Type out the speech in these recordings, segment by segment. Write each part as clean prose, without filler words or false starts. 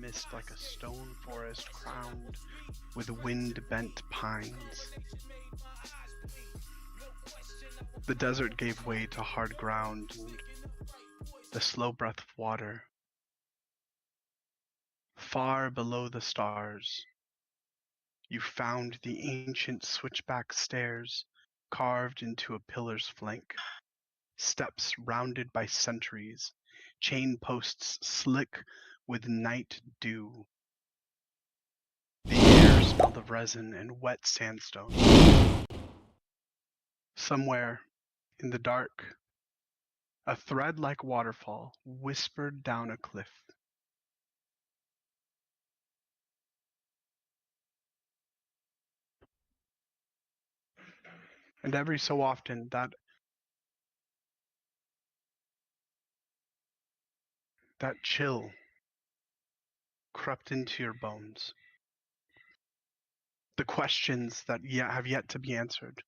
mist like a stone forest crowned with wind-bent pines. The desert gave way to hard ground and the slow breath of water. Far below the stars, you found the ancient switchback stairs carved into a pillar's flank, steps rounded by centuries, chain posts slick with night dew. The air smelled of resin and wet sandstone. Somewhere in the dark, a thread-like waterfall whispered down a cliff. And every so often, that chill crept into your bones. The questions that have yet to be answered.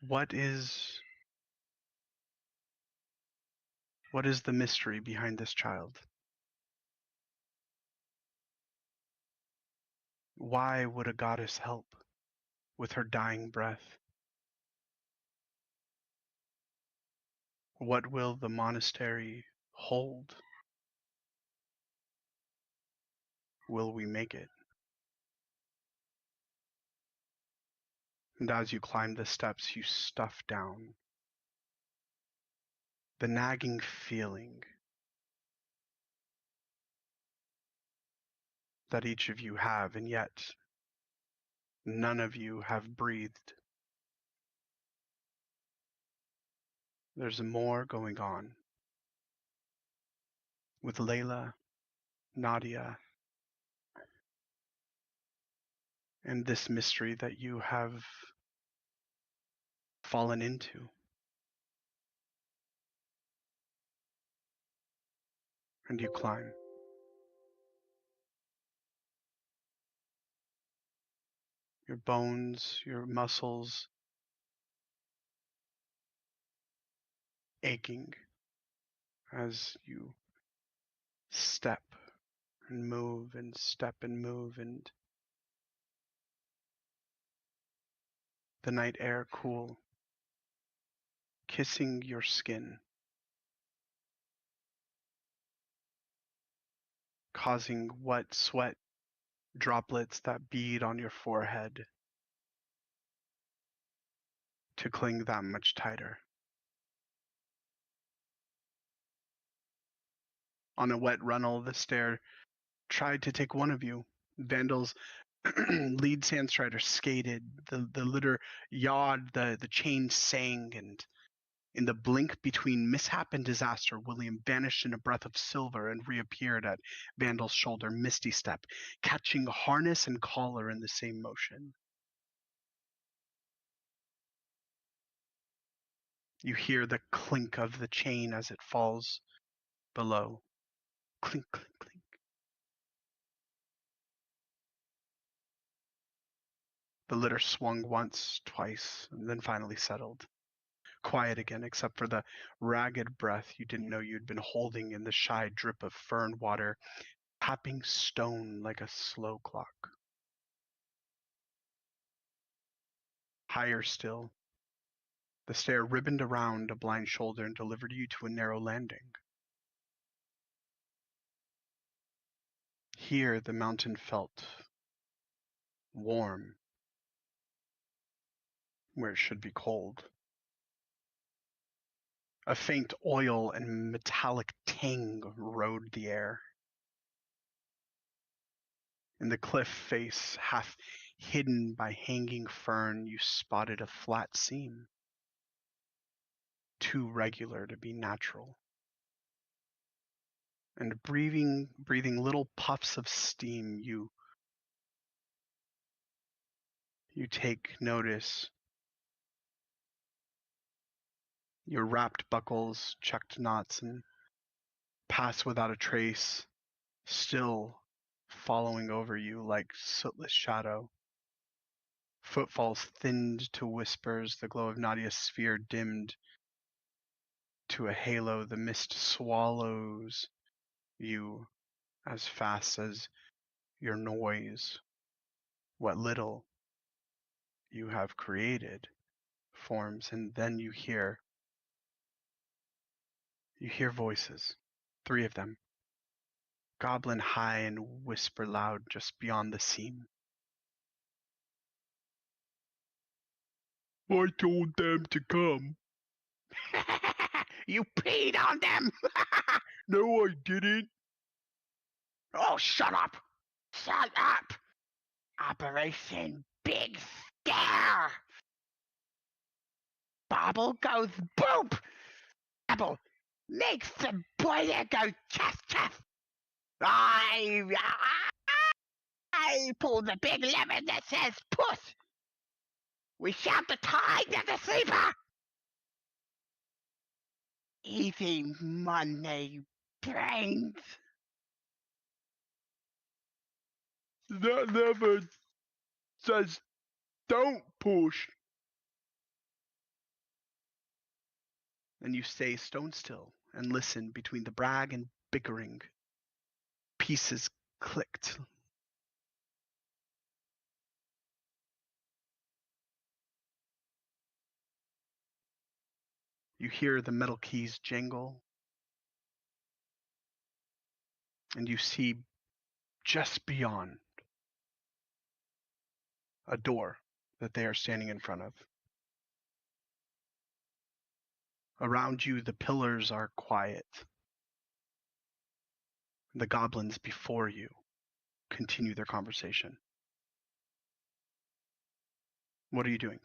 What is the mystery behind this child? Why would a goddess help with her dying breath? What will the monastery hold? Will we make it? And as you climb the steps, you stuff down the nagging feeling that each of you have, and yet none of you have breathed. There's more going on with Layla, Nadia, and this mystery that you have fallen into. And you climb. Your bones, your muscles aching as you step and move and step and move, and the night air cool, kissing your skin, causing wet sweat droplets that bead on your forehead to cling that much tighter. On a wet runnel, the stair tried to take one of you. Vandal's lead sandstrider skated, the litter yawed, the chain sang, and in the blink between mishap and disaster, William vanished in a breath of silver and reappeared at Vandal's shoulder, misty step, catching harness and collar in the same motion. You hear the clink of the chain as it falls below. Clink, clink, clink. The litter swung once, twice, and then finally settled. Quiet again, except for the ragged breath you didn't know you'd been holding in the shy drip of fern water, tapping stone like a slow clock. Higher still, the stair ribboned around a blind shoulder and delivered you to a narrow landing. Here the mountain felt warm, where it should be cold. A faint oil and metallic tang rode the air. In the cliff face, half hidden by hanging fern, you spotted a flat seam, too regular to be natural. And breathing little puffs of steam, you take notice. Your wrapped buckles, checked knots, and pass without a trace, still following over you like sootless shadow. Footfalls thinned to whispers, the glow of Nadia's sphere dimmed to a halo. The mist swallows you as fast as your noise, what little you have created, forms, and then you hear voices, 3 of them, goblin high and whisper loud just beyond the seam. I told them to come. You peed on them! No, I didn't. Oh, shut up! Shut up! Operation Big Scare! Bobble goes boop! Apple makes the boiler go chest chest! I pull the big lever that says push! We shout the tide of the sleeper! Easy money, brains. That lever says don't push. And you stay stone still and listen between the brag and bickering. Pieces clicked. You hear the metal keys jangle. And you see just beyond a door that they are standing in front of. Around you, the pillars are quiet. The goblins before you continue their conversation. What are you doing?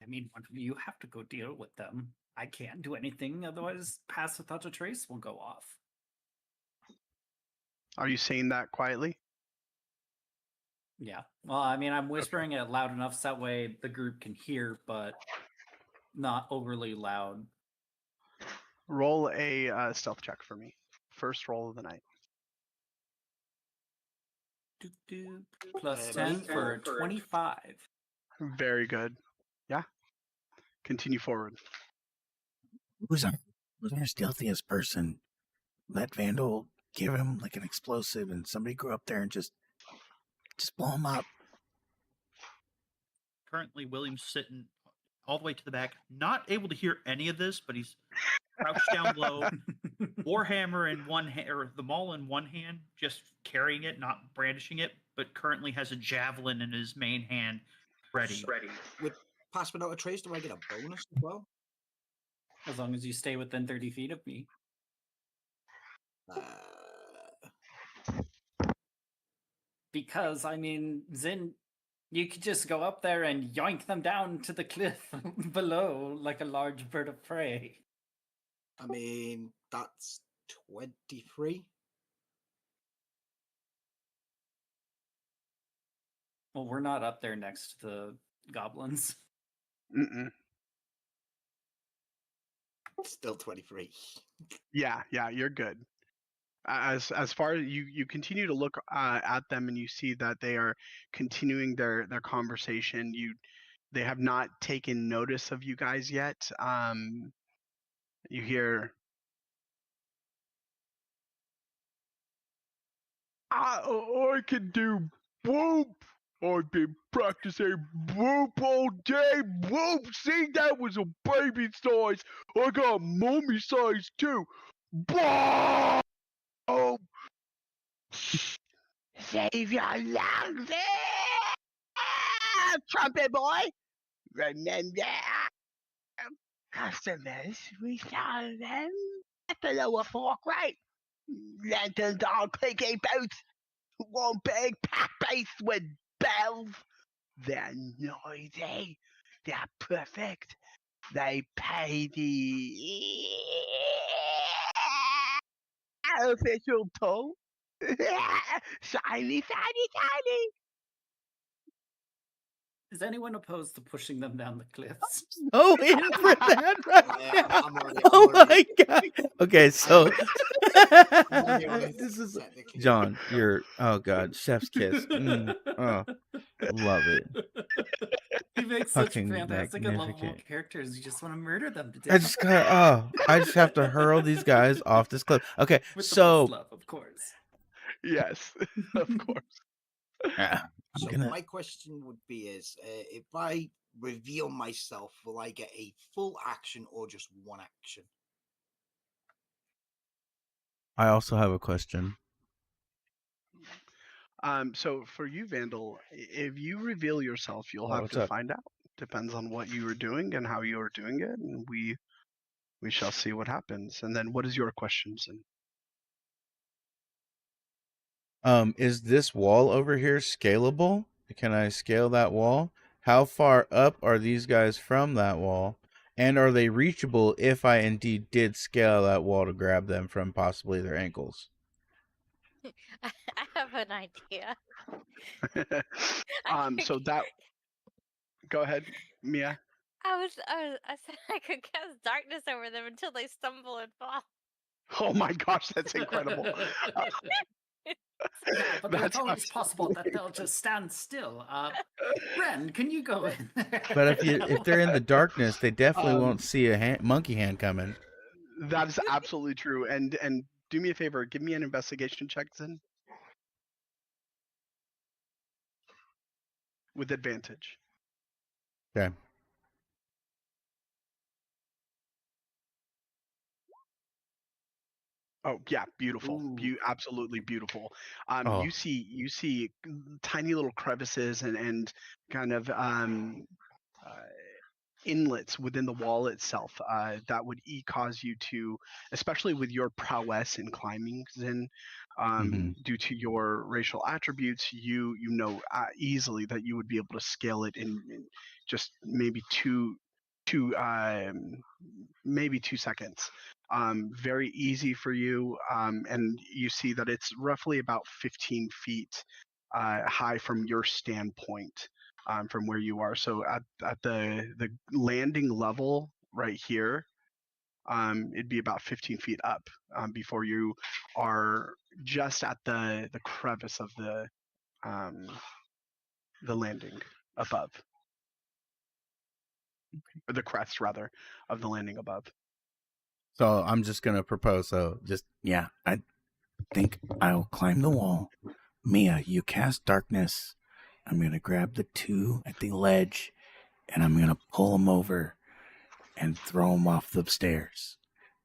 I mean, you have to go deal with them. I can't do anything, otherwise Pass Without a Trace will go off. Are you saying that quietly? Yeah. Well, I mean, I'm whispering it loud enough so that way the group can hear, but not overly loud. Roll a stealth check for me. First roll of the night. Plus 10 for 25. Very good. Yeah. Continue forward. Who's our stealthiest person? Let Vandal give him like an explosive and somebody go up there and just blow him up. Currently, William's sitting all the way to the back, not able to hear any of this, but he's crouched down low, warhammer in one hand, or the maul in one hand, just carrying it, not brandishing it, but currently has a javelin in his main hand, ready. With Pass Without a Trace, do I get a bonus as well? As long as you stay within 30 feet of me. Because, I mean, Zin, you could just go up there and yoink them down to the cliff below like a large bird of prey. I mean, that's 23. Well, we're not up there next to the goblins. Mm-mm. Still 23. Yeah, you're good. As far as you continue to look at them and you see that they are continuing their conversation. They have not taken notice of you guys yet. You hear, I can do whoop. I've been practicing whoop all day. Whoop. See, that was a baby size. I got mommy size too. Boom. Save your lungs, trumpet boy. Remember, customers, we saw them at the lower fork, right? Lanterns on piggy boats, one big pack base with bells. They're noisy. They're perfect. They pay the official toll. Shiny, shiny, shiny. Is anyone opposed to pushing them down the cliffs? Oh, in for that right Yeah, now. I'm already- Oh I'm already- my god. Okay, so I'm already on it, this is technically. John. You're oh god, chef's kiss. Oh, love it. He makes such Fucking fantastic and lovable magnificent. characters. You just want to murder them to I death. just got I just have to hurl these guys off this cliff. Okay, With the so best love, of course. Yes, of course. I'm So gonna my question would be: if I reveal myself, will I get a full action or just one action? I also have a question. So for you, Vandal, if you reveal yourself, you'll Oh, have what's to up? find out. Depends on what you are doing and how you are doing it, and we shall see what happens. And then, what is your question, Zin? Is this wall over here scalable? Can I scale that wall? How far up are these guys from that wall? And are they reachable if I indeed did scale that wall to grab them from possibly their ankles? I have an idea. So that. Go ahead, Mia. I said I could cast darkness over them until they stumble and fall. Oh my gosh, that's incredible. Yeah, but That's it's always awesome. possible that they'll just stand still. Ren, can you go in there? But if they're in the darkness, they definitely Um, won't see a monkey hand coming. That is absolutely true. And do me a favor, give me an investigation check, Zin, with advantage. Okay. Oh yeah, beautiful. Ooh. Absolutely beautiful. Oh. You see tiny little crevices and kind of inlets within the wall itself that would cause you to, especially with your prowess in climbing, Zin, due to your racial attributes, you know easily that you would be able to scale it in just maybe maybe 2 seconds. Very easy for you, and you see that it's roughly about 15 feet high from your standpoint, from where you are. So at the landing level right here, it'd be about 15 feet up before you are just at the crevice of the landing above, or the crest rather of the landing above. So I'm just gonna propose. So I think I'll climb the wall. Mia, you cast darkness. I'm gonna grab the two at the ledge, and I'm gonna pull them over and throw them off the stairs.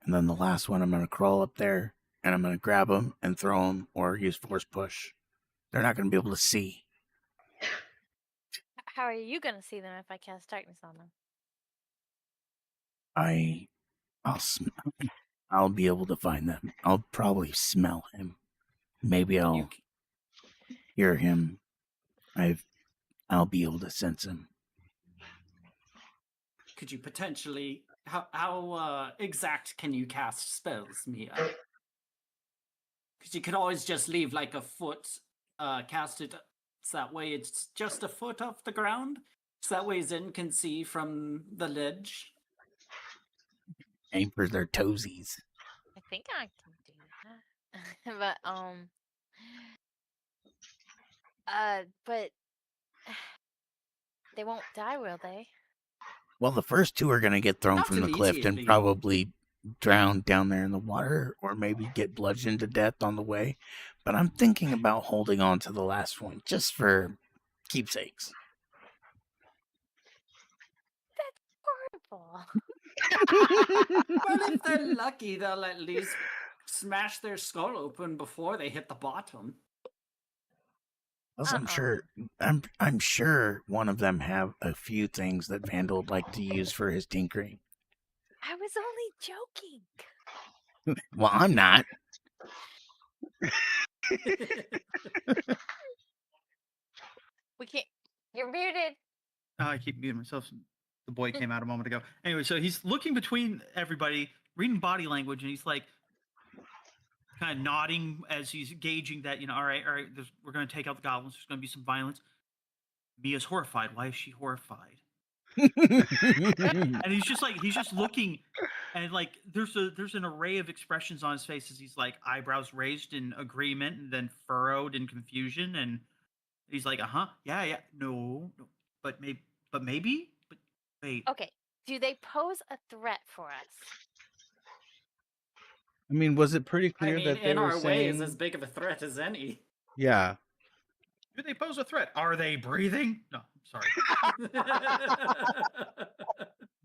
And then the last one, I'm gonna crawl up there and I'm gonna grab them and throw them, or use force push. They're not gonna be able to see. How are you gonna see them if I cast darkness on them? I'll be able to find them. I'll probably smell him. Maybe I'll hear him. I'll be able to sense him. Could you potentially... How exact can you cast spells, Mia? Because you could always just leave like a foot casted, so that way it's just a foot off the ground. So that way Zin can see from the ledge. Aim for their toesies. I think I can do that. But they won't die, will they? Well, the first two are going to get thrown Not from the cliff and immediately. probably drown down there in the water, or maybe get bludgeoned to death on the way. But I'm thinking about holding on to the last one just for keepsakes. Horrible. Well, if they're lucky, they'll at least smash their skull open before they hit the bottom. Plus, I'm sure one of them have a few things that Vandal would like to use for his tinkering. I was only joking. Well, I'm not. We can't. You're muted. I keep muting myself. The boy came out a moment ago. Anyway, so he's looking between everybody, reading body language, and he's like kind of nodding as he's gauging that, all right, we're going to take out the goblins. There's going to be some violence. Mia's horrified. Why is she horrified? And he's just looking, and like there's an array of expressions on his face as he's like eyebrows raised in agreement and then furrowed in confusion, and he's like, yeah, no, but maybe, but wait. Okay. Do they pose a threat for us? I mean, was it pretty I clear mean, that they in were our way is saying? as big of a threat as any. Yeah. Do they pose a threat? Are they breathing? No, sorry.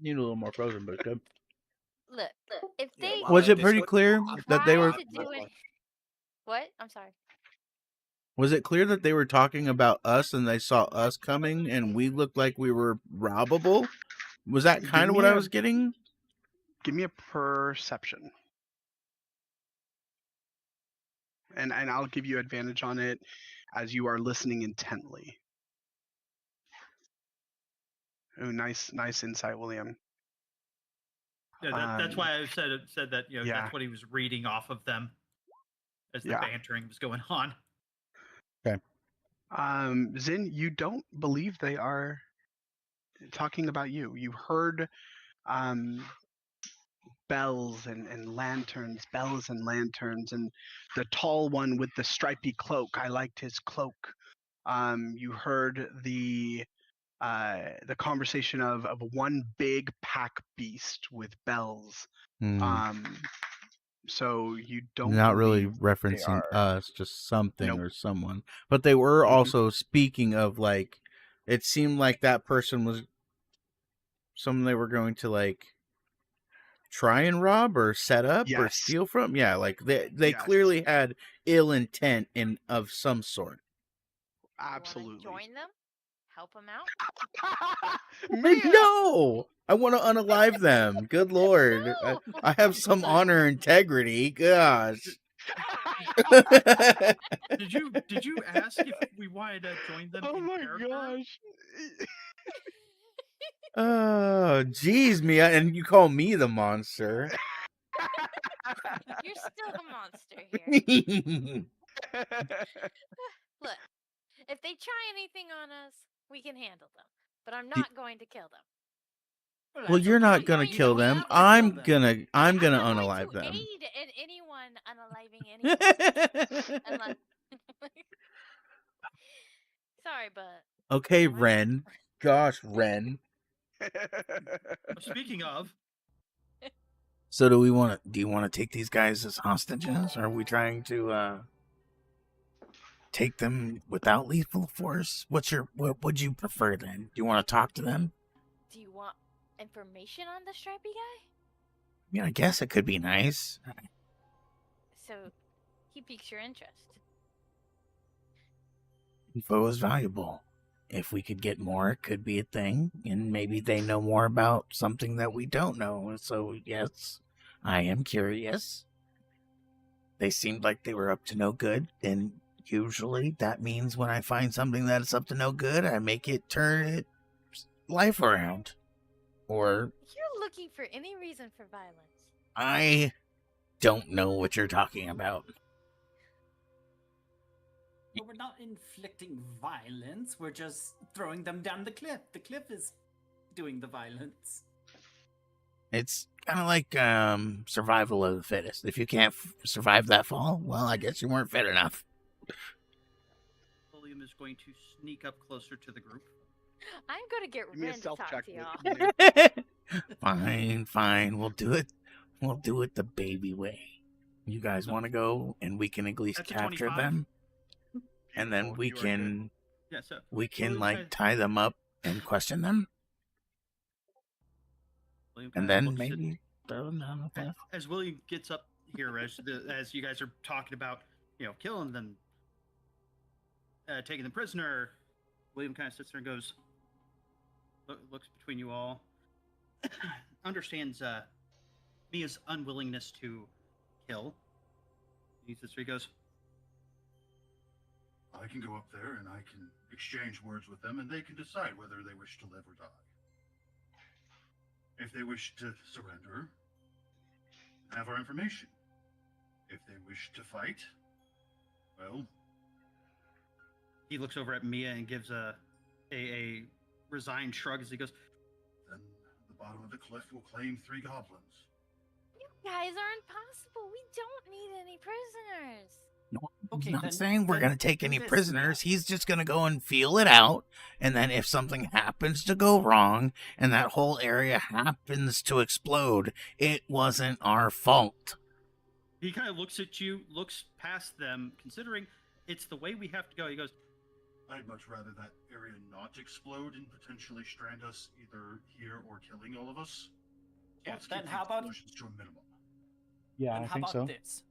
Need a little more frozen, but it's good. Look, if Yeah, they well, Was it this pretty one- clear that they try were? to do it, what? I'm sorry. Was it clear that they were talking about us and they saw us coming and we looked like we were robbable? Was that Give kind of me what I a- was getting? Give me a perception. And I'll give you advantage on it as you are listening intently. Oh, nice insight, William. Yeah, that's why I said that. yeah. That's what he was reading off of them as the Yeah. bantering was going on. Zin, you don't believe they are talking about you. You heard bells and lanterns, and the tall one with the stripy cloak. I liked his cloak. You heard the conversation of one big pack beast with bells. So you don't Not really believe they referencing are- us, just something Nope. or someone. But they were Mhm. also speaking of like, it seemed like that person was someone they were going to like try and rob or set up or Yes. steal from. Yeah, like they Yes. clearly had ill intent in of some sort. Absolutely. You wanna join them? Help them out? Mia! No, I want to unalive them. Good lord, No! I have some honor, and integrity. Gosh. Alright. Did you ask if we wanted to join them Oh in my character? gosh. Oh, jeez, Mia, and you call me the monster. You're still the monster here. Look, if they try anything on us, we can handle them. But I'm not going to kill them. Well, that's you're not okay. gonna You kill don't them. have to kill I'm them. gonna I'm not unalive going to them. aid in anyone unaliving anyone. Unless... Sorry, but Okay, Why not? Ren. Gosh, Ren. Speaking of, So do you want to take these guys as hostages? Or are we trying to take them without lethal force? What would you prefer then? Do you want to talk to them? do you want information on the stripy guy? Yeah, I guess it could be nice. So he piques your interest. Info is valuable. If we could get more, it could be a thing, and maybe they know more about something that we don't know. So yes, I am curious. They seemed like they were up to no good, and usually that means when I find something that's up to no good, I make it turn its life around. Or You're looking for any reason for violence. I don't know what you're talking about. But we're not inflicting violence. We're just throwing them down the cliff. The cliff is doing the violence. It's kind of like survival of the fittest. If you can't survive that fall, well, I guess you weren't fit enough. William is going to sneak up closer to the group. I'm gonna get Give me a Ren to self talk check. to y'all. Fine, fine. We'll do it. We'll do it the baby way. You guys want to go, and we can at least That's a capture 25. them, and then Beautiful, we you are good. can Yeah, so like William tie them up and question them, William and kinda then looks at- maybe throw them down the cliff. as William gets up here, as you guys are talking about, killing them, taking them prisoner, William kind of sits there and goes, looks between you all, understands Mia's unwillingness to kill. He sits there, he goes, I can go up there and I can exchange words with them, and they can decide whether they wish to live or die. If they wish to surrender, have our information. If they wish to fight, well, he looks over at Mia and gives a a resigned shrug as he goes, Then the bottom of the cliff will claim 3 goblins. You guys are impossible. We don't need any prisoners. No, Okay, he's not then- saying we're then going to take do any this, prisoners. Mia. He's just going to go and feel it out. And then if something happens to go wrong and that whole area happens to explode, it wasn't our fault. he kind of looks at you, looks past them, considering it's the way we have to go. He goes, I'd much rather that area not explode and potentially strand us either here or killing all of us. Yeah, Let's then keep the how about- explosions to a minimum. Yeah, And I how think about so. this?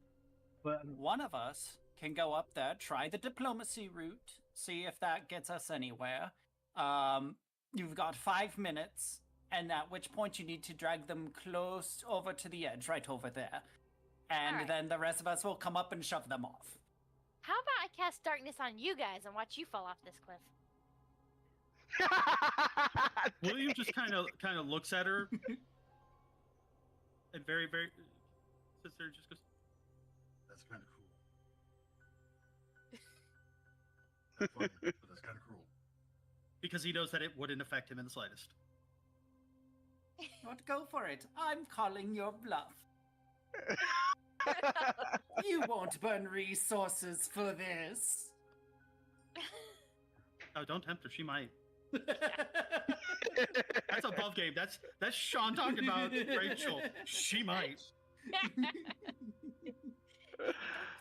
But One of us can go up there, try the diplomacy route, see if that gets us anywhere. You've got 5 minutes, and at which point you need to drag them close over to the edge, right over there. And Alright. then the rest of us will come up and shove them off. How about I cast darkness on you guys and watch you fall off this cliff? William just kind of looks at her and very sits there and just goes, That's kind of cool. Not funny, but that's kind of cruel. because he knows that it wouldn't affect him in the slightest. Don't go for it. I'm calling your bluff. You won't burn resources for this. Oh, don't tempt her. She might. That's above game. That's Sean talking about Rachel. She might. Don't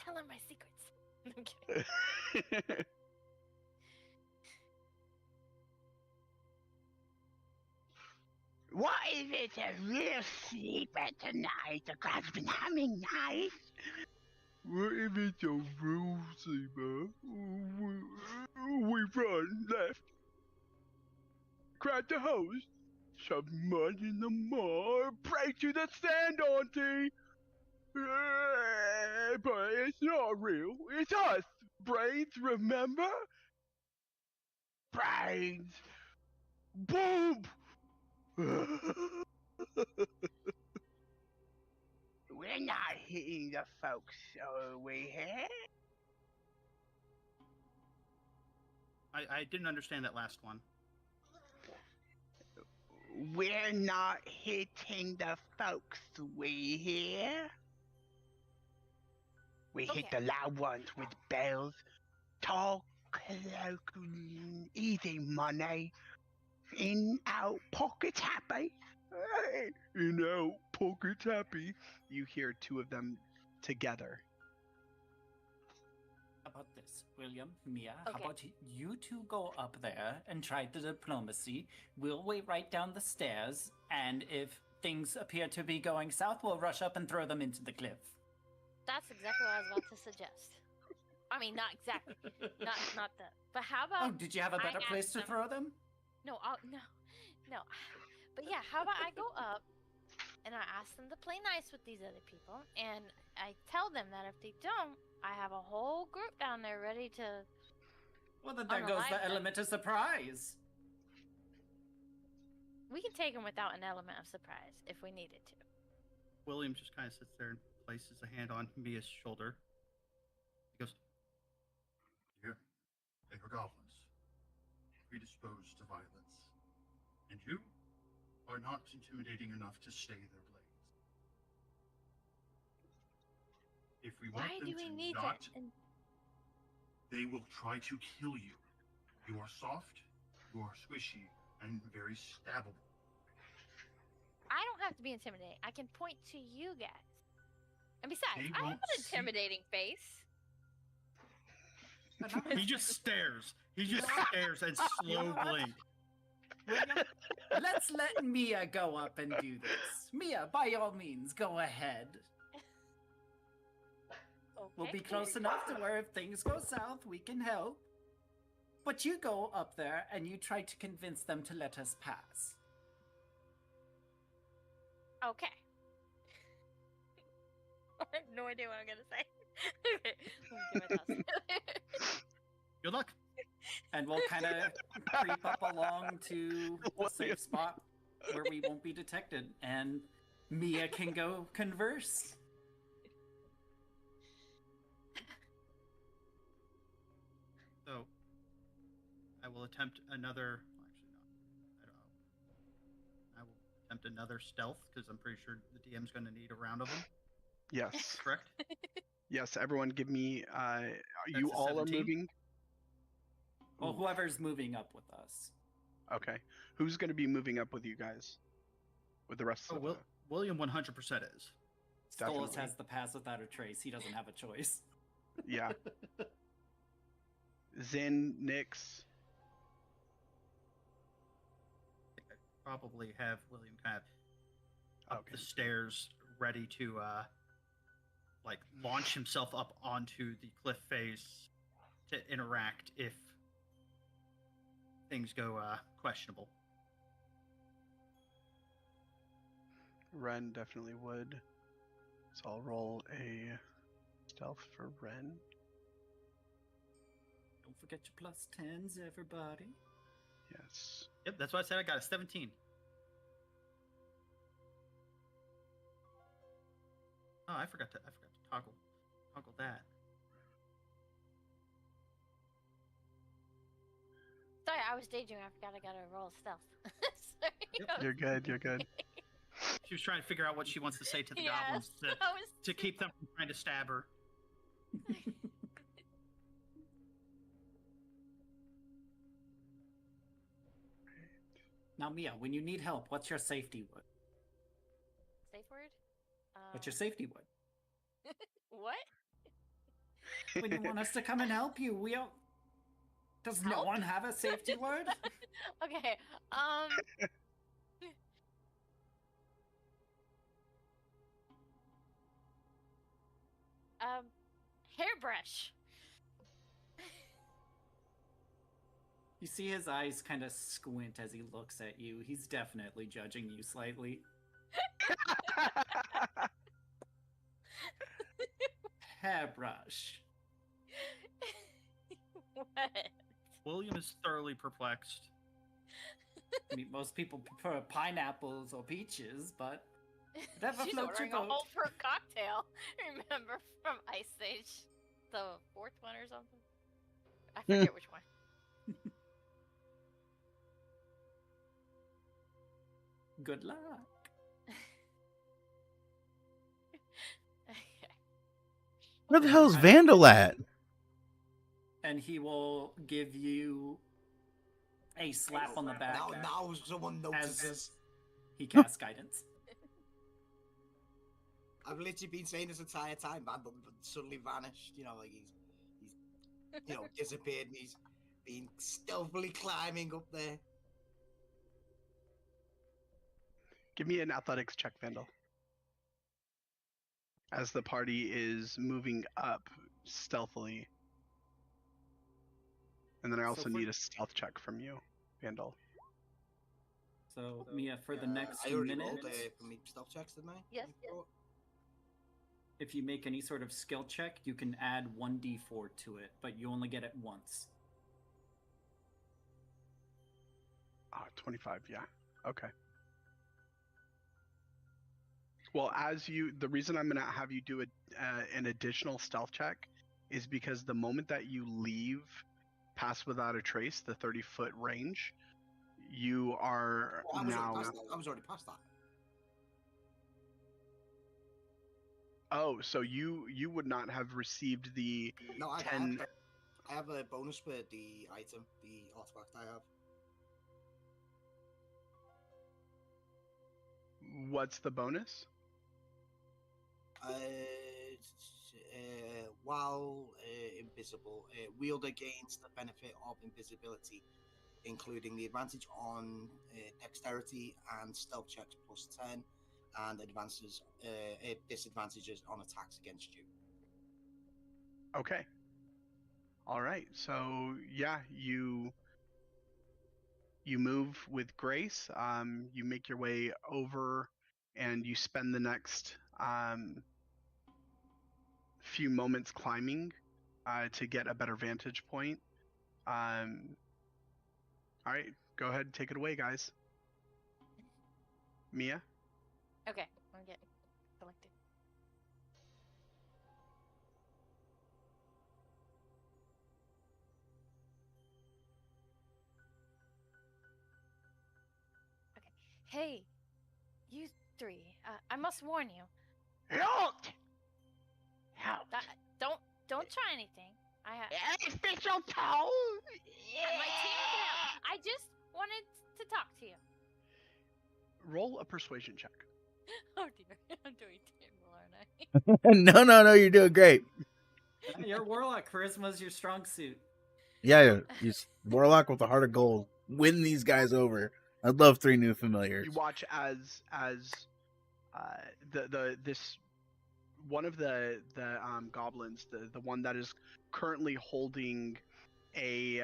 tell her my secrets. Okay. What if it's a real sleeper tonight? The clock's been humming nice. What if it's a real sleeper? We run left. Crack the hose. Shove mud in the mud. Break to the sand, auntie. But it's not real. It's us. Brains, remember? Brains. Boom. We're not hitting the folks over here. I didn't understand that last one. We're not hitting the folks we hear. We hit Okay. the loud ones with bells. Talk local, easy money. In, out, pockets happy. Hey, in, out, pockets happy. You hear 2 of them together. How about this, William, Mia? Okay. How about you two go up there and try the diplomacy? We'll wait right down the stairs, and if things appear to be going south, we'll rush up and throw them into the cliff. That's exactly what I was about to suggest. I mean, not exactly. Not that. But how about? Oh, did you have a I better place asked to them- throw them? No, no. But yeah, how about I go up and I ask them to play nice with these other people, and I tell them that if they don't, I have a whole group down there ready to. Well, then there goes Unalive the them. element of surprise. We can take them without an element of surprise if we needed to. William just kind of sits there and places a hand on Mia's shoulder. He goes, Here, they are goblins, predisposed to violence. And you are not intimidating enough to stay their blades. If we want Why them do we to need not, that? And they will try to kill you. You are soft, you are squishy, and very stabbable. I don't have to be intimidating. I can point to you guys. And besides, They I have won't an see- intimidating face. he just stares. He just stares and slow blink. William, let's let Mia go up and do this. Mia, by all means, go ahead. We'll be Okay. close enough to where if things go south, we can help. But you go up there and you try to convince them to let us pass. Okay. I have no idea what I'm gonna say. Okay, let me give it thoughts. Good luck. And we'll kind of creep up along to a safe spot where we won't be detected. And Mia can go converse. So, I will attempt another. Actually, no. I don't know. I will attempt another stealth because I'm pretty sure the DM's going to need a round of them. Yes. Correct? Yes, everyone give me you a all are 17? moving? Well, Ooh, whoever's moving up with us. okay. Who's going to be moving up with you guys? With the rest Oh, of the William 100% is. Stolas Definitely. has the pass without a trace. He doesn't have a choice. Yeah. Zin, Nyx. Probably have William kind of up Okay. the stairs, ready to like launch himself up onto the cliff face to interact if things go questionable. Ren definitely would. So I'll roll a stealth for Ren. Don't forget your plus 10s, everybody. Yes. Yep, that's why I said I got a 17. Oh, I forgot to toggle that. Sorry, I was daydreaming. I forgot I got to roll stealth. Sorry. Yep. I was- You're good, you're good. She was trying to figure out what she wants to say to the Yes, goblins I was- to keep them from trying to stab her. Now, Mia, when you need help, what's your safety word? Safe word? What's your safety word? What? When you want us to come and help you, we don't. Does no Help? one have a safety word? Okay. Hairbrush. You see his eyes kind of squint as he looks at you. He's definitely judging you slightly. Hairbrush. What? William is thoroughly perplexed. I mean, most people prefer pineapples or peaches, but whatever She's floats your ordering a boat. whole fruit cocktail. Remember from Ice Age, the fourth one or something? I forget which one. Good luck. Okay. Where the hell's Vandal at? And he will give you a slap on the back Now someone notices. he casts guidance. I've literally been saying this entire time, man, but suddenly vanished. You know, like he's disappeared and he's been stealthily climbing up there. Give me an athletics check, Vandal. As the party is moving up stealthily. And then I also need a stealth check from you, Vandal. So, Mia, for the next I already minute, rolled for me stealth checks, didn't I? Yes, yes. if you make any sort of skill check, you can add 1d4 to it, but you only get it once. 25, yeah. Okay. Well, the reason I'm going to have you do an additional stealth check is because the moment that you leave Pass Without a Trace, the 30-foot range, you are I was now... already past that. Oh, so you would not have received the No, I 10... have a bonus for the item, the artifact I have. What's the bonus? While invisible, wielder gains the benefit of invisibility, including the advantage on dexterity and stealth checks plus 10, and disadvantages on attacks against you. Okay. All right. So yeah, you move with grace. You make your way over, and you spend the next few moments climbing to get a better vantage point. All right, go ahead, take it away, guys. Mia. Okay, I'm getting selected. Hey, you three. I must warn you. Halt! Halt! Don't try anything. Official tone! My team can help. I just wanted to talk to you. Roll a persuasion check. Oh dear, I'm doing terrible, aren't I? No, you're doing great. Your warlock charisma is your strong suit. Yeah, you warlock with a heart of gold. Win these guys over. I'd love 3 new familiars. You watch as this one of the goblins, the one that is currently holding a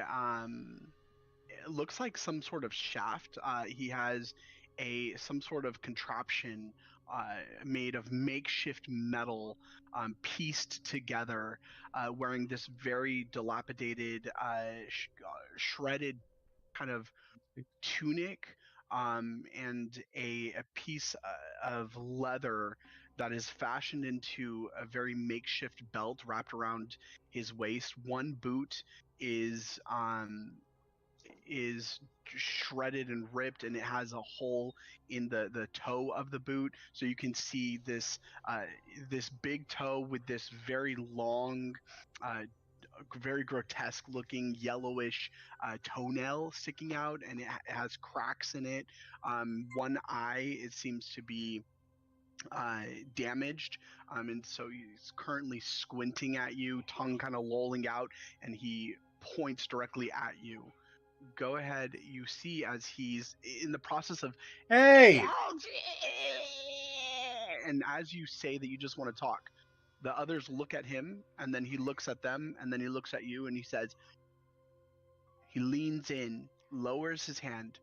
it looks like some sort of shaft. He has some sort of contraption made of makeshift metal, pieced together, wearing this very dilapidated, shredded kind of tunic, and a piece of leather that is fashioned into a very makeshift belt wrapped around his waist. One boot is shredded and ripped, and it has a hole in the toe of the boot, so you can see this this big toe with this very long, very grotesque looking yellowish toenail sticking out, and it has cracks in it. One eye, it seems to be damaged, and so he's currently squinting at you, tongue kind of lolling out, and he points directly at you. Go ahead. You see as he's in the process of, Hey! and as you say that you just want to talk, the others look at him, and then he looks at them, and then he looks at you, and he says, he leans in, lowers his hand.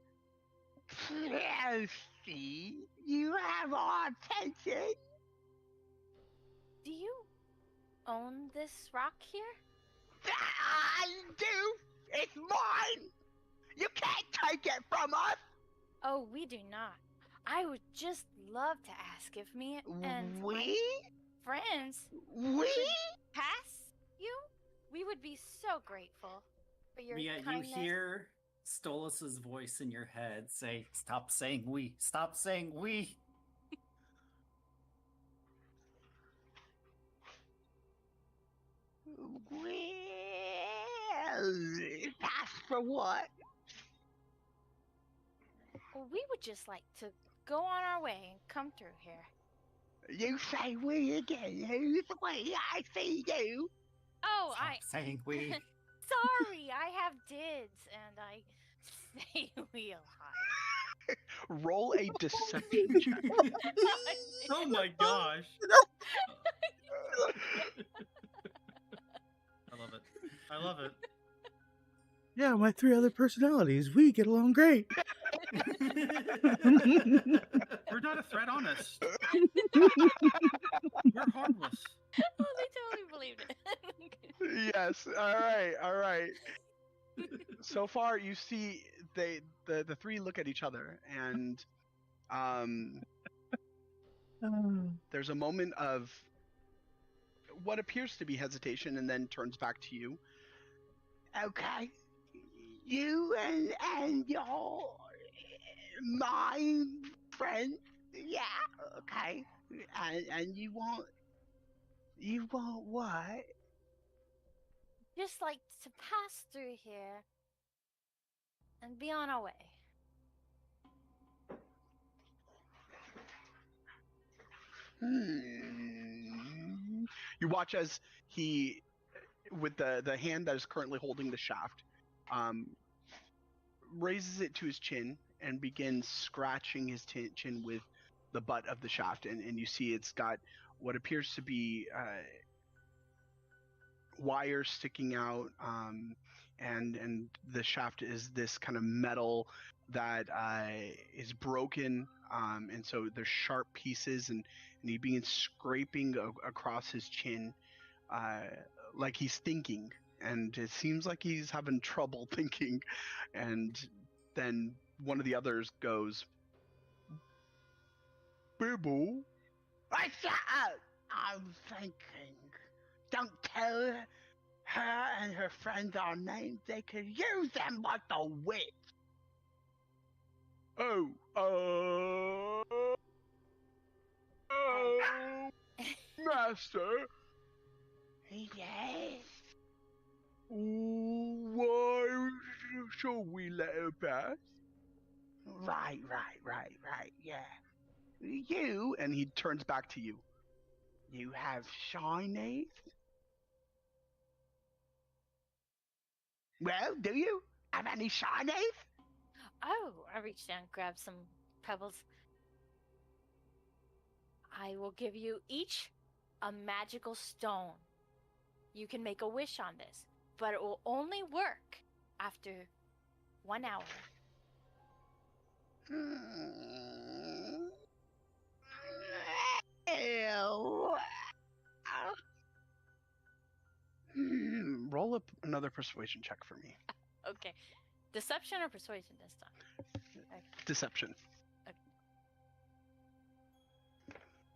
See, you have our attention. Do you own this rock here? I do. It's mine. You can't take it from us. Oh, we do not. I would just love to ask if me and my friends We? pass you. We would be so grateful for your Mia, kindness. you hear Stolas's voice in your head say, "Stop saying we. Stop saying we." Pass for what? Well, we would just like to go on our way and come through here. You say we again. Who's we? I see you. Oh, Stop saying we. Sorry, I have dids, and I say we a lot. Roll a deception check. Oh my gosh. I love it. Yeah, my 3 other personalities. We get along great. We're not a threat, honest. We're harmless. Oh, they totally believed it. Yes. All right. So far, you see the 3 look at each other, and there's a moment of what appears to be hesitation, and then turns back to you. Okay, you and your my friend, yeah, okay, and you want what? Just like to pass through here and be on our way. You watch as he, with the hand that is currently holding the shaft, raises it to his chin and begins scratching his chin with the butt of the shaft, and you see it's got what appears to be wires sticking out, and the shaft is this kind of metal that is broken, and so there's sharp pieces, and he begins scraping across his chin, like he's thinking, and it seems like he's having trouble thinking, and then one of the others goes, "Bibble, I shut up. I'm thinking. Don't tell her and her friends our names. They could use them like a witch." Oh, Master. Yes. Why shall we let her pass? Right. Yeah. You, and he turns back to you. You have shinies? Well, do you have any shinies? Oh, I reach down, grab some pebbles. I will give you each a magical stone. You can make a wish on this, but it will only work after 1 hour. Roll up another persuasion check for me. Okay. Deception or persuasion this time? Okay. Deception.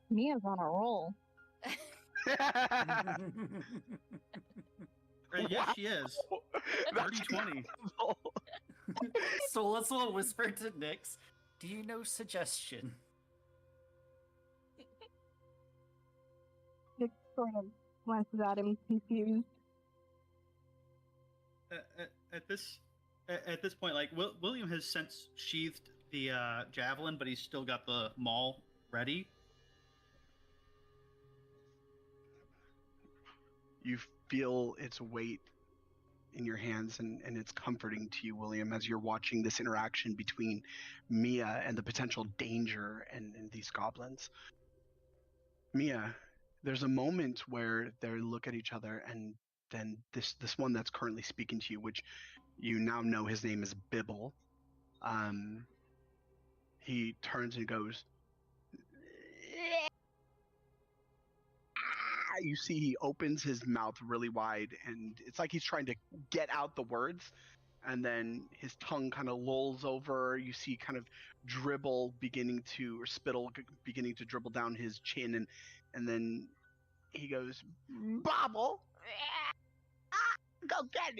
Mia's on a roll. Yes, she is. 30-20. Solus will whisper to Nyx, do you know suggestion? Nick sort of glances at him, confused. At this point, like William has since sheathed the javelin, but he's still got the maul ready. You feel its weight in your hands, and it's comforting to you, William, as you're watching this interaction between Mia and the potential danger and these goblins. Mia, there's a moment where they look at each other, and then this one that's currently speaking to you, which you now know his name is Bibble, he turns and goes, you see he opens his mouth really wide, and it's like he's trying to get out the words, and then his tongue kind of lolls over. You see kind of dribble beginning to, or spittle beginning to dribble down his chin, and then he goes, Bobble, go get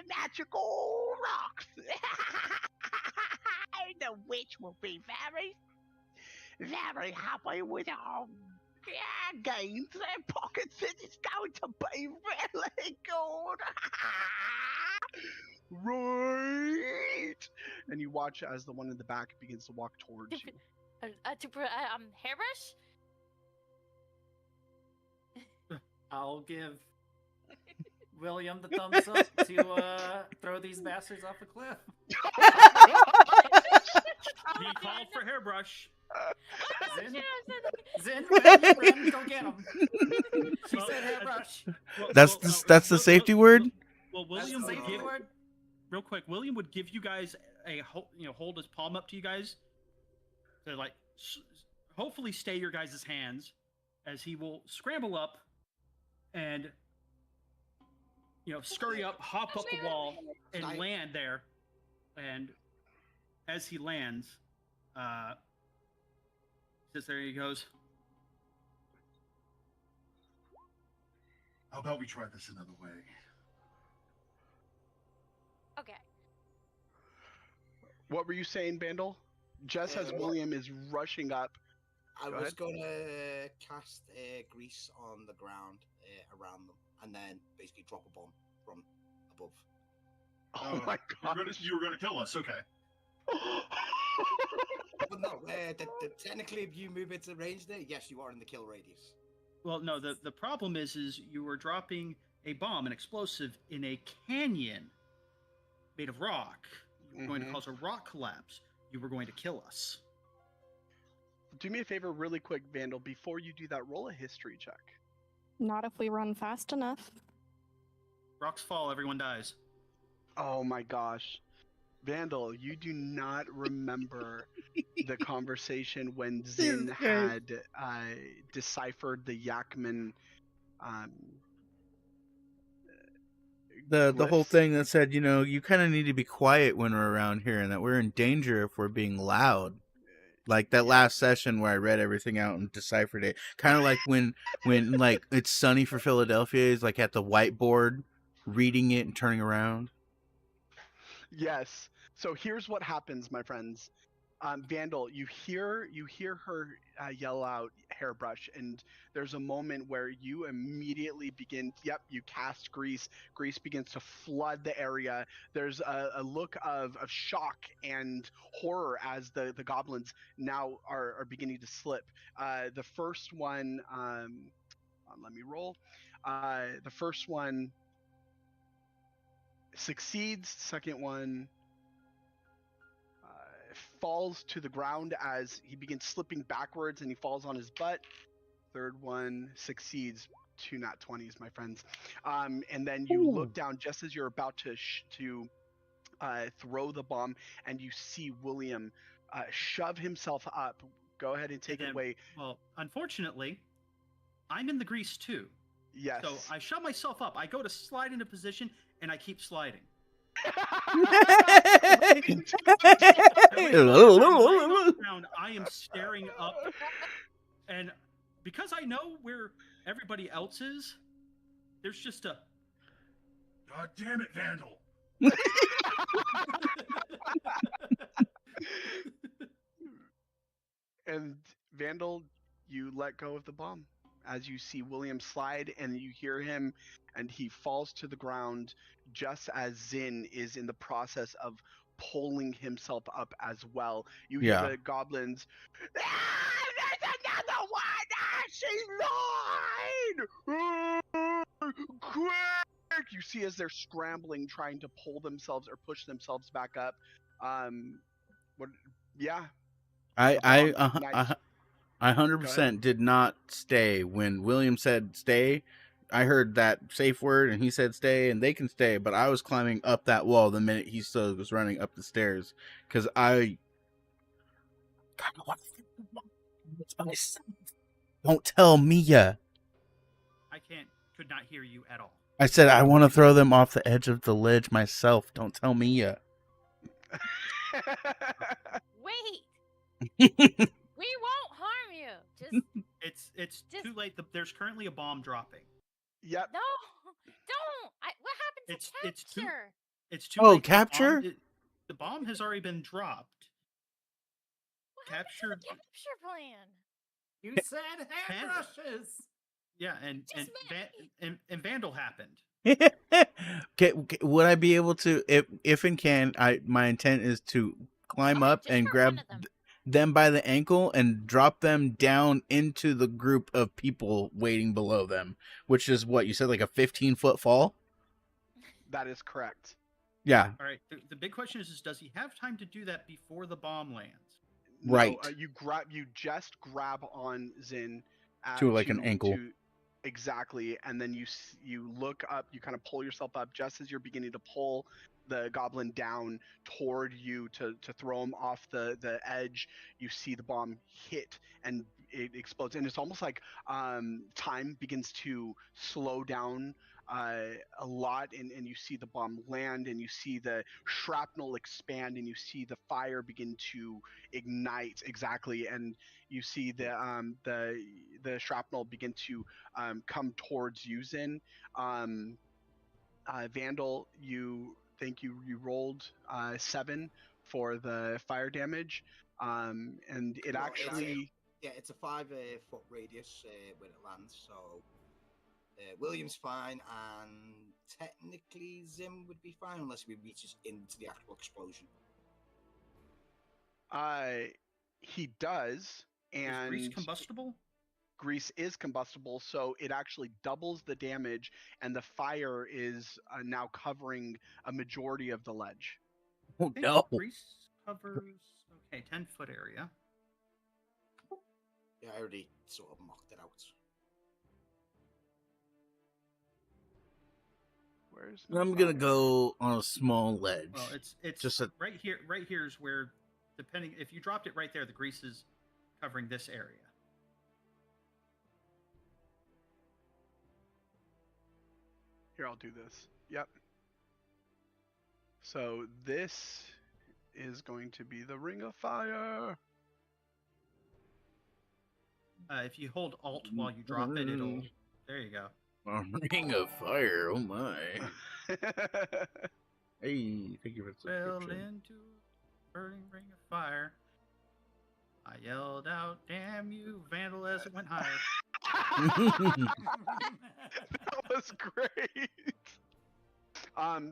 magical rocks. The witch will be very happy with our gains and pockets. It's going to be really good. Right. And you watch as the one in the back begins to walk towards you. Hairbrush? I'll give William the thumbs up to throw these bastards off a cliff. He called for hairbrush. Zin, run, go get him. She said hairbrush. That's the safety word. Well, William would give real quick. William would give you guys hold his palm up to you guys to like hopefully stay your guys' hands as he will scramble up and scurry up, hop up the wall, and land there. And as he lands, just there he goes. How about we try this another way? Okay. What were you saying, Bandle? Just as William is rushing up. I was going to cast grease on the ground around them, and then basically drop a bomb from above. Oh my god! You were going to kill us, okay? But no, technically, if you move into range there, yes, you are in the kill radius. Well, no, the problem is you were dropping a bomb, an explosive, in a canyon made of rock. You were going to cause a rock collapse. You were going to kill us. Do me a favor really quick, Vandal. Before you do that, roll a history check. Not if we run fast enough. Rocks fall, everyone dies. Oh my gosh. Vandal, you do not remember the conversation when Zin had deciphered the Yakman the whole thing that said, you kind of need to be quiet when we're around here, and that we're in danger if we're being loud. Like that last session where I read everything out and deciphered it. Kind of like when like It's Sunny for Philadelphia is like at the whiteboard reading it and turning around. Yes. So here's what happens, my friends. Vandal, you hear her yell out hairbrush, and there's a moment where you immediately begin. Yep, you cast grease. Grease begins to flood the area. There's a look of shock and horror as the goblins now are beginning to slip. The first one, let me roll. The first one succeeds. Second one falls to the ground as he begins slipping backwards and he falls on his butt. Third one succeeds. 2 nat 20s, my friends. And then you look down just as you're about to throw the bomb, and you see William shove himself up. Go ahead and take it away. Well, unfortunately, I'm in the grease too. Yes. So I shove myself up. I go to slide into position, and I keep sliding. I am staring up, and because I know where everybody else is, there's just a God damn it, Vandal! And Vandal, you let go of the bomb as you see William slide, and you hear him, and he falls to the ground just as Zin is in the process of pulling himself up as well. You hear the goblins, there's another one! She's mine! Quick! You see as they're scrambling, trying to pull themselves or push themselves back up. I 100% did not stay when William said stay. I heard that safe word and he said stay, and they can stay, but I was climbing up that wall the minute he still was running up the stairs because I kind of want to think it's myself. Don't tell Mia. I could not hear you at all. I said I want to throw them off the edge of the ledge myself. Don't tell Mia. Wait. We won't harm you. It's too late. There's currently a bomb dropping. Yep. No, don't. What happened to capture? It's too late. Capture? The bomb has already been dropped. What capture plan? You said hairbrushes. Yeah, and Vandal happened. Would I be able to, if and can, my intent is to climb up and grab them by the ankle and drop them down into the group of people waiting below them, which is what you said, like a 15-foot fall? That is correct. Yeah. All right. The big question is does he have time to do that before the bomb lands? Right. No, you just grab on Zin to like an ankle. Exactly, and then you look up, you kind of pull yourself up just as you're beginning to pull the goblin down toward you to throw him off the edge. You see the bomb hit and it explodes, and it's almost like time begins to slow down a lot, and you see the bomb land, and you see the shrapnel expand, and you see the fire begin to ignite. Exactly, and you see the shrapnel begin to come towards you, Zin. Vandal, you rolled 7 for the fire damage, and it actually it's a 5-foot radius when it lands, so William's fine, and technically Zim would be fine unless he reaches into the actual explosion. He does, and is grease combustible? Grease is combustible, so it actually doubles the damage, and the fire is now covering a majority of the ledge. Oh no! Grease covers 10-foot area. Yeah, I already sort of mocked it out. I'm gonna go on a small ledge. Well, it's just right here. Right here is where, depending if you dropped it right there, the grease is covering this area. Here, I'll do this. Yep. So this is going to be the Ring of Fire. If you hold Alt while you drop it, it'll. There you go. A Ring of Fire. Oh my. Hey, thank you for the Fell subscription. into a burning ring of fire. I yelled out, "Damn you, Vandal!" as it went higher. That was great.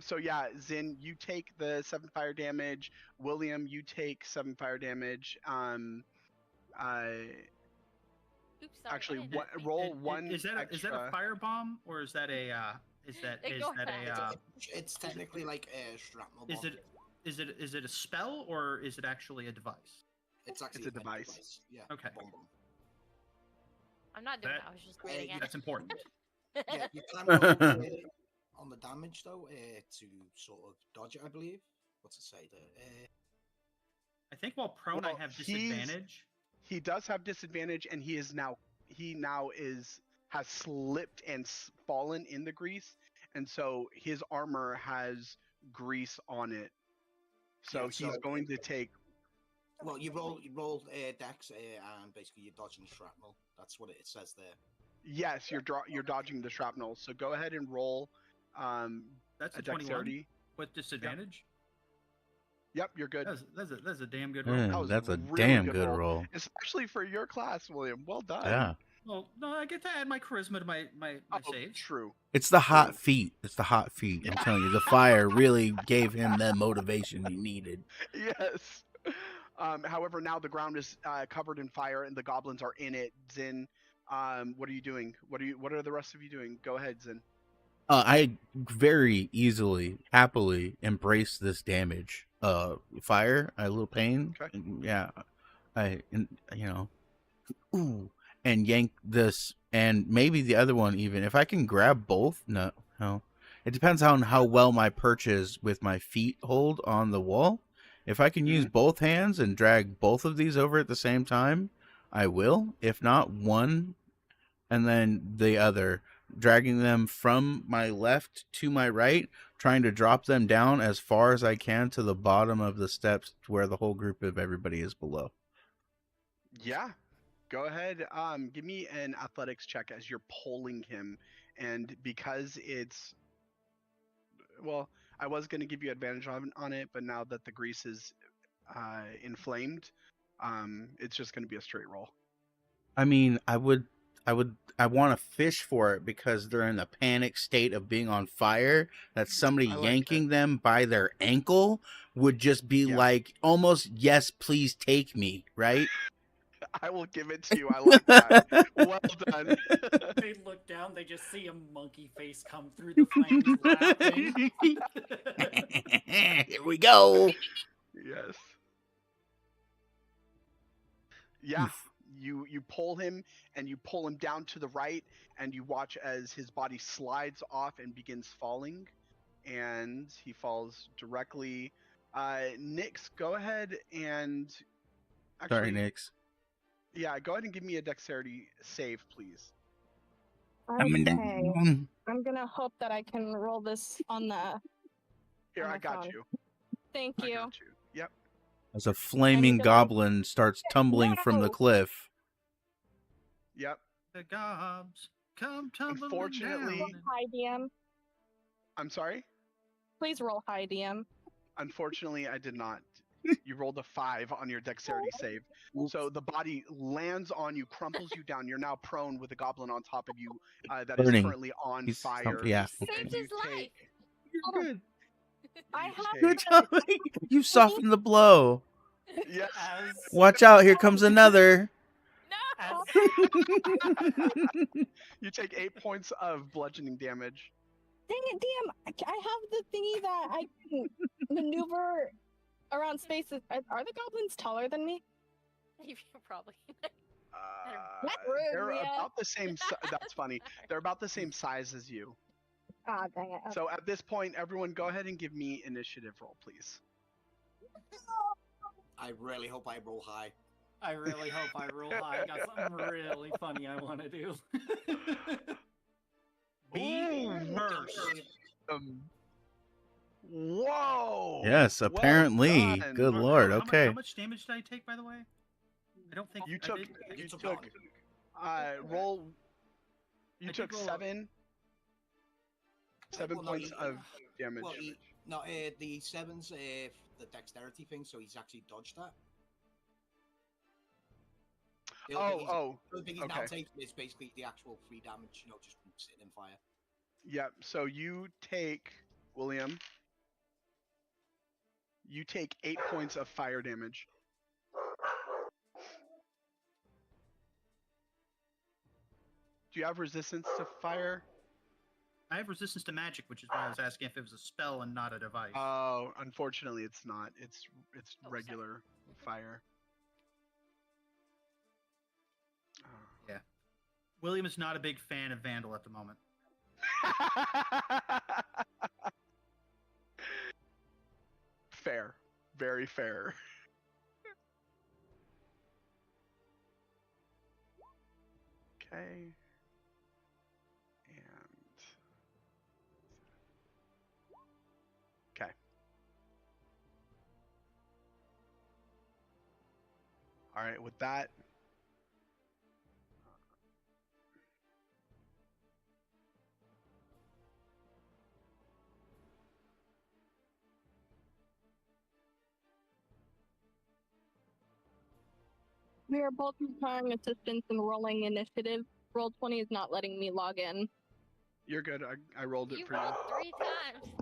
So yeah, Zin, you take the 7 fire damage. William, you take 7 fire damage. Oops, sorry. Actually, I didn't what? know. Roll one Is that extra. a firebomb or is that a is that Ignore that. It's technically like a shrapnel bomb. is it a spell or is it actually a device? It's actually a device. Yeah. Okay. Bomb. I'm not doing That- it. I was just reading it. That's important. Yeah, you can roll on the damage though to sort of dodge it, I believe. What's it say there? I think while prone, Well, I have he's- disadvantage. He does have disadvantage, and he now has slipped and fallen in the grease, and so his armor has grease on it. So Yeah, he's so- going to take. Well, you roll dex and basically you're dodging shrapnel. That's what it says there. Yes, you're dodging the shrapnel. So go ahead and roll That's a a 21 dexterity. with disadvantage. Yep, you're good. That's a damn good roll. That was That's a really damn good good roll. roll. Especially for your class, William. Well done. Yeah. Well, no, I get to add my charisma to my Oh, saves. true. It's the hot feet. It's the hot feet. I'm telling you, the fire really gave him the motivation he needed. Yes. However, now the ground is covered in fire and the goblins are in it. Zin, what are you doing? What are the rest of you doing? Go ahead, Zin. I very easily, happily embrace this damage. Fire, a little pain. Okay. Yeah, ooh, and yank this, and maybe the other one even. If I can grab both, no. It depends on how well my perch is with my feet hold on the wall. If I can use both hands and drag both of these over at the same time, I will. If not, one and then the other, dragging them from my left to my right, trying to drop them down as far as I can to the bottom of the steps where the whole group of everybody is below. Yeah. Go ahead. Give me an athletics check as you're pulling him, and because it's I was going to give you advantage on it, but now that the grease is inflamed, it's just going to be a straight roll. I mean, I want to fish for it because they're in a panic state of being on fire. That somebody I like yanking them by their ankle would just be like almost, yes, please take me, right? I will give it to you. I like that. Well done. They look down, they just see a monkey face come through the flames laughing. Here we go. Yes. Yeah. You pull him and you pull him down to the right, and you watch as his body slides off and begins falling, and he falls directly. Nix, go ahead and Sorry, Nix. Yeah, go ahead and give me a dexterity save, please. Okay. I'm gonna hope that I can roll this on the. Here, on I my got phone. you. Thank I you. got you. Yep. As a flaming gonna- goblin starts tumbling from the No! cliff. Yep. The gobs come tumbling Unfortunately- down. Hi, DM. I'm sorry? Please roll high, DM. Unfortunately, I did not. You rolled a 5 on your dexterity save. So the body lands on you, crumples you down. You're now prone with a goblin on top of you that is Burning. currently on He's fire. yeah. Saved And his life. You're good. I you have take- Good job. You softened the blow. Yes. As, Watch out, here comes another. No. as You take 8 points of bludgeoning damage. Dang it, DM! I have the thingy that I can maneuver around spaces. Are the goblins taller than me? You're probably. That's rude, They're Leah. about the same. That's funny. They're about the same size as you. Ah, dang it. So at this point, everyone, go ahead and give me initiative roll, please. I really hope I roll high. I really hope I roll high. I got something really funny I want to do. Be Ooh, first. Whoa! Yes, Well apparently. done. Good How- lord. how Okay. much damage did I take, by the way? I don't think You I took. did. You took took. Roll. You I took did roll- 7 Well, no, points you- of damage. Well, no, the 7's the dexterity thing, so he's actually dodged that. The only thing he's, Oh, the only thing he's now okay. taking is basically the actual 3 damage, just from sitting in fire. Yep. So you take, William, you take 8 points of fire damage. Do you have resistance to fire? I have resistance to magic, which is why I was asking if it was a spell and not a device. Oh, unfortunately, it's not. It's Oh, regular fire. Yeah. William is not a big fan of Vandal at the moment. Fair. Very fair. Okay. And okay. All right, with that, We are both requiring assistance and rolling initiative. Roll 20 is not letting me log in. you're good. I rolled it You for rolled you. 3 times.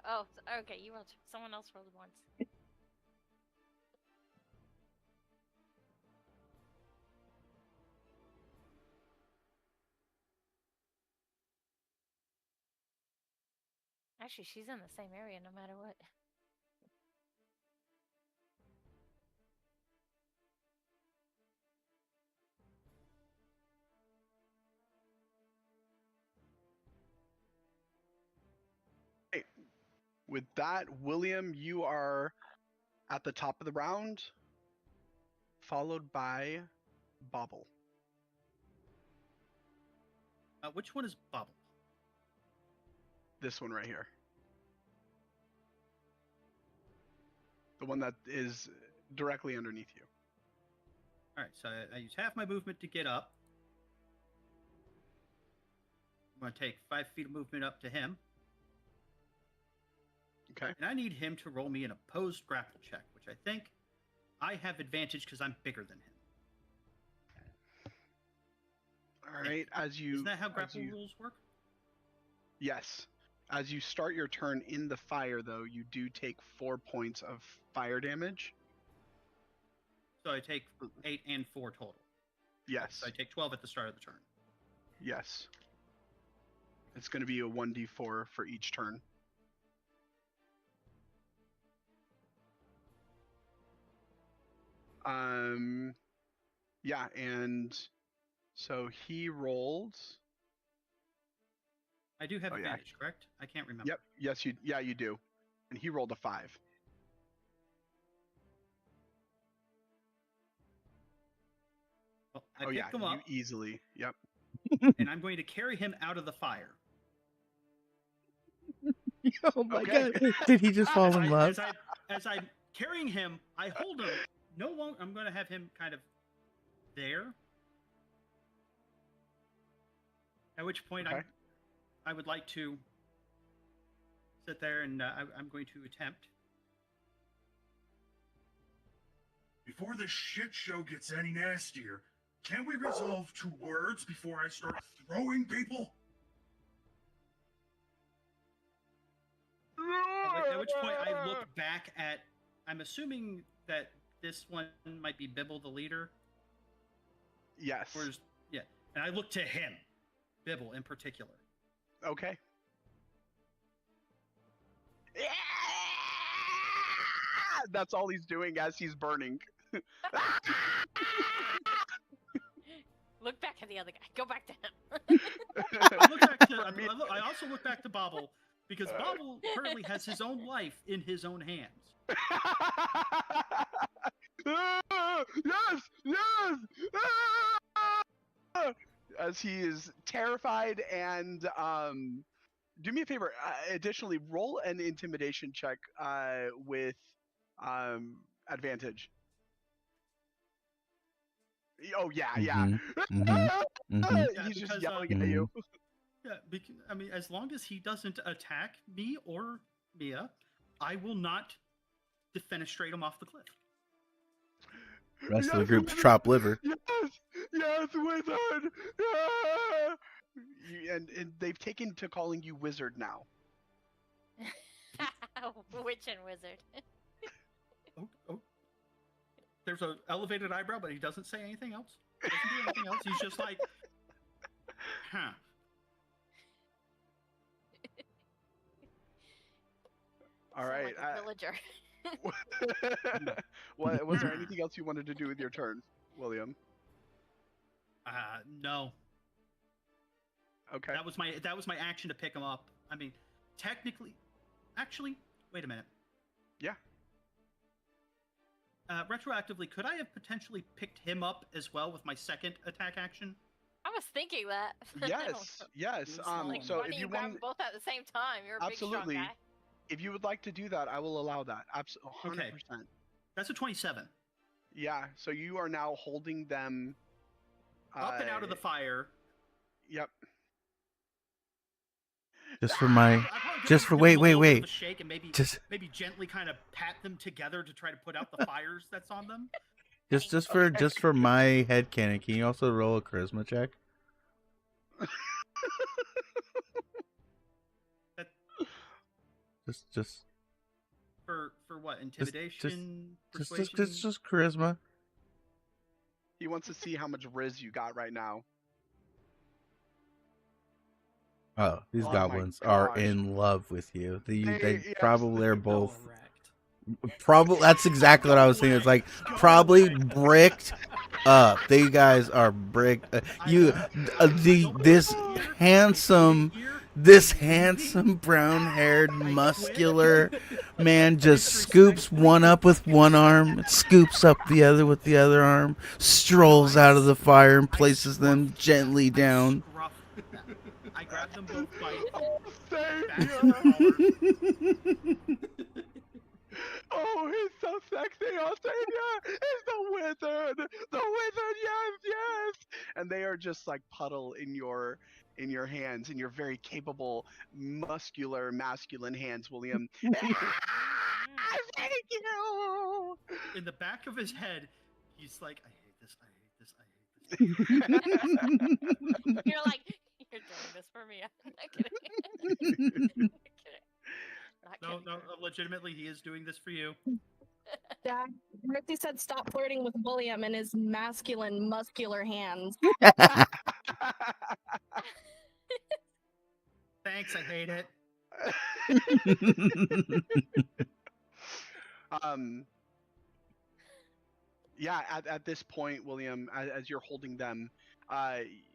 Oh, okay. You rolled. Someone else rolled once. Actually, she's in the same area no matter what. With that, William, you are at the top of the round, followed by Bobble. Which one is Bobble? This one right here. The one that is directly underneath you. All right, so I use half my movement to get up. I'm going to take 5 feet of movement up to him. Okay. And I need him to roll me an opposed grapple check, which I think I have advantage because I'm bigger than him. All right. As you. Isn't that how grapple rules work? Yes. As you start your turn in the fire, though, you do take 4 points of fire damage. So I take 8 and 4 total. Yes. So I take 12 at the start of the turn. Yes. It's going to be a 1d4 for each turn. Yeah, and so he rolled. I do have Oh, yeah. advantage, correct? I can't remember. Yep. Yes, you do. And he rolled a 5. Well, I picked him up, you easily. Yep. and I'm going to carry him out of the fire. Oh my Okay. god! Did he just fall in love? As I'm carrying him, I hold him. No longer. I'm going to have him kind of there. At which point Okay. I would like to sit there, and I'm going to attempt. Before this shit show gets any nastier, can we resolve to words before I start throwing people? At which point I look back at. I'm assuming that this one might be Bibble the leader. Yes. Yeah, and I look to him, Bibble in particular. Okay. That's all he's doing as he's burning. Look back at the other guy. Go back to him. I also look back to Bobble because Bobble currently has his own life in his own hands. Yes! As he is terrified and do me a favor. Additionally, roll an intimidation check with advantage. Oh yeah. He's just yelling at you. Yeah, I mean, as long as he doesn't attack me or Mia, I will not defenestrate him off the cliff. Rest of the group's chop liver. Yes! Yes, wizard! Ah! And they've taken to calling you wizard now. Witch and wizard. Oh. There's an elevated eyebrow, but he doesn't say anything else. He doesn't do anything else. He's just like, huh. All Sound right. like a villager. Was there anything else you wanted to do with your turn, William? No. Okay. That was my action to pick him up. I mean, technically, actually, wait a minute. Yeah. Retroactively, could I have potentially picked him up as well with my second attack action? I was thinking that. Yes. Like, So why if do you grab want, them both at the same time? You're a absolutely, big strong guy. if you would like to do that, I will allow that. Absolutely, 100%. That's a 27. Yeah. So you are now holding them Up and out of the fire. Yep. Just for my. I'd probably Just for give them a little bit of wait. a shake and maybe Just gently kind of pat them together to try to put out the fires that's on them. just for my headcanon, can you also roll a charisma check? That, Just for what? Intimidation? Persuasion? just charisma. He wants to see how much Riz you got right now. Oh, these Oh my goblins are gosh. in love with you. They Yes. probably are both. Correct. Probably that's exactly what I was thinking. It's like probably bricked up. They guys are bricked. This handsome brown-haired muscular man just scoops one up with one arm, scoops up the other with the other arm, strolls out of the fire and places them gently down. I grab them both by Savior! Oh, he's so sexy! Oh, Savior! It's the wizard! The wizard! Yes! And they are just like puddle in your hands, in your very capable, muscular, masculine hands, William. Thank you! in the back of his head, he's like, I hate this. You're like, you're doing this for me. I'm not kidding. No, legitimately, he is doing this for you. Dad, Mercy said stop flirting with William and his masculine, muscular hands. Thanks, I hate it. Yeah, at this point, William, as you're holding them,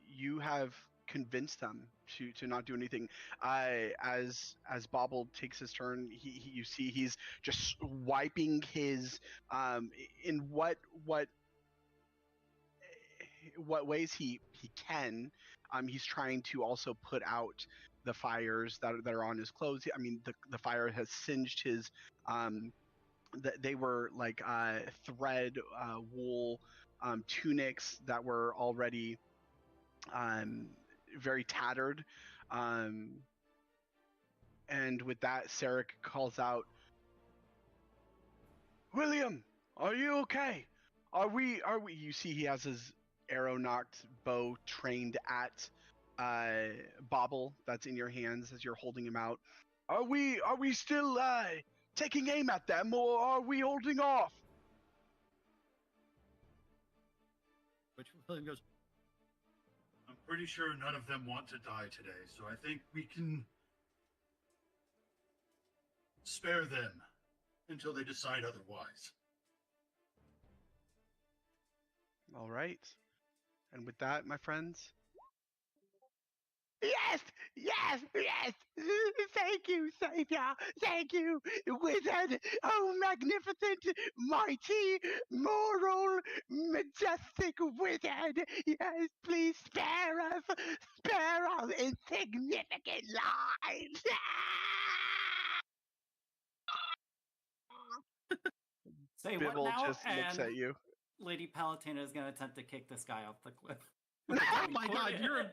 you have convinced them to not do anything. As Bobble takes his turn, you see he's just wiping his in what ways he can. He's trying to also put out the fires that are on his clothes. I mean, the fire has singed his they were like thread wool tunics that were already very tattered, and with that, Sarek calls out, William, are you okay? Are we you see he has his arrow nocked bow trained at Bobble that's in your hands as you're holding him out. Are we still taking aim at them, or are we holding off? Which William goes, I'm pretty sure none of them want to die today, so I think we can spare them until they decide otherwise. All right. And with that, my friends. Yes! Thank you, Savior! Thank you, wizard! Oh, magnificent, mighty, moral, majestic wizard! Yes, please spare us! Spare our insignificant lives! Say Bibble what now? just looks at you. Lady Palatina is going to attempt to kick this guy off the cliff. oh my god, you're a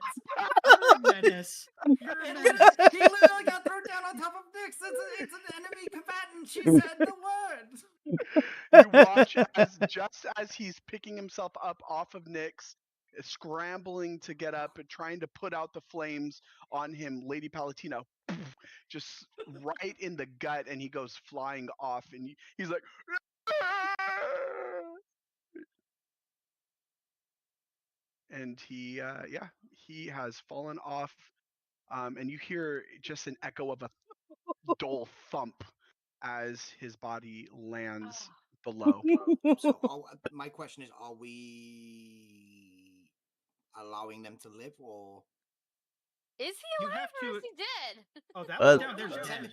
menace. You're a menace. He literally got thrown down on top of Nyx. It's an enemy combatant. She said the word. You watch as just as he's picking himself up off of Nyx, scrambling to get up and trying to put out the flames on him. Lady Palatino just right in the gut, and he goes flying off, and he's like, and he has fallen off, and you hear just an echo of a dull thump as his body lands below. So my question is, are we allowing them to live, or Is he You alive have or to- is he dead? Oh, that one down there's dead.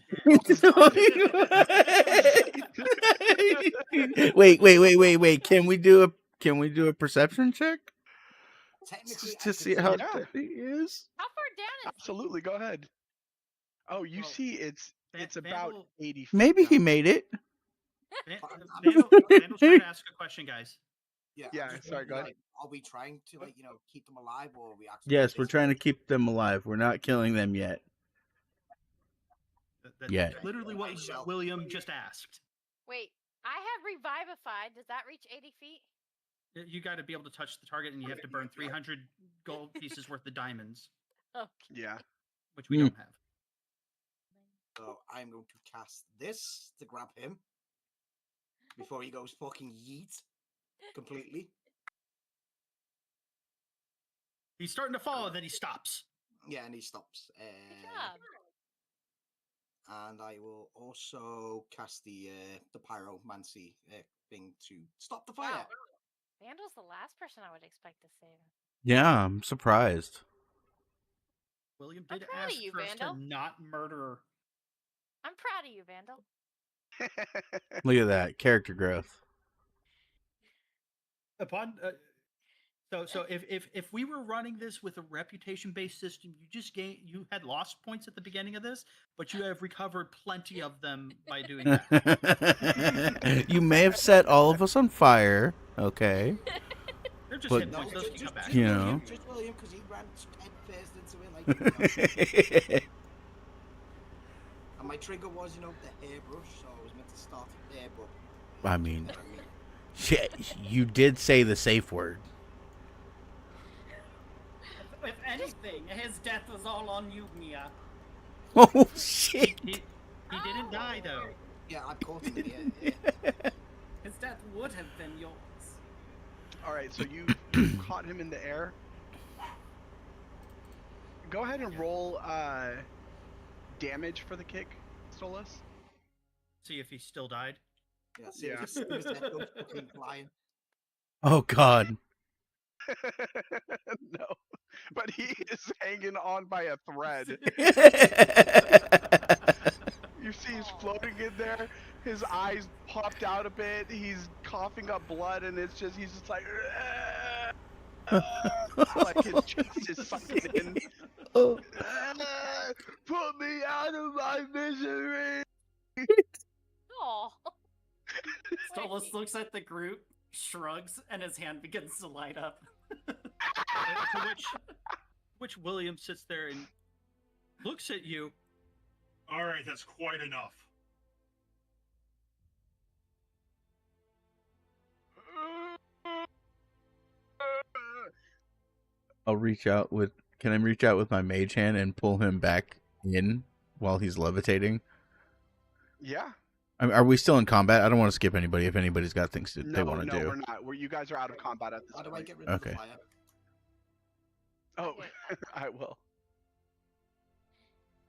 Wait. Can we do a perception check technically to see how Yeah. dead he is? How far down is he? Absolutely, go ahead. Oh, you Well, see, it's about Vandal- 80 feet. Maybe he down. made it. Vandal's trying to ask a question, guys. Yeah. Yeah, I'm just sorry, go wondering, ahead. like, are we trying to keep them alive, or are we actually? Yes, we're trying to keep them alive. We're not killing them yet. That's Yeah. literally what Myself. William just asked. Wait, I have Revivify. Does that reach 80 feet? You got to be able to touch the target, and you have to burn 300 gold pieces worth of diamonds, Okay. Yeah. which we don't have. So I'm going to cast this to grab him before he goes fucking yeet completely. He's starting to fall, then he stops. Yeah, and he stops. Good job. And I will also cast the pyromancy thing to stop the fire. Wow. Vandal's the last person I would expect to save. Yeah, I'm surprised. William I'm did proud of ask you, for us Vandal. to not murder. I'm proud of you, Vandal. Look at that character growth. Upon so if we were running this with a reputation based system, you had lost points at the beginning of this, but you have recovered plenty of them by doing that. You may have set all of us on fire. Okay. They're just But- hit points. Those can come back. You know. Just William, because he ran head first into it. Like, and my trigger was, the hairbrush, so I was meant to start there, but I mean, shit, you did say the safe word. If anything, his death was all on you, Mia. Oh shit! He didn't die though. yeah, I caught him in the air. His death would have been yours. All right, so you caught him in the air. Go ahead and roll damage for the kick, Stolas. See if he still died. Yeah, see Yeah. if his head goes fucking flying. Oh god. No, but he is hanging on by a thread. You see he's floating in there. His eyes popped out a bit. He's coughing up blood, and he's just like like his chest is sunken in. Put me out of my misery. Oh. Stolas looks at the group, shrugs, and his hand begins to light up. To which William sits there and looks at you. All right, that's quite enough. I'll reach out with. Can I reach out with my mage hand and pull him back in while he's levitating? Yeah. I mean, are we still in combat? I don't want to skip anybody if anybody's got things that they want to No, do. we're not. You guys are out of combat at this How do I point. get rid of the Okay. fire? Oh, I will.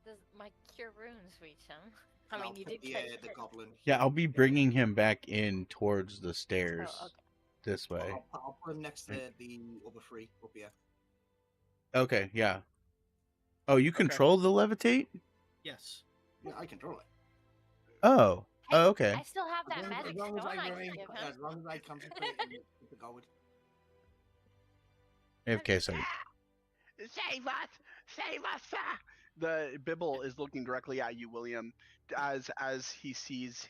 Does my cure wounds reach him? I And mean, I'll you put did the goblin. Yeah, I'll be bringing him back in towards the stairs Oh, okay. this way. I'll put him next to the other three up here. Okay, yeah. Oh, you control the levitate? Yes. Yeah, I control it. Oh. Oh, okay. I still have that As magic long stone as I I can remain, give him. as long as I concentrate and keep it going. Okay, so Save us! Save us! The Bibble is looking directly at you, William, as he sees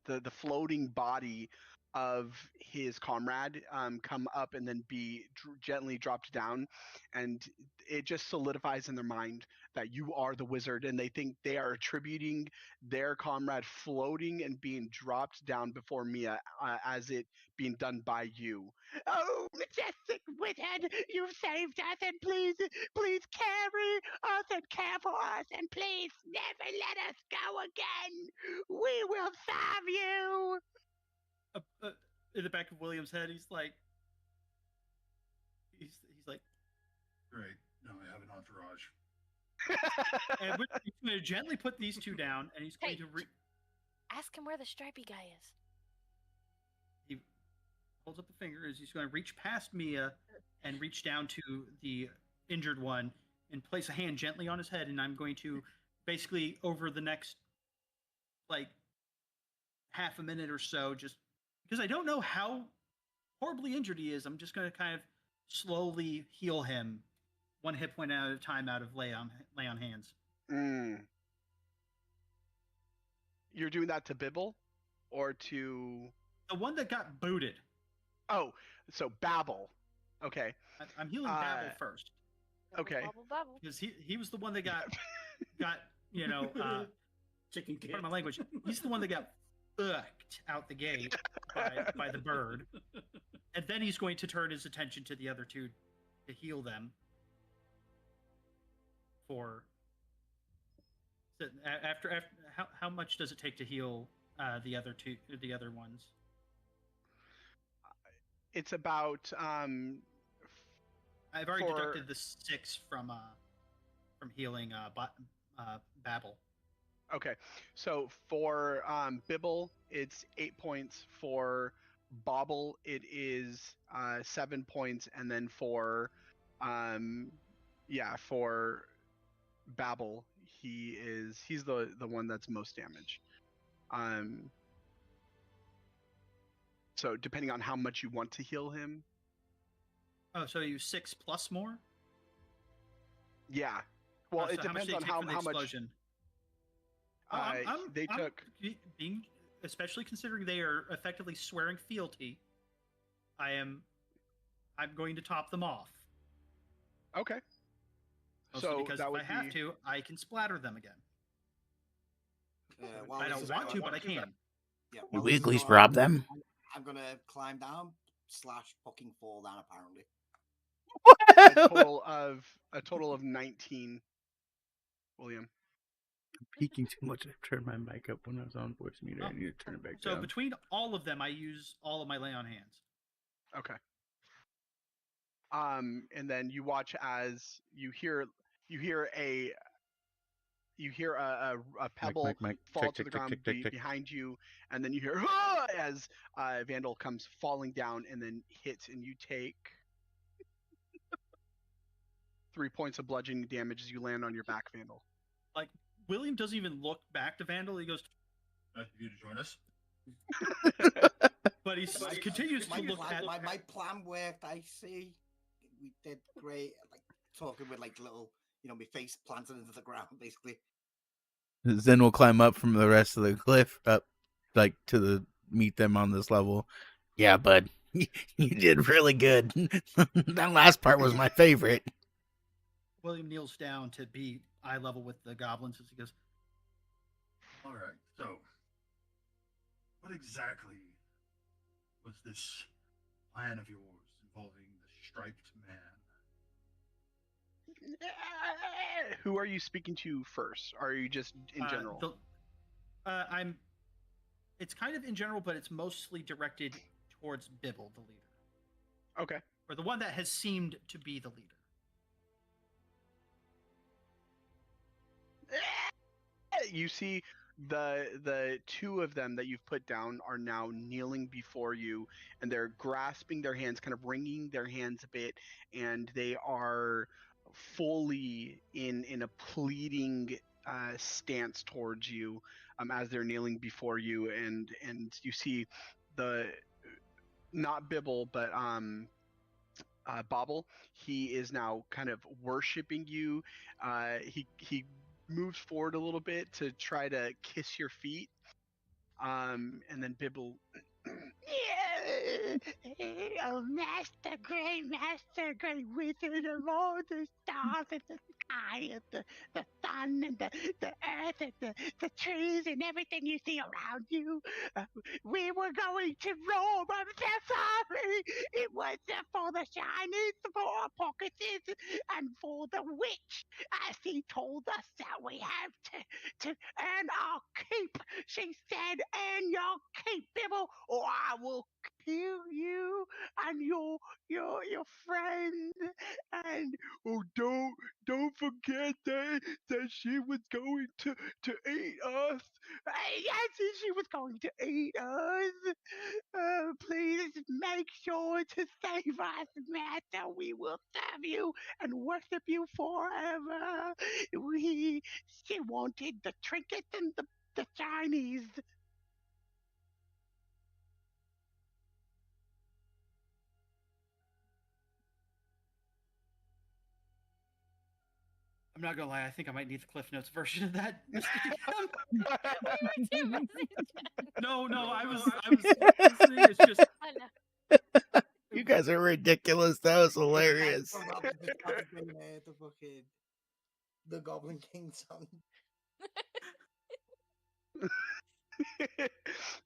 the floating body of his comrade come up and then be gently dropped down, and it just solidifies in their mind that you are the wizard, and they think they are attributing their comrade floating and being dropped down before Mia as it being done by you. Oh, majestic wizard, you've saved us, and please carry us and care for us, and please never let us go again. We will serve you. In the back of William's head, he's like, Great. Now I have an entourage. and he's going to gently put these two down, and he's going Hey. to Ask him where the stripy guy is. he holds up a finger as he's going to reach past Mia and reach down to the injured one and place a hand gently on his head, and I'm going to basically over the next like half a minute or so, just because I don't know how horribly injured he is, I'm just going to kind of slowly heal him one hit point at a time out of lay on hands. You're doing that to Bibble or to The one that got booted. Oh, so Babel. Okay. I'm healing Babel first. Okay. Bubble, bubble. Because he was the one that got Chicken pardon my language. He's the one that got fucked out the gate by the bird, and then he's going to turn his attention to the other two to heal them. After how much does it take to heal the other ones? It's about I've already deducted the 6 from healing Babel. Okay. So for Bibble, it's 8 points. For Bobble, it is 7 points, and then for Babel, he's the one that's most damage. So depending on how much you want to heal him. Oh, so you 6 plus more? Yeah. Well, So it depends on how much. explosion? They took. Being, especially considering they are effectively swearing fealty, I'm going to top them off. Okay. Mostly So because that if would I have be- to, I can splatter them again. While I this don't is want to, going- but I can. Yeah, You while this is Wiggly's going on, rob them. I'm gonna climb down / fucking fall down. Apparently, a total of 19. William. Peeking too much. I turned my mic up when I was on voice meter. I need to turn it back So down. between all of them, I use all of my lay on hands. Okay. And then you watch as you hear a pebble Mic. fall Check, to the check, ground check. behind you, and then you hear "Ah!" as Vandal comes falling down and then hits, and you take 3 points of bludgeoning damage as you land on your back, Vandal. Like William doesn't even look back to Vandal. He goes, Nice of you to join us. but he continues to look at. my plan worked. I see. We did great. Like talking with like little, my face planted into the ground, basically. Zen will climb up from the rest of the cliff up, like to meet them on this level. Yeah, bud, you did really good. That last part was my favorite. William kneels down to be eye level with the goblins as he goes, All right. So, what exactly was this plan of yours involving the striped man? Who are you speaking to first? Are you just in general? It's kind of in general, but it's mostly directed towards Bibble, the leader. Okay. Or the one that has seemed to be the leader. You see the two of them that you've put down are now kneeling before you, and they're grasping their hands, kind of wringing their hands a bit, and they are fully in a pleading stance towards you as they're kneeling before you, and you see the not Bibble but Bobble. He is now kind of worshiping you. He moves forward a little bit to try to kiss your feet, and then Bibble Oh, Master, great wizard of all the stars and the sky and the sun and the earth and the trees and everything you see around you. We were going to roam. I'm so sorry. It was for the shinies, for our pockets, and for the witch, as he told us that we have to earn our keep. She said, earn your keep, Bibble, or I will kill you and your friend. And oh, don't forget that she was going to eat us. Yes, she was going to eat us. Please make sure to save us, Master. We will serve you and worship you forever. She wanted the trinkets and the Chinese. I'm not gonna lie. I think I might need the Cliff Notes version of that. No, I was listening. It's just I know. You guys are ridiculous. That was hilarious. The Goblin King song.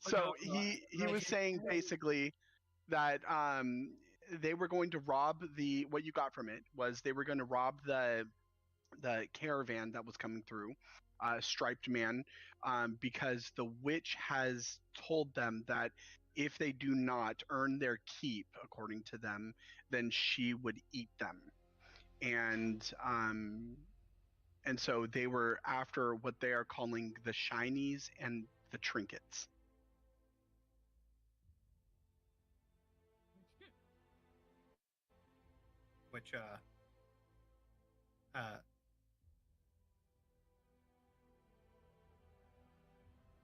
So he was saying basically that they were going to rob what you got from it was they were going to rob the caravan that was coming through, striped man, because the witch has told them that if they do not earn their keep according to them, then she would eat them. And so they were after what they are calling the shinies and the trinkets. which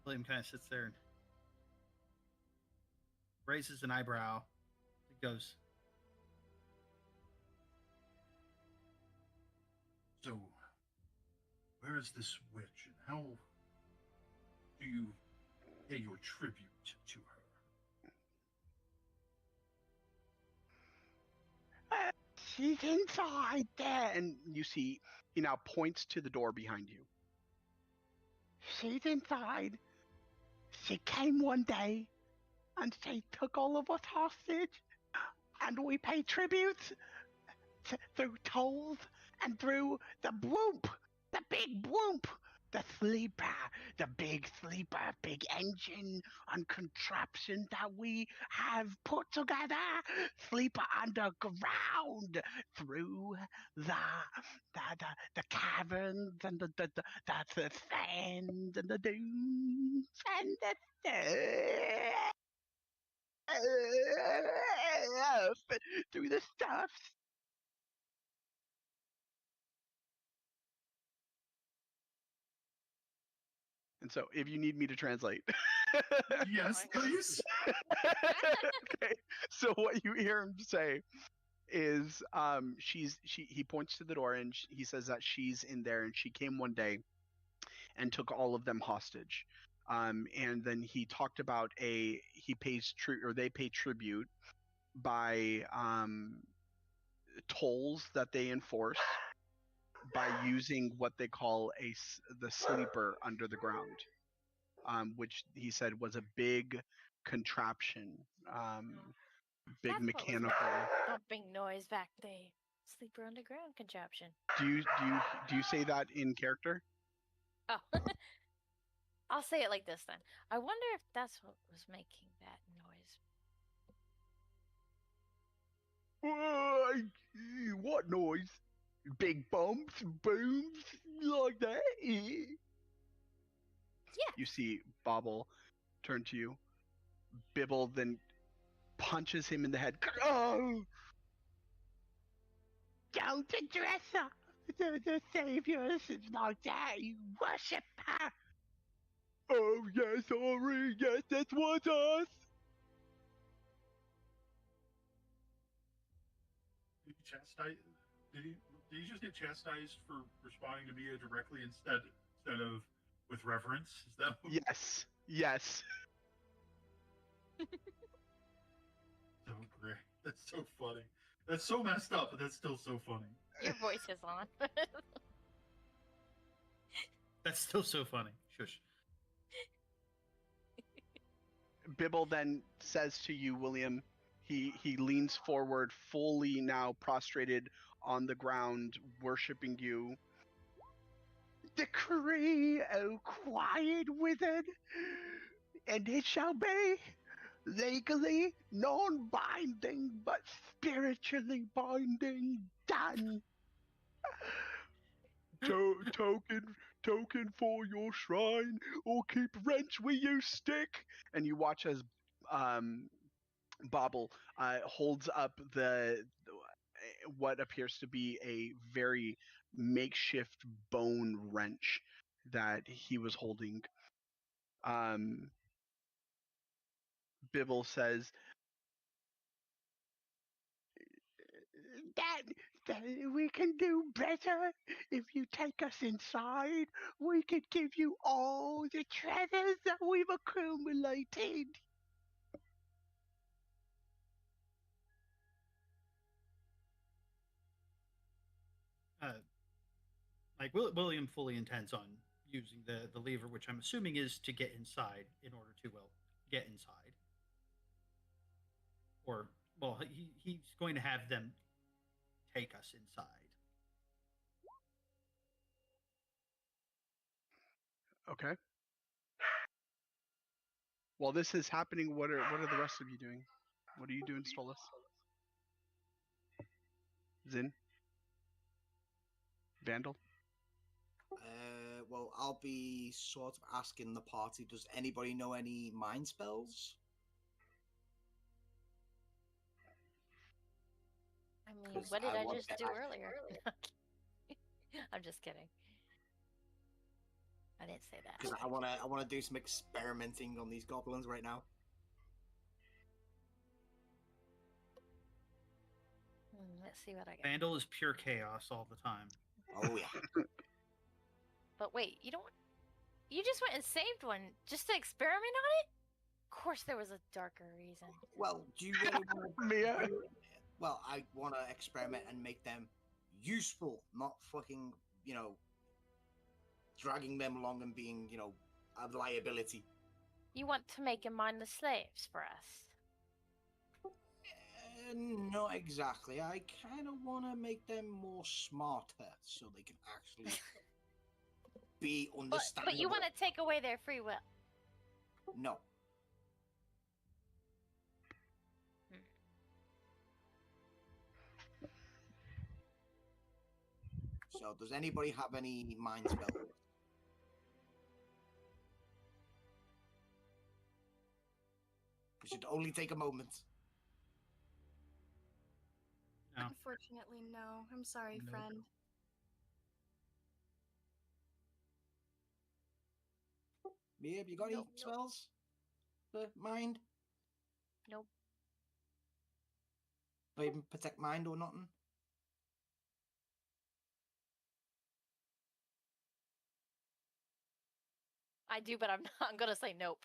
William kind of sits there and raises an eyebrow. He goes, So, where is this witch, and how do you pay your tribute to her? She's inside there. And you see, he now points to the door behind you. She's inside. She came one day and she took all of us hostage. And we pay tribute through tolls and through the bwoomp, the big bwoomp, the sleeper, the big sleeper, big engine and contraption that we have put together. Sleeper underground through the caverns and the sand and the dunes and through the stuff. And so, if you need me to translate. Yes, please. Okay. So what you hear him say is, he points to the door and he says that she's in there and she came one day and took all of them hostage. And then he talked about they pay tribute by tolls that they enforce by using what they call the sleeper under the ground, which he said was a big contraption, big That's what was mechanical. bumping noise back there. Sleeper underground contraption. Do you say that in character? Oh. I'll say it like this then. I wonder if that's what was making that noise. What noise? Big bumps, booms, like that? Yeah. You see Bobble turn to you. Bibble then punches him in the head. Oh! Don't address her. The saviors like that. You worship her. Oh, yeah, sorry. Yes, that was us. Did he just get chastised for responding to Mia directly instead of with reverence? Is that Yes. So great. That's so funny. That's so messed up, but that's still so funny. Your voice is on. That's still so funny. Shush. Bibble then says to you, William, he leans forward, fully now prostrated on the ground, worshiping you. Decree, O quiet wizard, and it shall be legally non-binding but spiritually binding. Done. Token for your shrine, or keep wrench where you stick. And you watch as Bobble holds up the what appears to be a very makeshift bone wrench that he was holding. Bibble says, that we can do better. If you take us inside, we could give you all the treasures that we've accumulated. Like William fully intends on using the lever, which I'm assuming is to get inside in order to get inside. Or he's going to have them take us inside. Okay. While this is happening, what are the rest of you doing? What are you doing, Stolas? Zin? Vandal? Well, I'll be sort of asking the party, does anybody know any mind spells? I mean, 'Cause what did I I want just to do act- earlier? I'm just kidding. I didn't say that. Because I wanna do some experimenting on these goblins right now. Let's see what I got. Vandal is pure chaos all the time. Oh yeah. But wait, you just went and saved one just to experiment on it? Of course there was a darker reason. Well, do you really want to... Mia? Well, I want to experiment and make them useful, not fucking, dragging them along and being, a liability. You want to make them mindless slaves for us? Not exactly. I kind of want to make them more smarter so they can actually be understandable. But you want to take away their free will? No. So, does anybody have any mind spells? It should only take a moment. No. Unfortunately, no. I'm sorry, Nope. friend. Mia, have you got any Nope. spells for mind? Nope. Not even protect mind or nothing? I do, but I'm not. I'm gonna say nope.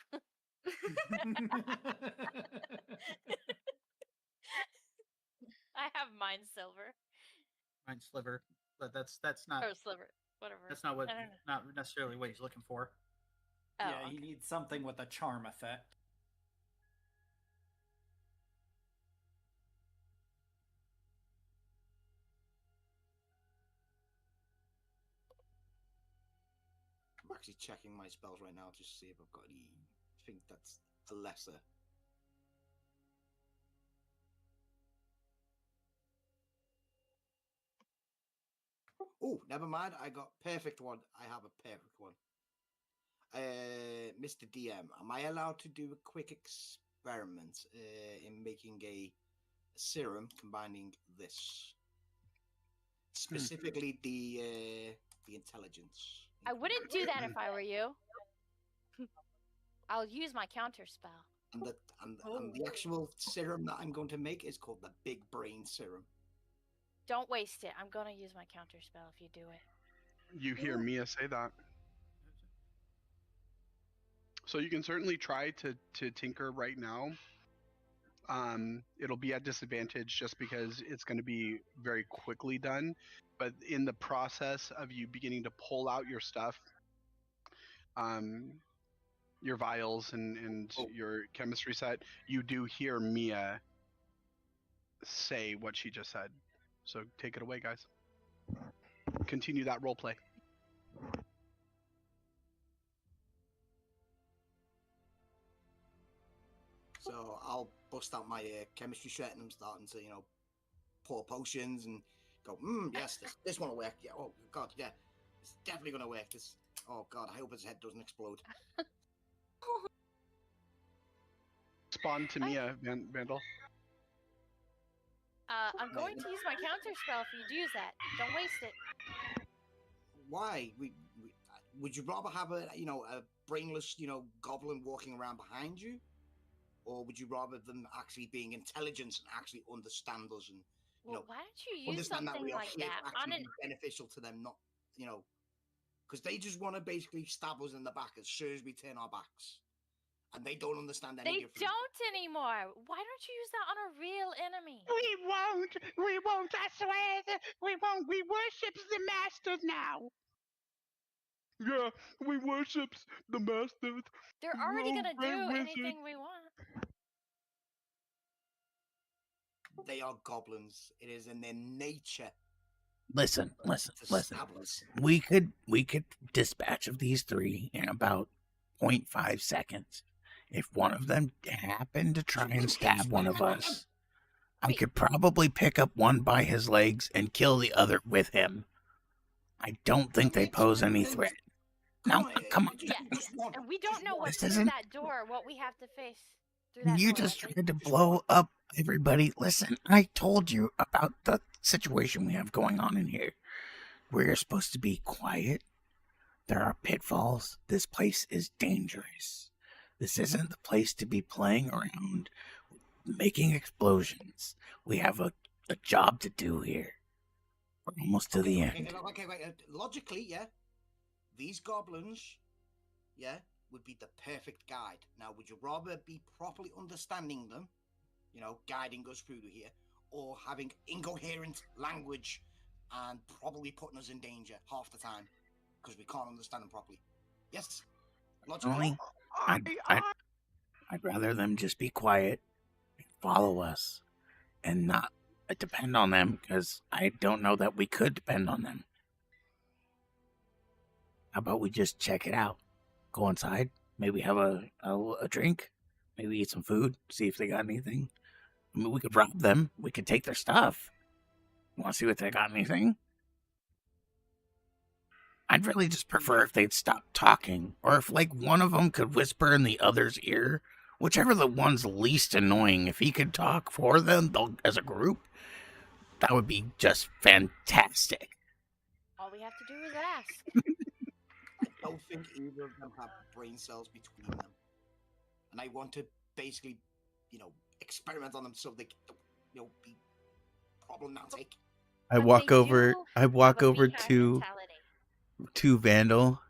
I have mind silver Mind sliver. But that's not or sliver, whatever. that's not what I don't know. not necessarily what he's looking for. Oh, Yeah, he needs something with a charm effect. I'm actually checking my spells right now just to see if I've got any. I think that's a lesser. Oh, never mind. I got perfect one. I have a perfect one. Mr. DM, am I allowed to do a quick experiment in making a serum combining this? Specifically the intelligence. I wouldn't do that if I were you. I'll use my counter spell. And the actual serum that I'm going to make is called the Big Brain Serum. Don't waste it. I'm gonna use my counter spell if you do it. You hear Mia say that. So you can certainly try to tinker right now. It'll be at disadvantage just because it's going to be very quickly done. But in the process of you beginning to pull out your stuff, your vials and your chemistry set, you do hear Mia say what she just said. So take it away, guys. Continue that role play. So I'll bust out my chemistry set and I'm starting to, pour potions and go, yes, this one will work. Yeah, oh god, yeah, it's definitely gonna work. Oh god, I hope his head doesn't explode. Respond to Mia, Vandal. I'm going to use my counter spell if you use that. Don't waste it. Why? Would you rather have a brainless, goblin walking around behind you? Or would you rather them actually being intelligent and actually understand us and why don't you use understand something that we are like here that to actually be beneficial to them, not because they just want to basically stab us in the back as soon as we turn our backs, and they don't understand any difference. They don't anymore. Why don't you use that on a real enemy? We won't. I swear that we won't. We worship the masters now. Yeah, we worship the masters. They're already gonna do anything we want. They are goblins. It is in their nature. Listen. Stab us. We could dispatch of these three in about 0.5 seconds. If one of them happened to try and stab one of us, I could probably pick up one by his legs and kill the other with him. I don't think they pose any threat. Now, come on. Yeah, and we don't know what's This through isn't- that door, what we have to face. Through that You door. just tried to blow up everybody. Listen, I told you about the situation we have going on in here. We're supposed to be quiet. There are pitfalls. This place is dangerous. This isn't the place to be playing around, making explosions. We have a job to do here. We're almost to the end. Okay, wait. Logically, yeah, these goblins, yeah, would be the perfect guide. Now, would you rather be properly understanding them, guiding us through to here, or having incoherent language and probably putting us in danger half the time because we can't understand them properly? Yes, logically. I'd rather them just be quiet, follow us, and not depend on them, because I don't know that we could depend on them. How about we just check it out? Go inside, maybe have a drink, maybe eat some food, see if they got anything. I mean, we could rob them, we could take their stuff. Want to see if they got anything? I'd really just prefer if they'd stop talking, or if, one of them could whisper in the other's ear, whichever the one's least annoying. If he could talk for them as a group, that would be just fantastic. All we have to do is ask. I don't think either of them have brain cells between them, and I want to basically, experiment on them so they can, be problematic. I walk over to Vandal,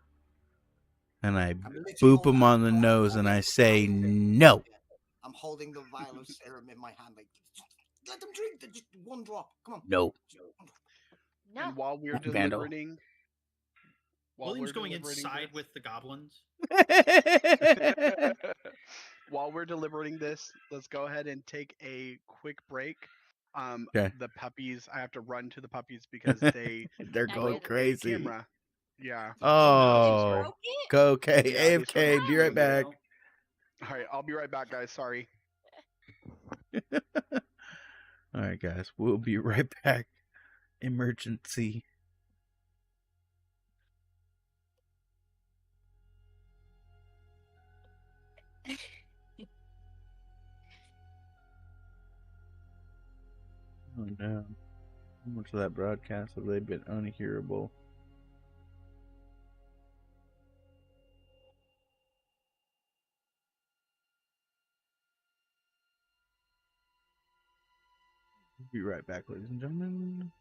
and I boop him on the nose, and I say, no. I'm holding the vial of serum in my hand, let them drink, just one drop. Come on. No. No. And while we're Vandal. deliberating, William's going inside with the goblins. While we're deliberating this, let's go ahead and take a quick break. Okay. The puppies, I have to run to the puppies because they They're going crazy. camera. Yeah. Oh, go okay. Yeah, AFK, be right back. All right, I'll be right back, guys. Sorry. All right, guys, we'll be right back. Emergency. Oh no. How much of that broadcast have they been unhearable? We'll be right back, ladies and gentlemen.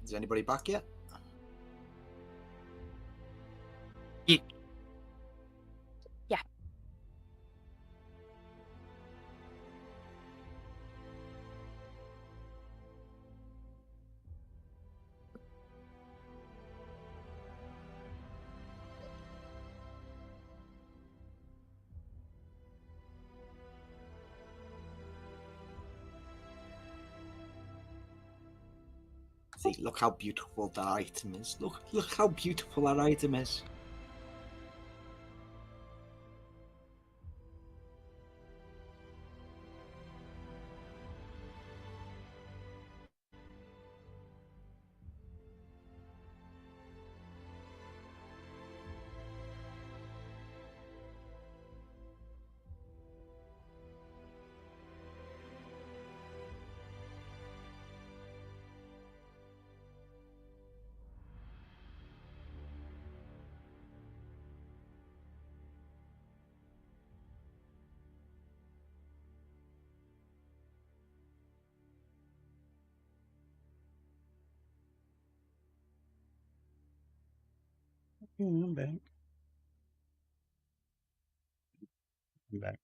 Is anybody back yet? Yeah. See, look how beautiful that item is. Look how beautiful that item is. Yeah, I'm back. I'm back.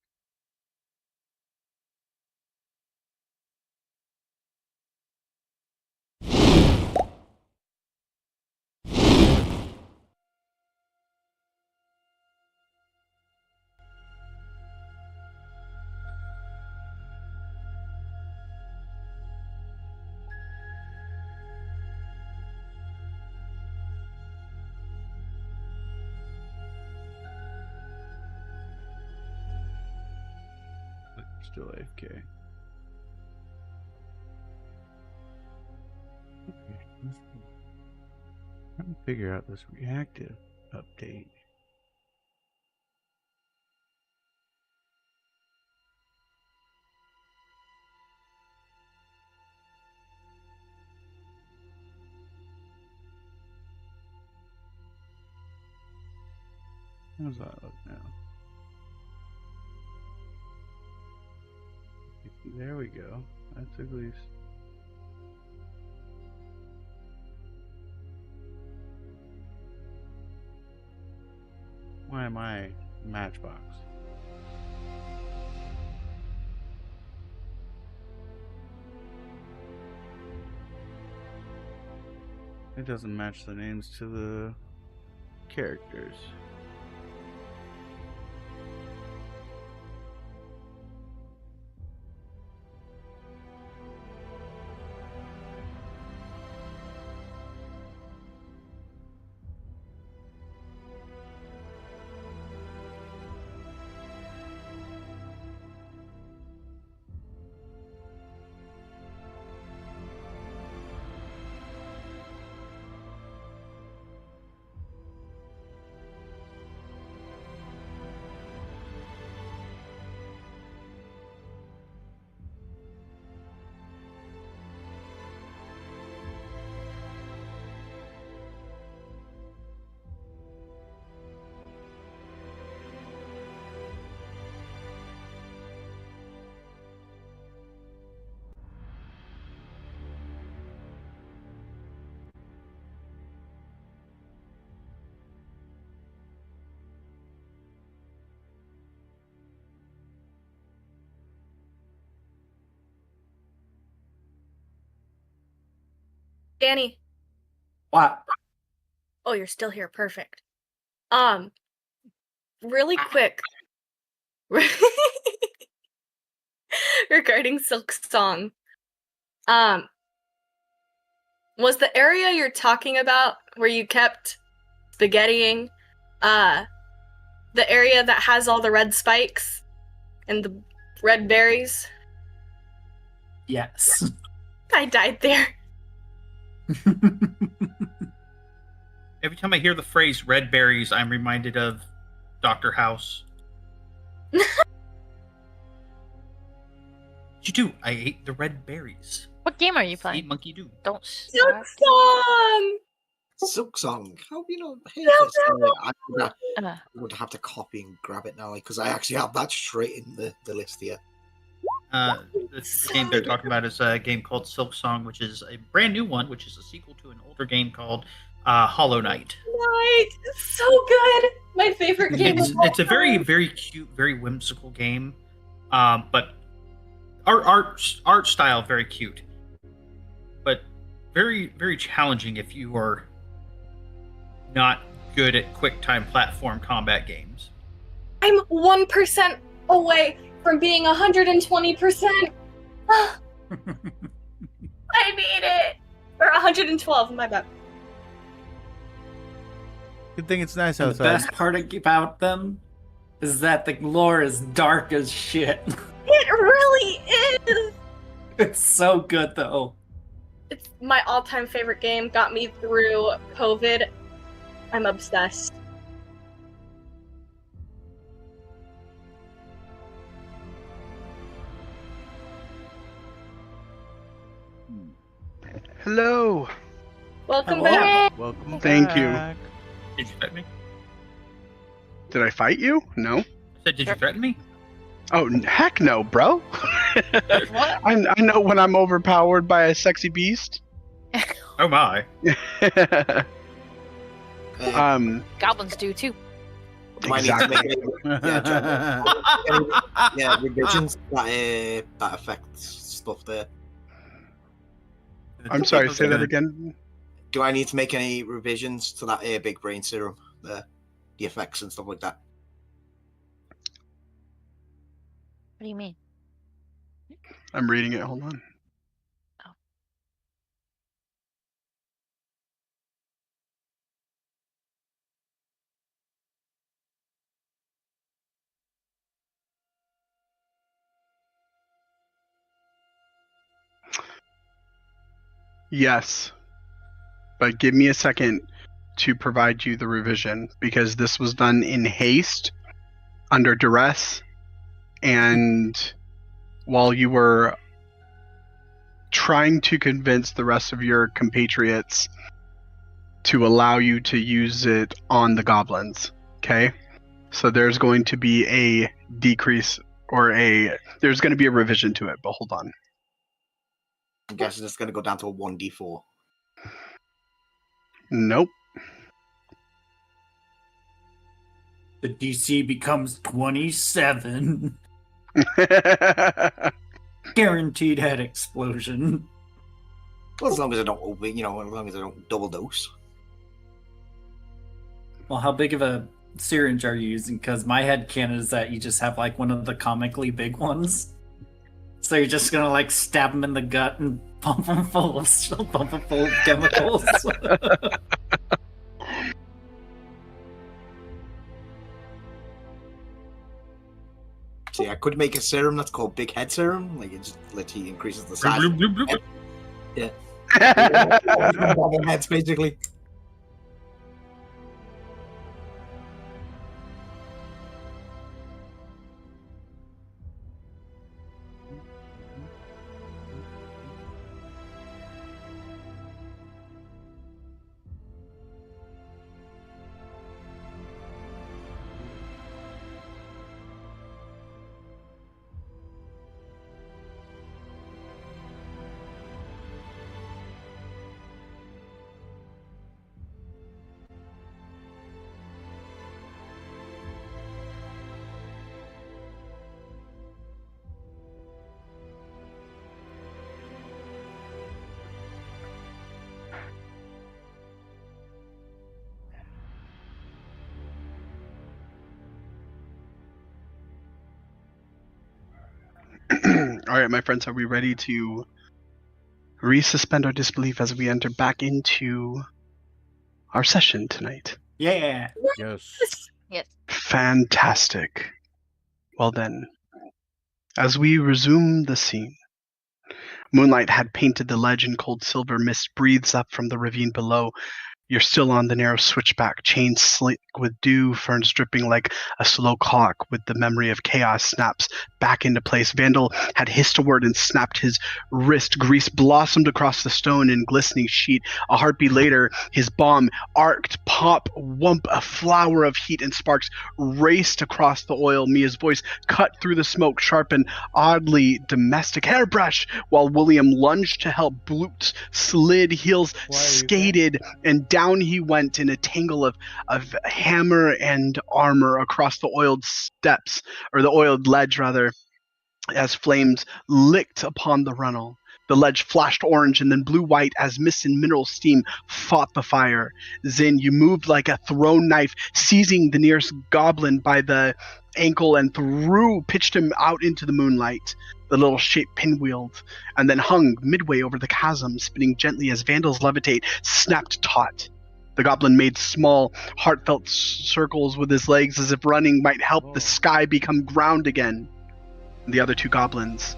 Still AFK. Trying to figure out this reactive update. How's that look now? There we go. That's at least. Why am I Matchbox? It doesn't match the names to the characters. Danny. What? Oh, you're still here. Perfect. Really quick. Regarding Silk's song. Was the area you're talking about where you kept spaghettiing, the area that has all the red spikes and the red berries? Yes. I died there. Every time I hear the phrase red berries, I'm reminded of Dr. House. You do. I ate the red berries. What game are you Eat playing? monkey do. Don't Silk start. song! Silk Song. How have you not heard Silk this? I Uh, would have to copy and grab it now, because I actually have that straight in the list here. The game they're talking about is a game called Silk Song, which is a brand new one, which is a sequel to an older game called Hollow Knight. Right, it's so good. My favorite game. It's a very, very cute, very whimsical game, but art style very cute, but very, very challenging if you are not good at quick time platform combat games. I'm 1% away from being 120%. I need it. Or 112, my bad. Good thing it's nice And outside. the best part about them is that the lore is dark as shit. It really is. It's so good though. It's my all-time favorite game. Got me through COVID. I'm obsessed. Hello. Welcome Hello. back. Welcome Thank you. back. Did you threaten me? Did I fight you? No. I said, did you threaten me? Oh, heck no, bro. I know when I'm overpowered by a sexy beast. Oh my. Goblins do too. Do I need to make any revisions that affect stuff there? I'm sorry, say that again. Do I need to make any revisions to that big brain serum there? The effects and stuff like that? What do you mean? I'm reading it. Hold on. Yes, but give me a second to provide you the revision because this was done in haste, under duress, and while you were trying to convince the rest of your compatriots to allow you to use it on the goblins. Okay? So there's going to be a decrease or there's going to be a revision to it, but hold on. I'm guessing it's going to go down to a 1d4. Nope. The DC becomes 27. Guaranteed head explosion. Well, as long as I don't open, as long as I don't double dose. Well, how big of a syringe are you using? Because my headcanon is that you just have like one of the comically big ones. So you're just gonna like stab him in the gut and pump him full of chemicals. See, I could make a serum that's called Big Head Serum. Like, it just literally increases the size. Yeah. Bobble heads, basically. All right, my friends, are we ready to resuspend our disbelief as we enter back into our session tonight? Yeah. Yes. Yes. Fantastic. Well then, as we resume the scene, moonlight had painted the ledge in cold silver. Mist breathes up from the ravine below. You're still on the narrow switchback, chains slick with dew, ferns dripping like a slow clock with the memory of chaos snaps back into place. Vandal had hissed a word and snapped his wrist. Grease blossomed across the stone in glistening sheet. A heartbeat later, his bomb arced, pop, whump, a flower of heat and sparks raced across the oil. Mia's voice cut through the smoke, sharp and oddly domestic. Hairbrush! While William lunged to help, Bloops slid, heels skated, and down he went in a tangle of hammer and armor across the oiled steps, or the oiled ledge rather, as flames licked upon the runnel. The ledge flashed orange and then blue-white as mist and mineral steam fought the fire. Zin, you moved like a thrown knife, seizing the nearest goblin by the ankle and pitched him out into the moonlight. The little shape pinwheeled and then hung midway over the chasm, spinning gently as Vandal's levitate snapped taut. The goblin made small, heartfelt circles with his legs as if running might help the sky become ground again. The other two goblins,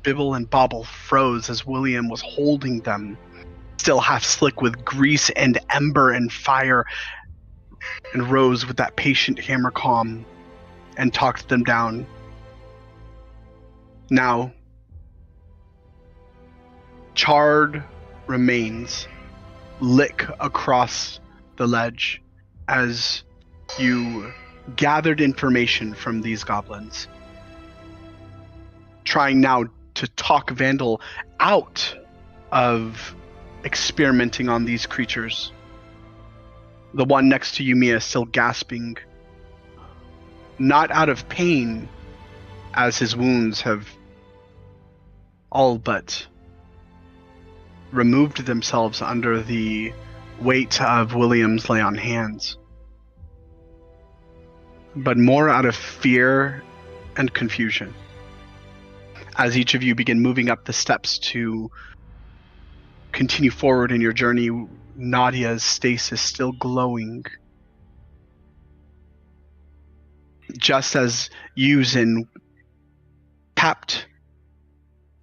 Bibble and Bobble, froze as William was holding them, still half slick with grease and ember and fire, and rose with that patient hammer calm and talked them down. Now, charred remains lick across the ledge as you gathered information from these goblins, trying now to talk Vandal out of experimenting on these creatures. The one next to you, Mia, still gasping, not out of pain, as his wounds have all but removed themselves under the weight of William's lay on hands, but more out of fear and confusion. As each of you begin moving up the steps to continue forward in your journey, Nadia's stasis still glowing. Just as Yuzin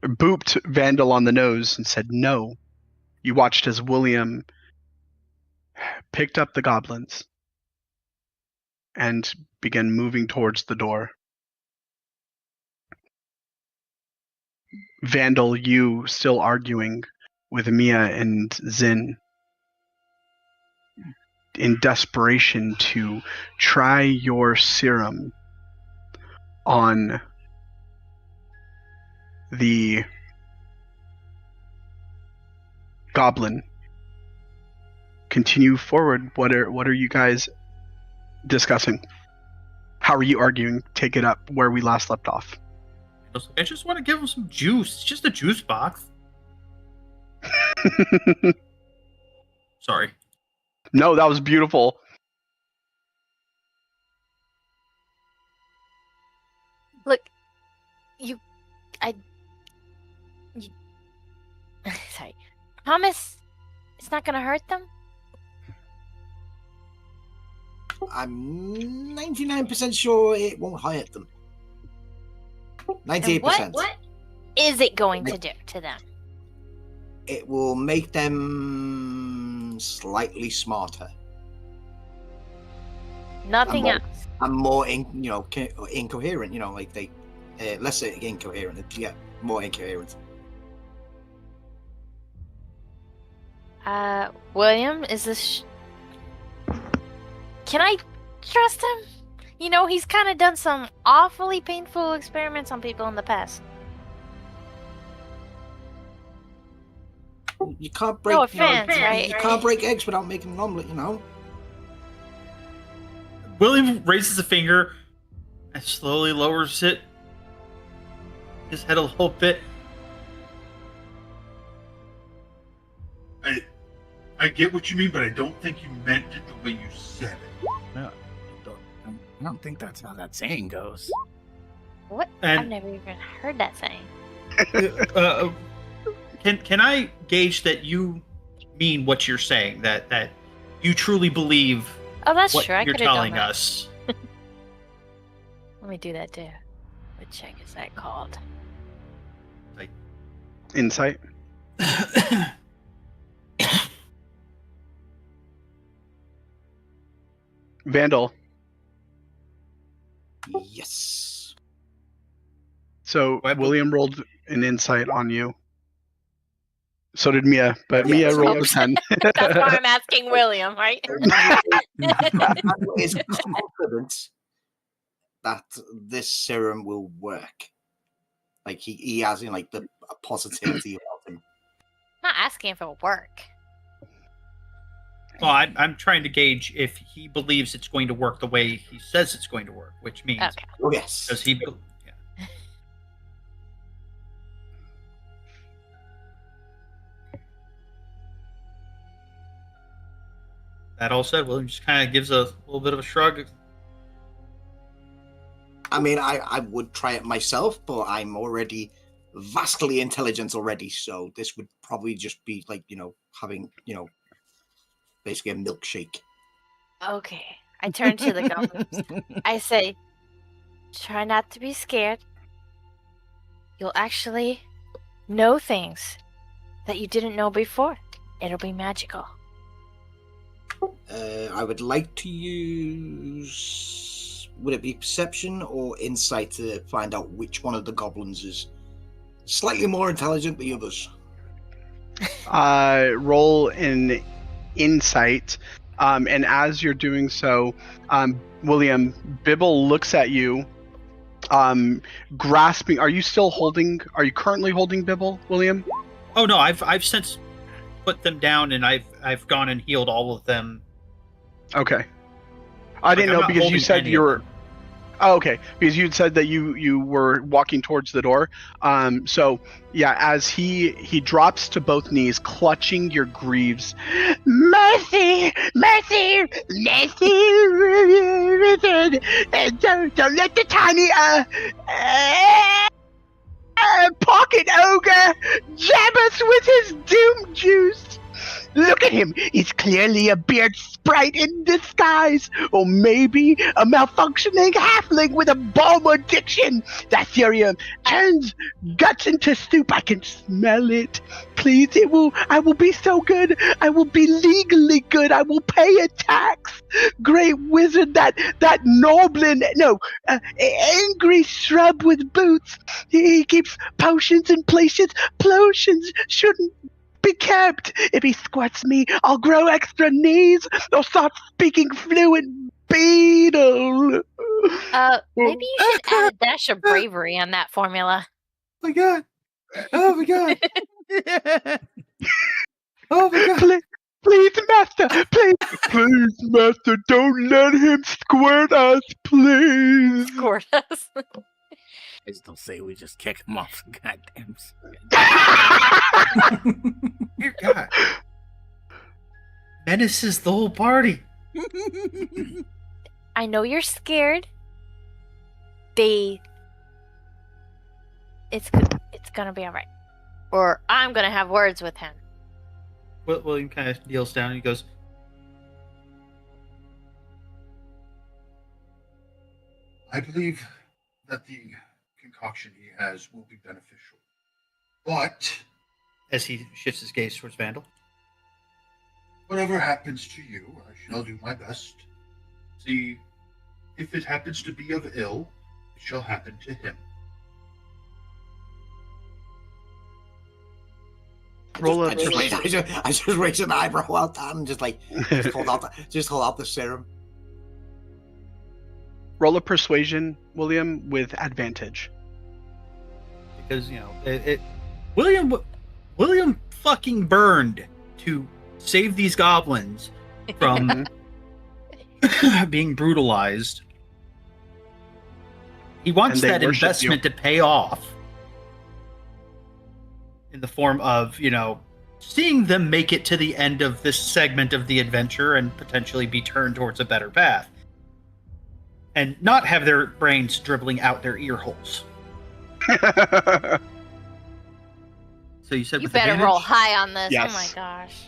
booped Vandal on the nose and said no, you watched as William picked up the goblins and began moving towards the door. Vandal, you still arguing with Mia and Zin in desperation to try your serum on the goblin. Continue forward. What are you guys discussing? How are you arguing? Take it up where we last left off. I just want to give him some juice. It's just a juice box. Sorry. No, that was beautiful. Look, sorry. Promise it's not gonna hurt them? I'm 99% sure it won't hurt them. 98%. What is it going to do to them? It will make them slightly smarter. Nothing else. And more, incoherent. Like they less incoherent. Yeah, more incoherent. William, is this? Can I trust him? He's kind of done some awfully painful experiments on people in the past. You can't break. No offense, right? You can't break eggs without making an omelet. William raises a finger and slowly lowers his head a little bit. I get what you mean, but I don't think you meant it the way you said it. No, I don't think that's how that saying goes. What? And- I've never even heard that saying. Can I gauge that you mean what you're saying? That you truly believe Oh, that's what true. I you're could have done telling that. us? Let me do that too. What check is that called? Insight. Vandal. Yes. So Well, William rolled an insight on you. So did Mia, but Yeah, Mia so- rolled a 10. That's why I'm asking William, right? Radway is confident that this serum will work. Like he has like the positivity about him. I'm not asking if it'll work. Well, I'm trying to gauge if he believes it's going to work the way he says it's going to work, which means Okay. Oh yes. does he? Yeah. That all said, William just kind of gives a little bit of a shrug. I mean, I would try it myself, but I'm already vastly intelligent already, so this would probably just be like, having, basically a milkshake. Okay. I turn to the goblins. I say, try not to be scared. You'll actually know things that you didn't know before. It'll be magical. I would like to use... Would it be perception or insight to find out which one of the goblins is slightly more intelligent than the others? Roll an insight. And as you're doing so, William, Bibble looks at you, grasping. Are you currently holding Bibble, William? Oh no, I've since put them down, and I've gone and healed all of them. Okay. I didn't know because you said you were. Oh, okay, because you said that you were walking towards the door. So yeah, as he drops to both knees, clutching your greaves. Mercy, mercy, mercy, don't let the tiny pocket ogre jab us with his doom juice. Look at him. He's clearly a beard sprite in disguise. Or maybe a malfunctioning halfling with a balm addiction. That serum turns guts into soup. I can smell it. Please, I will be so good. I will be legally good. I will pay a tax. Great wizard, that noblin, angry shrub with boots. He keeps potions in places. Potions shouldn't be kept. If he squirts me, I'll grow extra knees or start speaking fluent beetle. Maybe you should add a dash of bravery on that formula. Oh my god. Oh my god. Oh my god. Please, master, please, master, don't let him squirt us, please. Squirt us. Please don't say we just kick him off. Goddamn. Dear God. Menaces the whole party. I know you're scared. It's gonna be alright. Or I'm gonna have words with him. William kind of kneels down and he goes, I believe that the concoction he has will be beneficial. But as he shifts his gaze towards Vandal, whatever happens to you, I shall do my best. See, if it happens to be of ill, it shall happen to him. Roll I just raise an eyebrow out that and just hold out the serum. Roll a persuasion, William, with advantage. because William fucking burned to save these goblins from being brutalized. He wants that investment to pay off in the form of, seeing them make it to the end of this segment of the adventure and potentially be turned towards a better path. And not have their brains dribbling out their ear holes. So you said You with better advantage? roll high on this. Yes. Oh my gosh.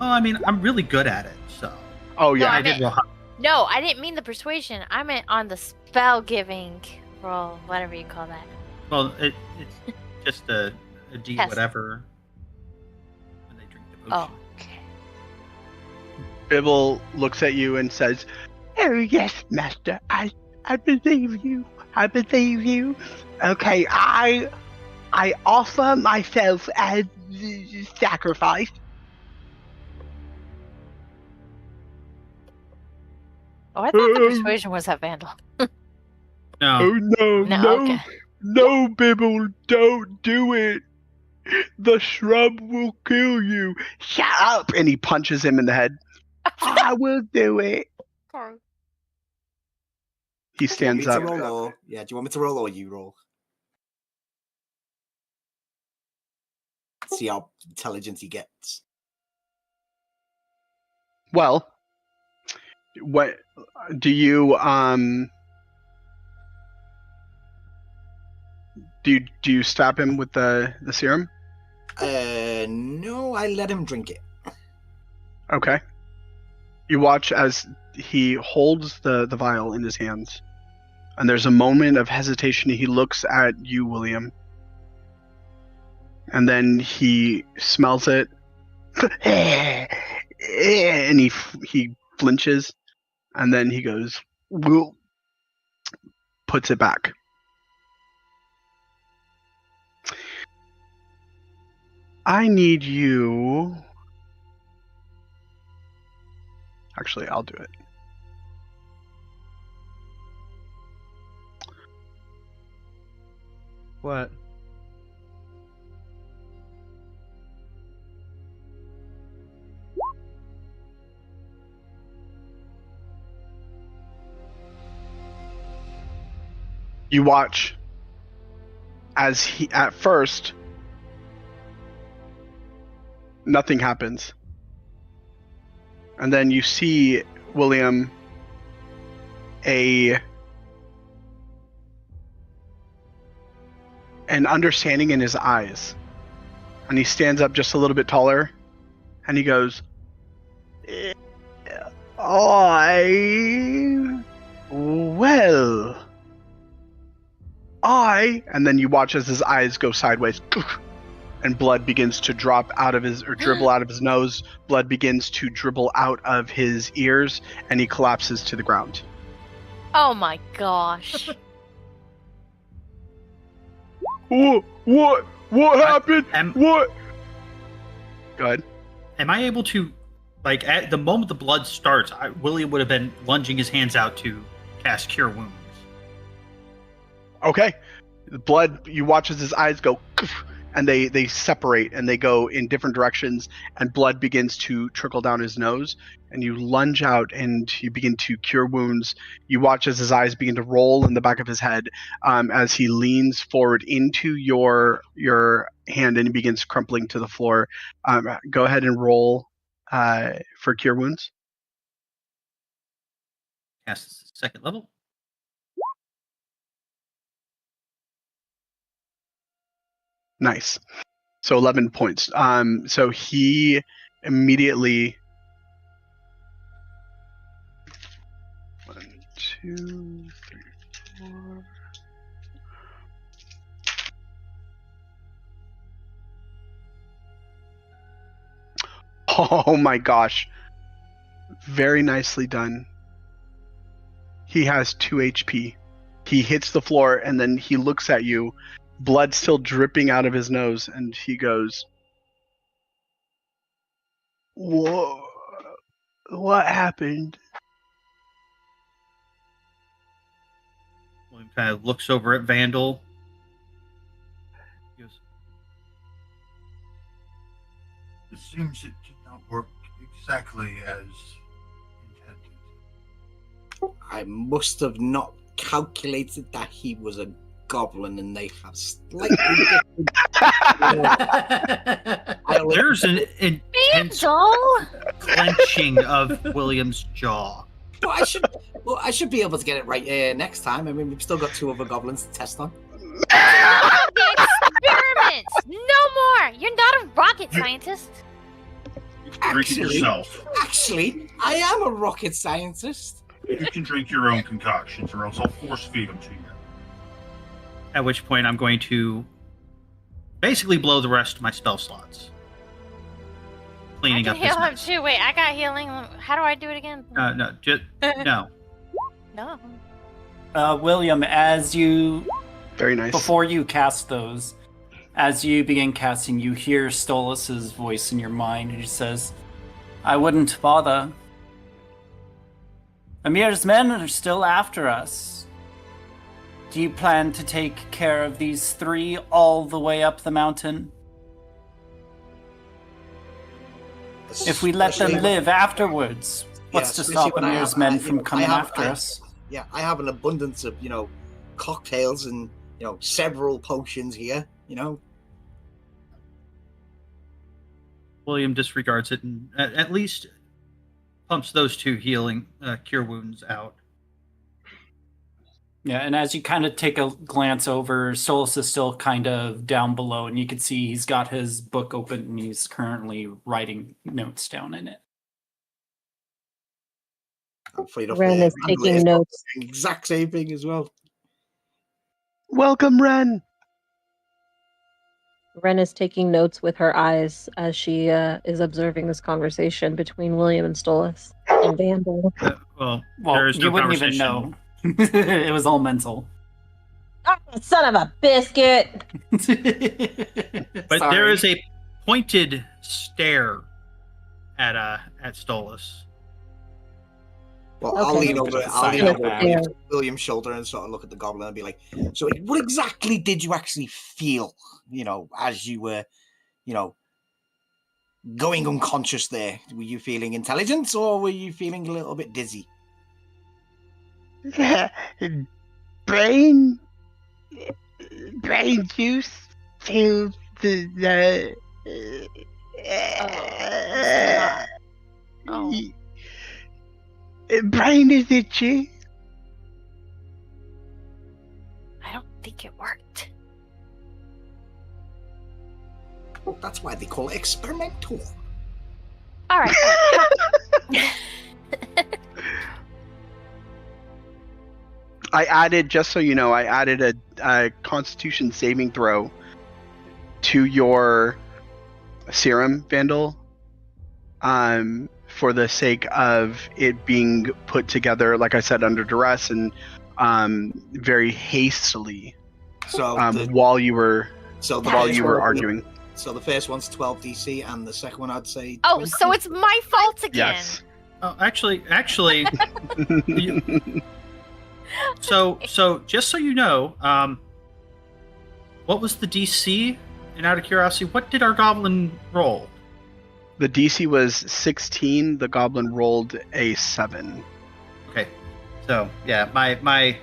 Well, I mean, I'm really good at it, so. Oh yeah, No, I did roll high. No, I didn't mean the persuasion. I meant on the spell giving roll, whatever you call that. Well, it's just a D Test. whatever when they drink the potion. Oh, okay. Bibble looks at you and says, Oh yes, master. I believe you. I believe you. Okay, I offer myself as sacrifice. Oh, I thought the persuasion was that Vandal. No. Oh no, No, no, okay. no, Bibble, don't do it. The shrub will kill you. Shut up! And he punches him in the head. I will do it. He Do you want me stands to up. roll or do you want me to roll or you roll? See how intelligent he gets. Well, what do you do you stab him with the serum? No, I let him drink it. Okay. You watch as he holds the vial in his hands, and there's a moment of hesitation. He looks at you, William, and then he smells it, and he flinches, and then he goes, "Whoa," puts it back. I need you. Actually, I'll do it. What? You watch as he, at first, nothing happens. And then you see, William, an understanding in his eyes. And he stands up just a little bit taller, and he goes, and then you watch as his eyes go sideways, and blood begins to drop out of his, or dribble out of his nose. Blood begins to dribble out of his ears, and he collapses to the ground. Oh my gosh. What happened? What? Go ahead. Am I able to, like, at the moment the blood starts, William would have been lunging his hands out to cast Cure Wounds. Okay. The blood, you watch as his eyes go, and they separate, and they go in different directions, and blood begins to trickle down his nose, and you lunge out, and you begin to cure wounds. You watch as his eyes begin to roll in the back of his head, as he leans forward into your hand, and he begins crumpling to the floor. Go ahead and roll for cure wounds. Cast second level. Nice. So 11 points. So he immediately. 1, 2, 3, 4. Oh my gosh. Very nicely done. He has 2 HP. He hits the floor, and then he looks at you, blood still dripping out of his nose, and he goes, "Whoa, what happened?" William kind of looks over at Vandal. He goes, It seems it did not work exactly as intended. I must have not calculated that he was a goblin and they have slightly different. There's an intense clenching of William's jaw. Well, I should be able to get it right next time. I mean, we've still got 2 other goblins to test on. The experiments! No more! You're not a rocket scientist. You can drink it yourself. Actually, I am a rocket scientist. You can drink your own concoctions, or else I'll force feed them to you. At which point I'm going to basically blow the rest of my spell slots. I Cleaning can up this heal him mess. too. Wait, I got healing. How do I do it again? No. No. William, as you Very nice. before you cast those, as you begin casting, you hear Stolas's voice in your mind, and he says, "I wouldn't bother. Amir's men are still after us. Do you plan to take care of these 3 all the way up the mountain? If we let them live afterwards, what's to stop Amir's men from coming after us?" Yeah, I have an abundance of, cocktails and, several potions here, William disregards it and at least pumps those 2 healing cure wounds out. Yeah, and as you kind of take a glance over, Stolas is still kind of down below, and you can see he's got his book open and he's currently writing notes down in it. Ren is taking notes. Exact same thing as well. Welcome, Ren. Ren is taking notes with her eyes as she is observing this conversation between William and Stolas and Vandal. Well, there is no you wouldn't even know. It was all mental. Oh, son of a biscuit! But there is a pointed stare at Stolas. Well, Okay. I'll lean over Yeah. William's shoulder and sort of look at the goblin and be like, so what exactly did you actually feel, as you were, going unconscious there? Were you feeling intelligence or were you feeling a little bit dizzy? brain juice to the brain is itchy. I don't think it worked. Well, that's why they call it experimental. All right. I added, just so you know, I added a Constitution saving throw to your serum, Vandal, for the sake of it being put together, like I said, under duress and very hastily. So while you were arguing. So the first one's 12 DC, and the second one I'd say. Oh, 20. so it's my fault again. Yes. Oh, actually, so just so you know, what was the DC? And out of curiosity, what did our goblin roll? The DC was 16. The goblin rolled a 7. Okay, so yeah, my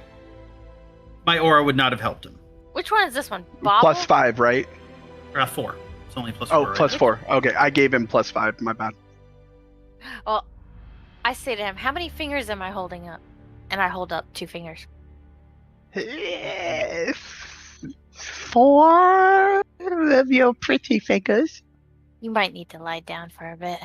aura would not have helped him. Which one is this one? Bobble? Plus 5, right? 4. It's only plus 4. Oh, plus 4. Okay, I gave him plus 5. My bad. Well, I say to him, how many fingers am I holding up? And I hold up 2 fingers. 4 of your pretty fingers. You might need to lie down for a bit.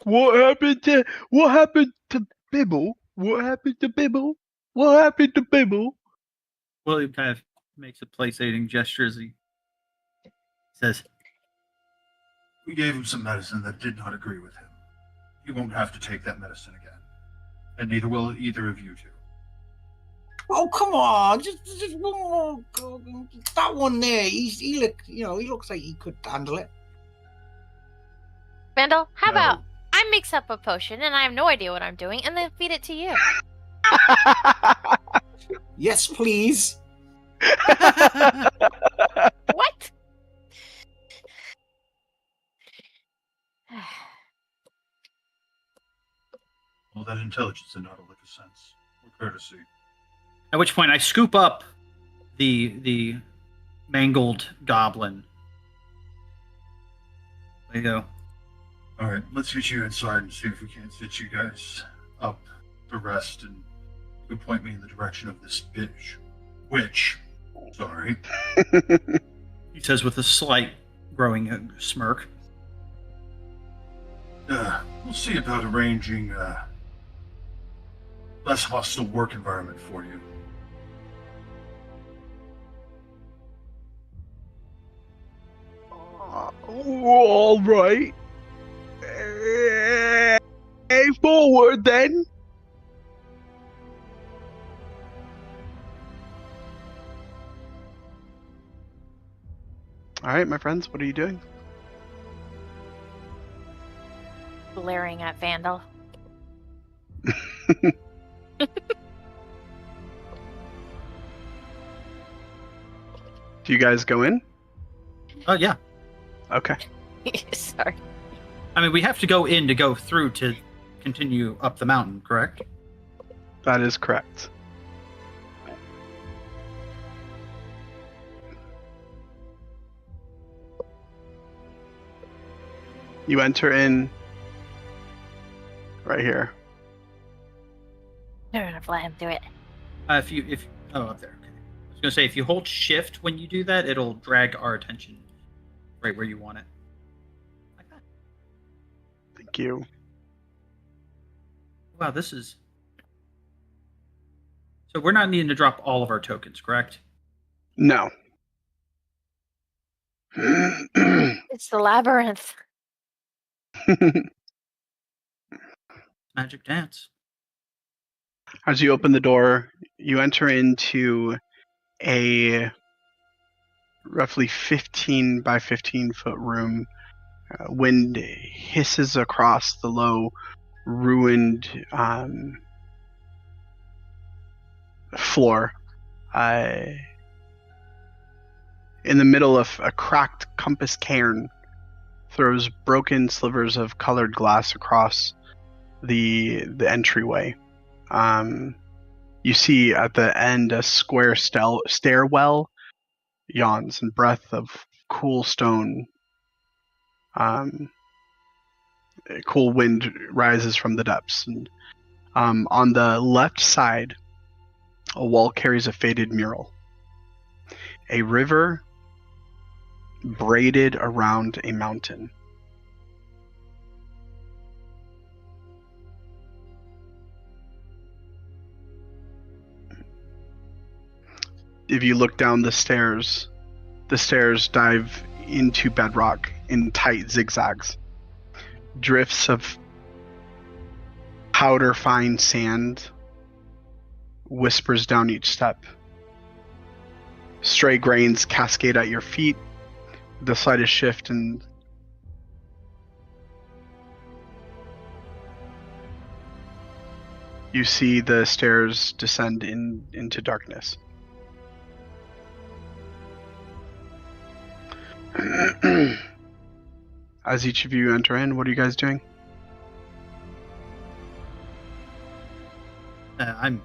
What happened to Bibble? What happened to Bibble? What happened to Bibble? William kind of makes a placating gesture as he says, We gave him some medicine that did not agree with him. He won't have to take that medicine again. And neither will either of you two. Oh, come on! Just one more. That one there. He looks like he could handle it. Vandal, how No. about I mix up a potion and I have no idea what I'm doing and then feed it to you? Yes, please. What? Well, that intelligence and not a lick of sense. Or courtesy. at which point I scoop up the mangled goblin. There you go. Alright, let's get you inside and see if we can't sit you guys up to rest, and you can point me in the direction of this bitch. Witch. Sorry. He says with a slight growing smirk. We'll see about arranging a less hostile work environment for you. All right. Hey, forward then. All right, my friends, what are you doing? Glaring at Vandal. Do you guys go in? Oh yeah. Okay. Sorry. I mean, we have to go in to go through to continue up the mountain, correct? That is correct. You enter in right here. Fair enough, let him do it. If up there. Okay. I was gonna say if you hold shift when you do that, it'll drag our attention right where you want it. Like that. Thank you. Wow, this is. So we're not needing to drop all of our tokens, correct? No. It's the labyrinth. Magic dance. As you open the door, you enter into a roughly 15 by 15 foot room. Wind hisses across the low, ruined floor. In the middle of a cracked compass cairn throws broken slivers of colored glass across the entryway. You see at the end a square stairwell yawns, and breath of cool stone. Cool wind rises from the depths. And on the left side, a wall carries a faded mural. A river braided around a mountain. If you look down the stairs dive into bedrock in tight zigzags. Drifts of powder fine sand whispers down each step. Stray grains cascade at your feet. The slightest shift and you see the stairs descend into darkness. As each of you enter in, what are you guys doing? I'm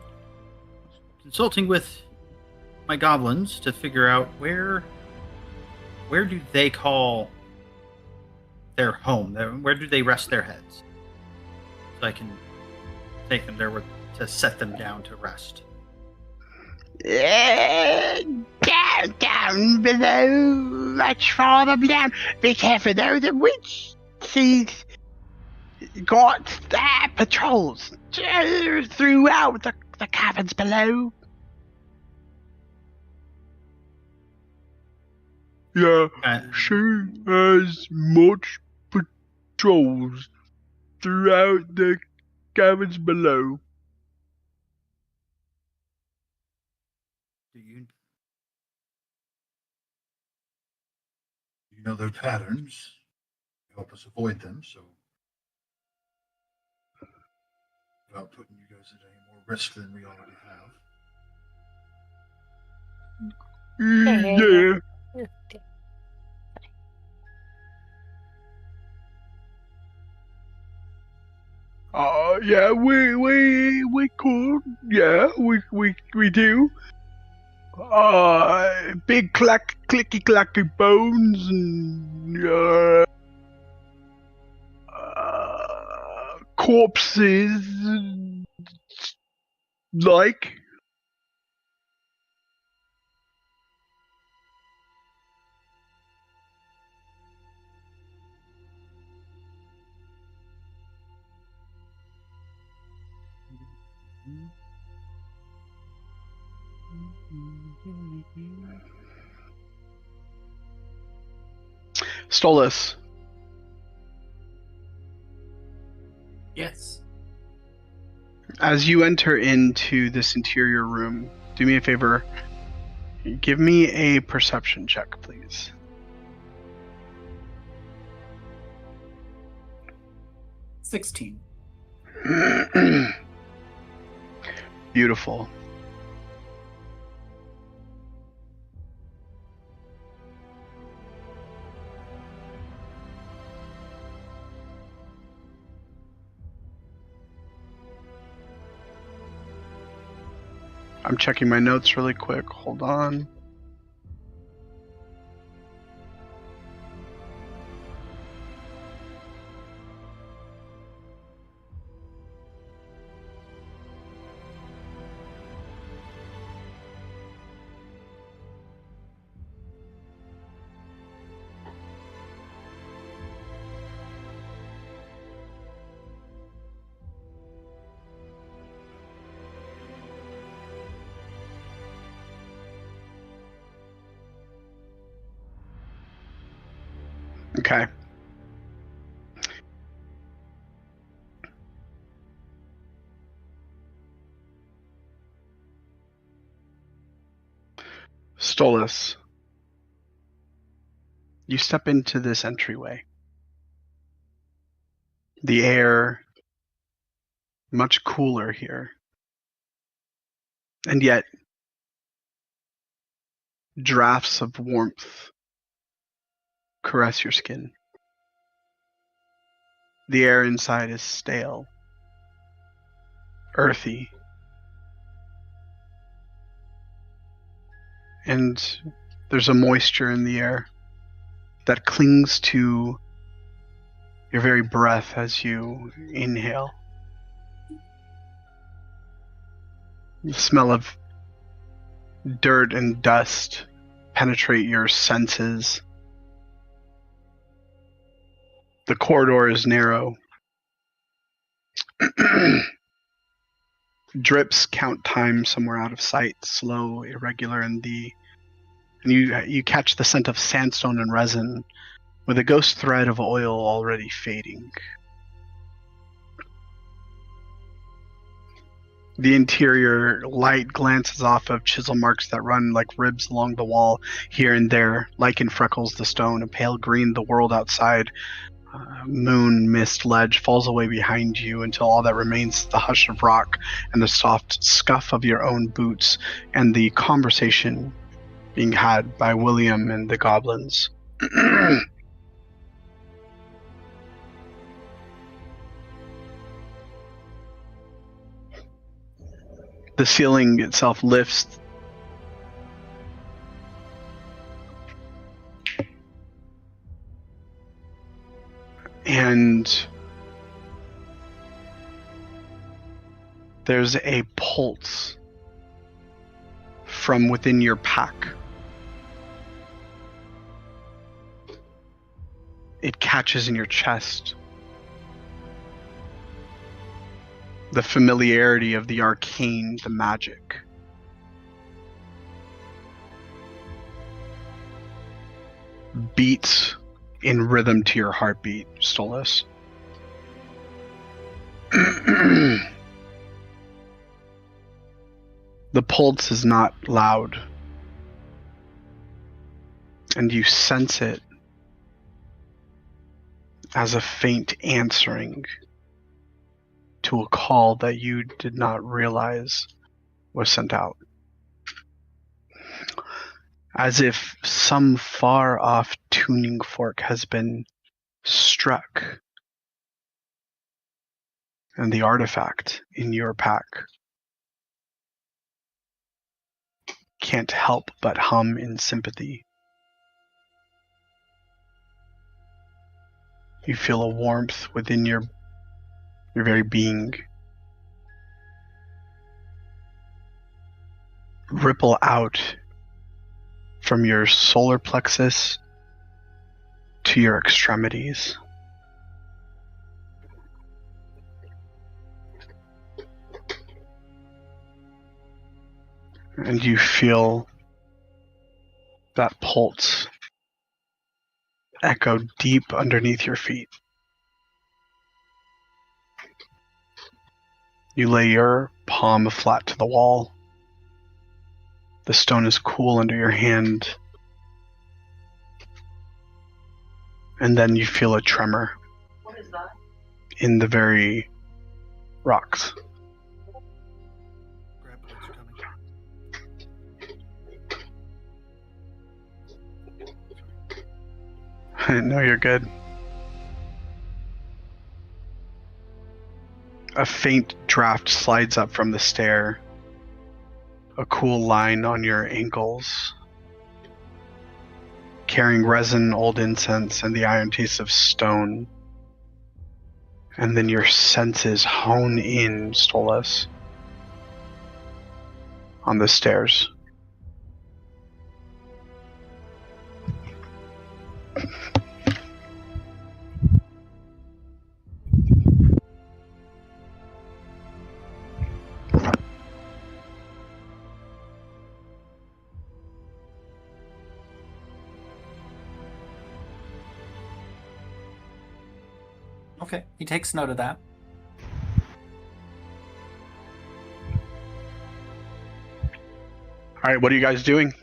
consulting with my goblins to figure out where do they call their home? Where do they rest their heads? So I can take them there to set them down to rest. Down below, much farther down. Be careful though, the witch she's got patrols throughout the caverns below. Yeah, she has much patrols throughout the caverns below. Do you? You know their patterns. Help us avoid them, so without putting you guys at any more risk than we already have. Yeah. Yeah, we could. Yeah, we do. Big clicky clacky bones and corpses, like. Stolas, Yes. as you enter into this interior room, do me a favor. Give me a perception check, please. $16. Beautiful. I'm checking my notes really quick. Hold on. Okay. Stolas, you step into this entryway. The air, much cooler here. And yet, drafts of warmth caress your skin. The air inside is stale, earthy, and there's a moisture in the air that clings to your very breath as you inhale. The smell of dirt and dust penetrate your senses. The corridor is narrow. Drips count time somewhere out of sight, slow, irregular, and you catch the scent of sandstone and resin, with a ghost thread of oil already fading. The interior light glances off of chisel marks that run like ribs along the wall here and there. Lichen freckles the stone, a pale green the world outside. Moon mist ledge falls away behind you until all that remains is the hush of rock and the soft scuff of your own boots and the conversation being had by William and the goblins. The ceiling itself lifts. And there's a pulse from within your pack. It catches in your chest. The familiarity of the arcane, the magic. Beats in rhythm to your heartbeat, Stolas. The pulse is not loud, and you sense it as a faint answering to a call that you did not realize was sent out. As if some far off tuning fork has been struck, and the artifact in your pack can't help but hum in sympathy. You feel a warmth within your very being ripple out from your solar plexus to your extremities. And you feel that pulse echo deep underneath your feet. You lay your palm flat to the wall. The stone is cool under your hand. And then you feel a tremor. What is that? In the very rocks. Grab what's coming. No, you're good. A faint draft slides up from the stair. A cool line on your ankles. Carrying resin, old incense, and the iron taste of stone. And then your senses hone in, Stolas, on the stairs. Okay, he takes note of that. All right, what are you guys doing?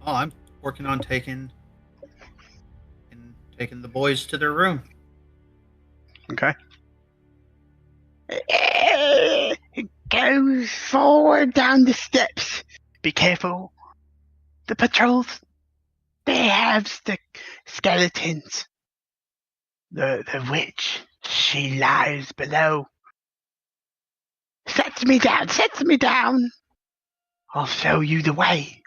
Oh, I'm working on taking the boys to their room. Okay. Go forward down the steps. Be careful. The patrols, they have the skeletons. The witch, she lies below. Set me down. I'll show you the way.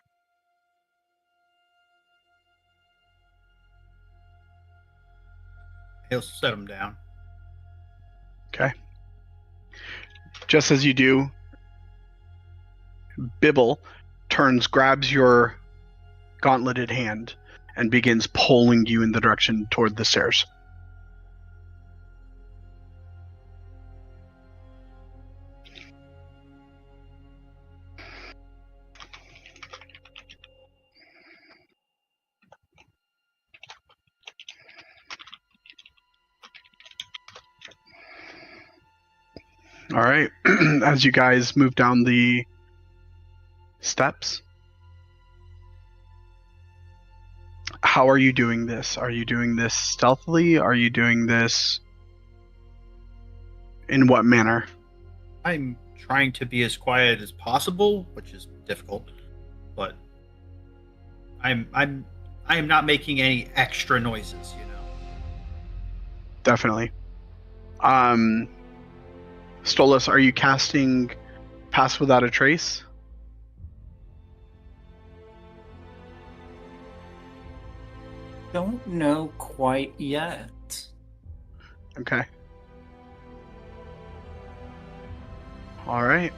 He'll set them down. Okay. Just as you do, Bibble turns, grabs your gauntleted hand, and begins pulling you in the direction toward the stairs. All right. As you guys move down the steps, how are you doing this? Are you doing this stealthily? Are you doing this in what manner? I'm trying to be as quiet as possible, which is difficult, but I am not making any extra noises, you know. Definitely. Stolas, are you casting Pass Without a Trace? Don't know quite yet. Okay. All right.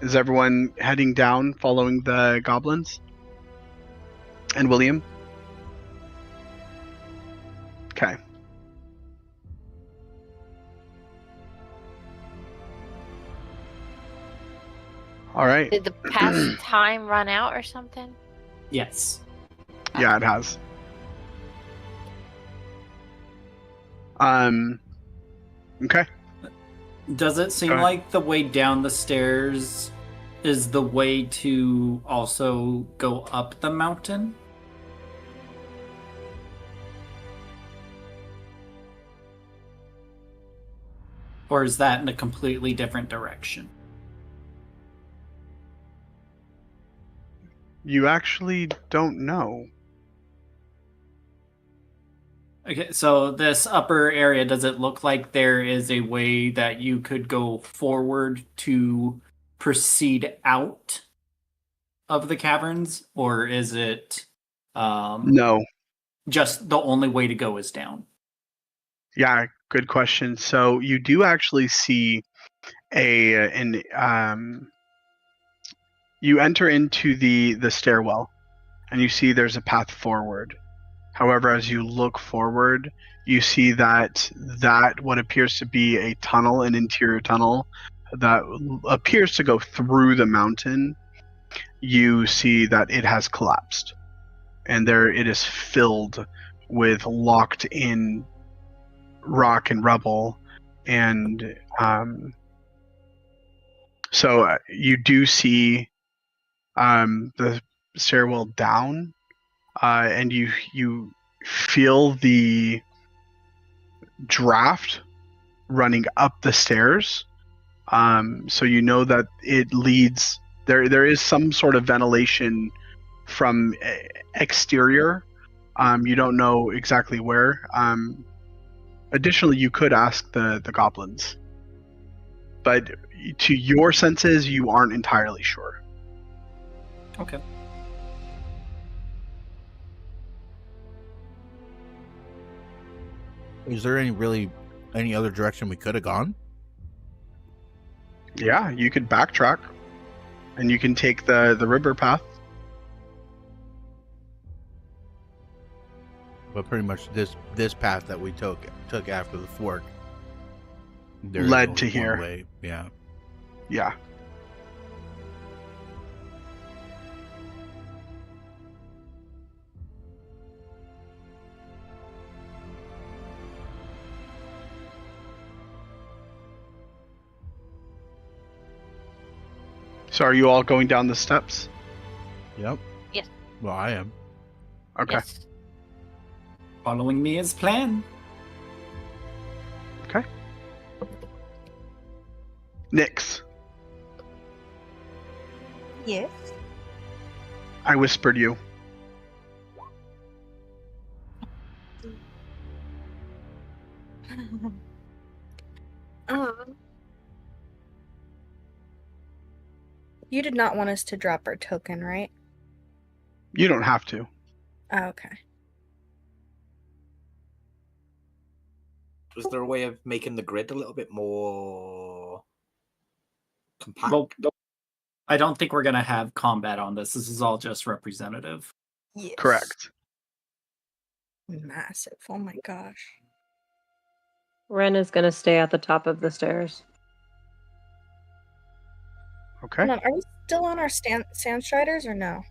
Is everyone heading down following the goblins? And William? Okay. All right. Did the past time run out or something? Yes. Yeah, it has. Okay. Does it seem Go ahead. like the way down the stairs is the way to also go up the mountain? Or is that in a completely different direction? You actually don't know. Okay, so this upper area, does it look like there is a way that you could go forward to proceed out of the caverns? Or is it No. just the only way to go is down? Yeah, good question. So you do actually see you enter into the stairwell, and you see there's a path forward, However, as you look forward, you see that what appears to be a tunnel, an interior tunnel that appears to go through the mountain, you see that it has collapsed. And there it is filled with locked in rock and rubble. And so you do see the stairwell down, and you feel the draft running up the stairs. So you know that it leads there is some sort of ventilation from exterior. You don't know exactly where. Additionally, you could ask the goblins, but to your senses, you aren't entirely sure. Okay. Is there any other direction we could have gone? Yeah, you could backtrack, and you can take the river path. But pretty much this path that we took after the fork there led is to only one here. way. Yeah. Yeah. So are you all going down the steps? Yep. Yes. Well, I am. Okay. Yes. Following me as planned. Okay. Nyx, Yes. I whispered you. You did not want us to drop our token, right? You don't have to. Oh, okay. Was there a way of making the grid a little bit more compact? Well, I don't think we're gonna have combat on this. This is all just representative. Yes. Correct. Massive. Oh my gosh. Ren is gonna stay at the top of the stairs. Okay. Hold on, are we still on our Sandstriders or no?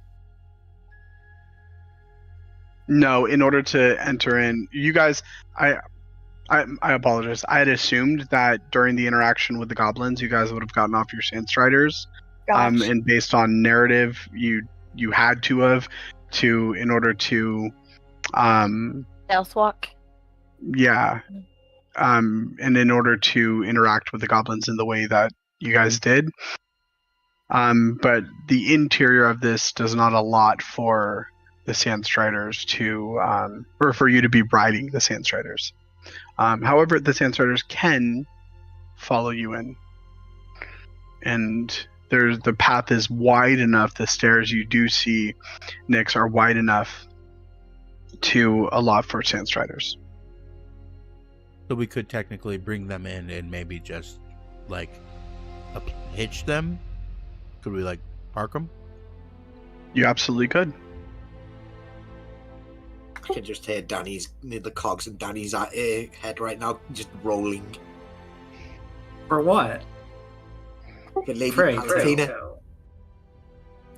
No, in order to enter in, you guys, I apologize. I had assumed that during the interaction with the goblins, you guys would have gotten off your Sandstriders. Gosh. And based on narrative, you had to have in order to Stealth walk. yeah. And in order to interact with the goblins in the way that you guys did. But the interior of this does not allot for the Sandstriders to, or for you to be riding the Sandstriders. However, the Sandstriders can follow you in. And the path is wide enough, the stairs you do see, Nyx, are wide enough to allot for Sandstriders. So we could technically bring them in and maybe just like hitch them. Could we like park them? You absolutely could. I can just hear the cogs in Danny's head right now, just rolling. For what? The Lady Pray, Palatina.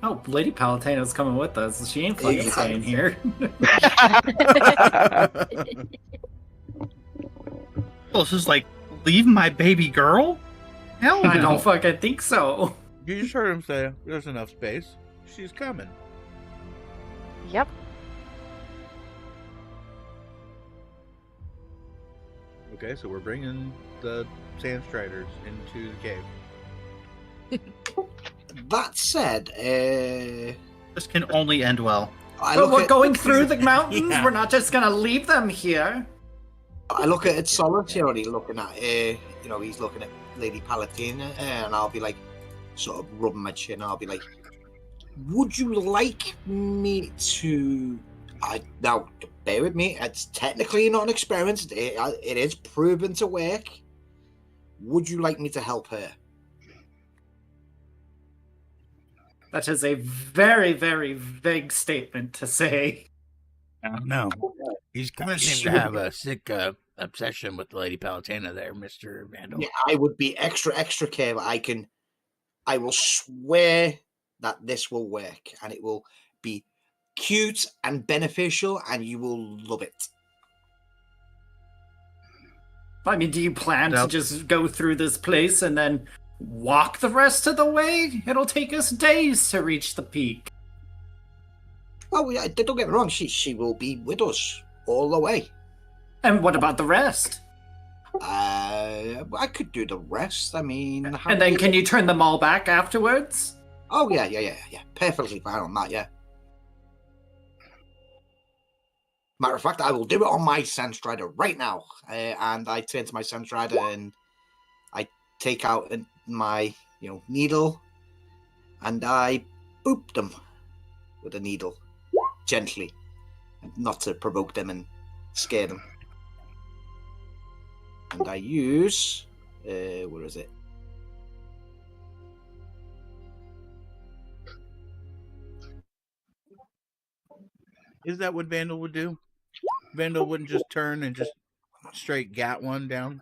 Oh, Lady Palatina's coming with us. She ain't fucking Yeah. staying here. Well, this is like, leave my baby girl? Hell no. I don't fucking think so. You just heard him say, "There's enough space. She's coming." Yep. Okay, so we're bringing the Sandstriders into the cave. That said, This can only end well. But we're going through the mountains. Yeah. We're not just gonna leave them here. I look at Solus here, and he's looking at, he's looking at Lady Palatina, and I'll be like, sort of rubbing my chin. I'll be like, "Would you like me to?" Now, bear with me. It's technically not an experiment. It is proven to work. Would you like me to help her? That is a very, very vague statement to say. I don't know. He's kind of seemed to have a sick obsession with Lady Palutena there, Mr. Vandal. Yeah, I would be extra careful. I will swear that this will work, and it will be cute and beneficial, and you will love it. I mean, do you plan to just go through this place and then walk the rest of the way? It'll take us days to reach the peak. Oh, yeah, don't get me wrong. She will be with us all the way. And what about the rest? I could do the rest. I mean, and then can you turn them all back afterwards? Oh yeah. Perfectly fine on that. Yeah. Matter of fact, I will do it on my Sandstrider right now. And I turn to my Sandstrider and I take out my needle and I boop them with a needle gently, not to provoke them and scare them. And I use, where is it? Is that what Vandal would do? Vandal wouldn't just turn and just straight gat one down.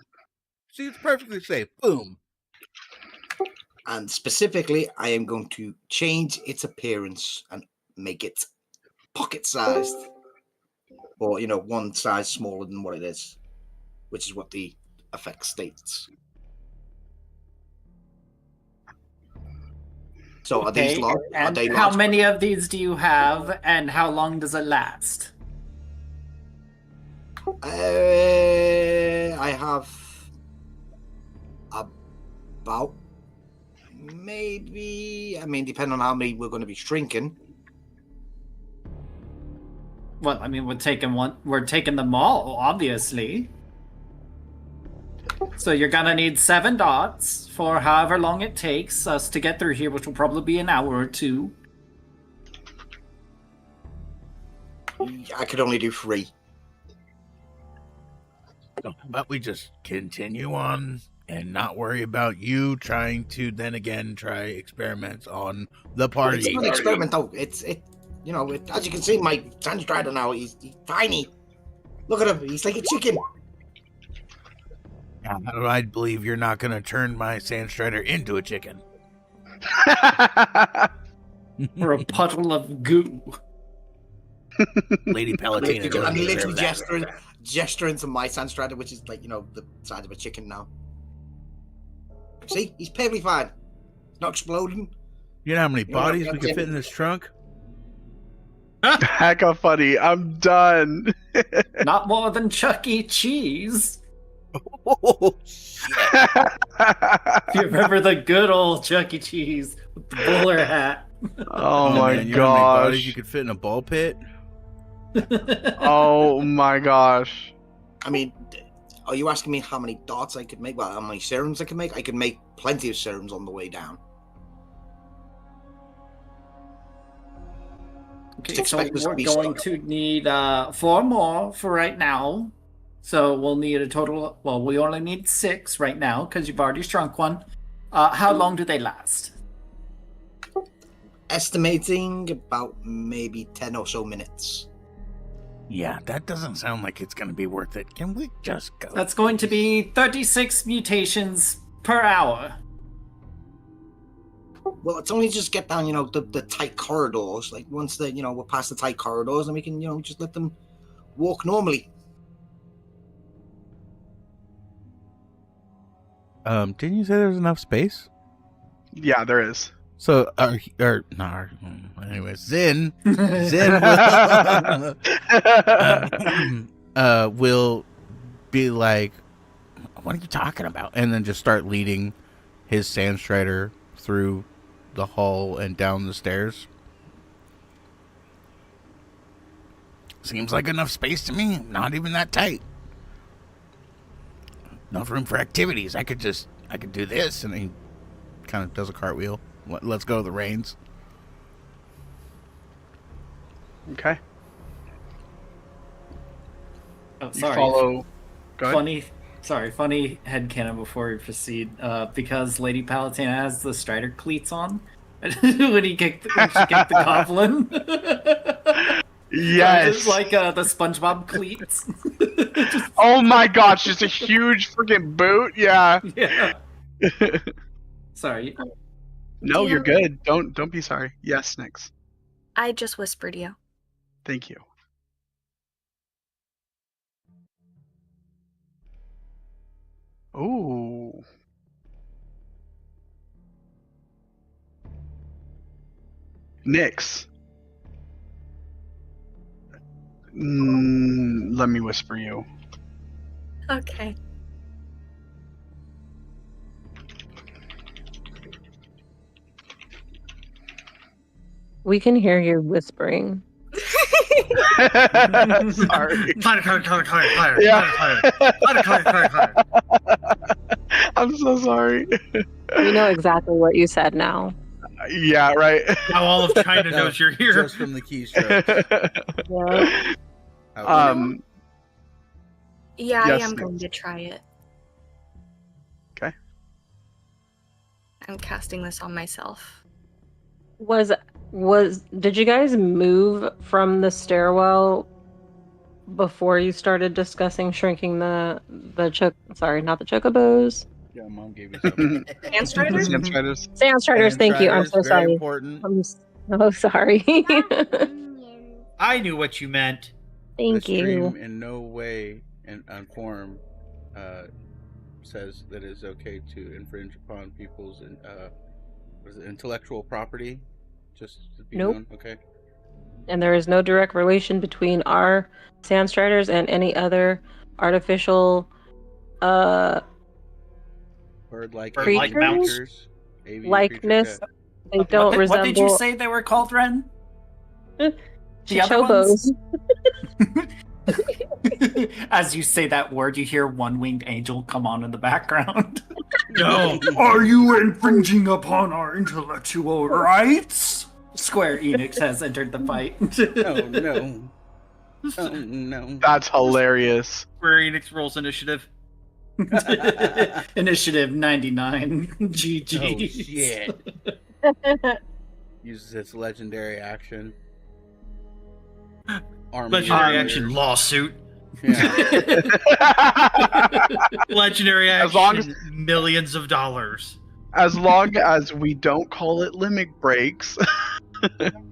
See, it's perfectly safe. Boom. And specifically, I am going to change its appearance and make it pocket-sized. Or, one size smaller than what it is. Which is what the effect states. So are these large? And how many of these do you have, and how long does it last? I have about maybe. I mean, depending on how many we're going to be shrinking. Well, I mean, we're taking them all, obviously. So you're gonna need 7 dots for however long it takes us to get through here, which will probably be an hour or 2. I could only do 3. But we just continue on and not worry about you trying to then again try experiments on the party. It's not an experiment though. It's as you can see, my Sandstrider now, he's tiny. Look at him, he's like a chicken. I believe you're not going to turn my Sandstrider into a chicken. Or a puddle of goo. Lady Palutena. I'm literally gesturing to my Sandstrider, which is like, the size of a chicken now. See? He's perfectly fine. It's not exploding. You know how many bodies we can fit in this trunk? Hecka funny. I'm done. Not more than Chuck E. Cheese. Oh, if you remember the good old Chuck E. Cheese with the bowler hat. Oh my man, you know how many bodies gosh. you could fit in a ball pit? Oh my gosh. I mean, are you asking me how many darts I could make? Well, how many serums I could make? I could make plenty of serums on the way down. Okay, so we're going to need 4 more for right now. So we'll need a total. Well, we only need 6 right now because you've already shrunk one. How long do they last? Estimating about maybe 10 or so minutes. Yeah, that doesn't sound like it's going to be worth it. Can we just go? That's going to be 36 mutations per hour. Well, it's only just get down, the tight corridors. Like once we're past the tight corridors, then we can, just let them walk normally. Didn't you say there's enough space? Yeah, there is. So, anyways, Zin will be like, what are you talking about? And then just start leading his Sandstrider through the hall and down the stairs. Seems like enough space to me. Not even that tight. Enough room for activities. I could do this. And he kind of does a cartwheel. Let's go to the reins. Okay. Oh, You sorry. follow. Go ahead. Funny headcanon before we proceed. Because Lady Palutena has the Strider cleats on when she kicked the goblin. Yes. Just like the SpongeBob cleats. Oh my gosh, just a huge freaking boot. Yeah. Yeah. Sorry. No, you're DM. good. Don't be sorry. Yes, Nix. I just whispered you. Thank you. Ooh. Nix. Let me whisper you. Okay. We can hear you whispering. Sorry. Clear. Yeah. I'm so sorry. We know exactly what you said now. Yeah, right. Now all of China knows you're here. Just from the keystroke. Yeah. Yeah, Yes, I am Nix. going to try it. Okay. I'm casting this on myself. Did you guys move from the stairwell before you started discussing shrinking not the chocobos? Yeah, Mom gave you something. Sandstriders? Sandstriders. Sandstriders, thank you. I'm Sandstriders, so very sorry. important. I'm so sorry. I knew what you meant. Thank The stream you. in no way and form says that it is okay to infringe upon people's intellectual property. Just to be Nope. known, okay? And there is no direct relation between our Sandstriders and any other artificial Bird-like Bird-like avian mouse. creatures, avian likeness. creatures, They don't What did you resemble say they were called, Ren? The other chocobos. ones? As you say that word, you hear One Winged Angel come on in the background. No. Are you infringing upon our intellectual rights? Square Enix has entered the fight. Oh no. Oh no. That's hilarious. Square Enix rolls initiative. Initiative 99. GG. Oh shit. Uses its legendary action. Army Legendary warriors. action lawsuit. Yeah. Legendary action As long as- millions of dollars. As long as we don't call it limit breaks.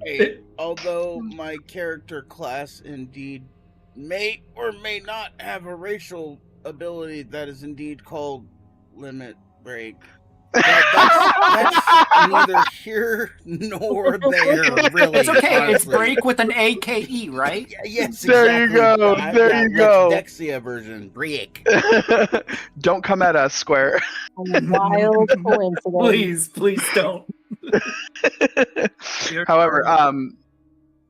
Hey, although my character class indeed may or may not have a racial ability that is indeed called limit break. That's neither here nor there, really. It's okay. It's honestly. break with an AKE, right? Yeah, yes, There exactly. you go. There you go. Dexia version. Break. Don't come at us, Square. Wild coincidence. Please don't. However,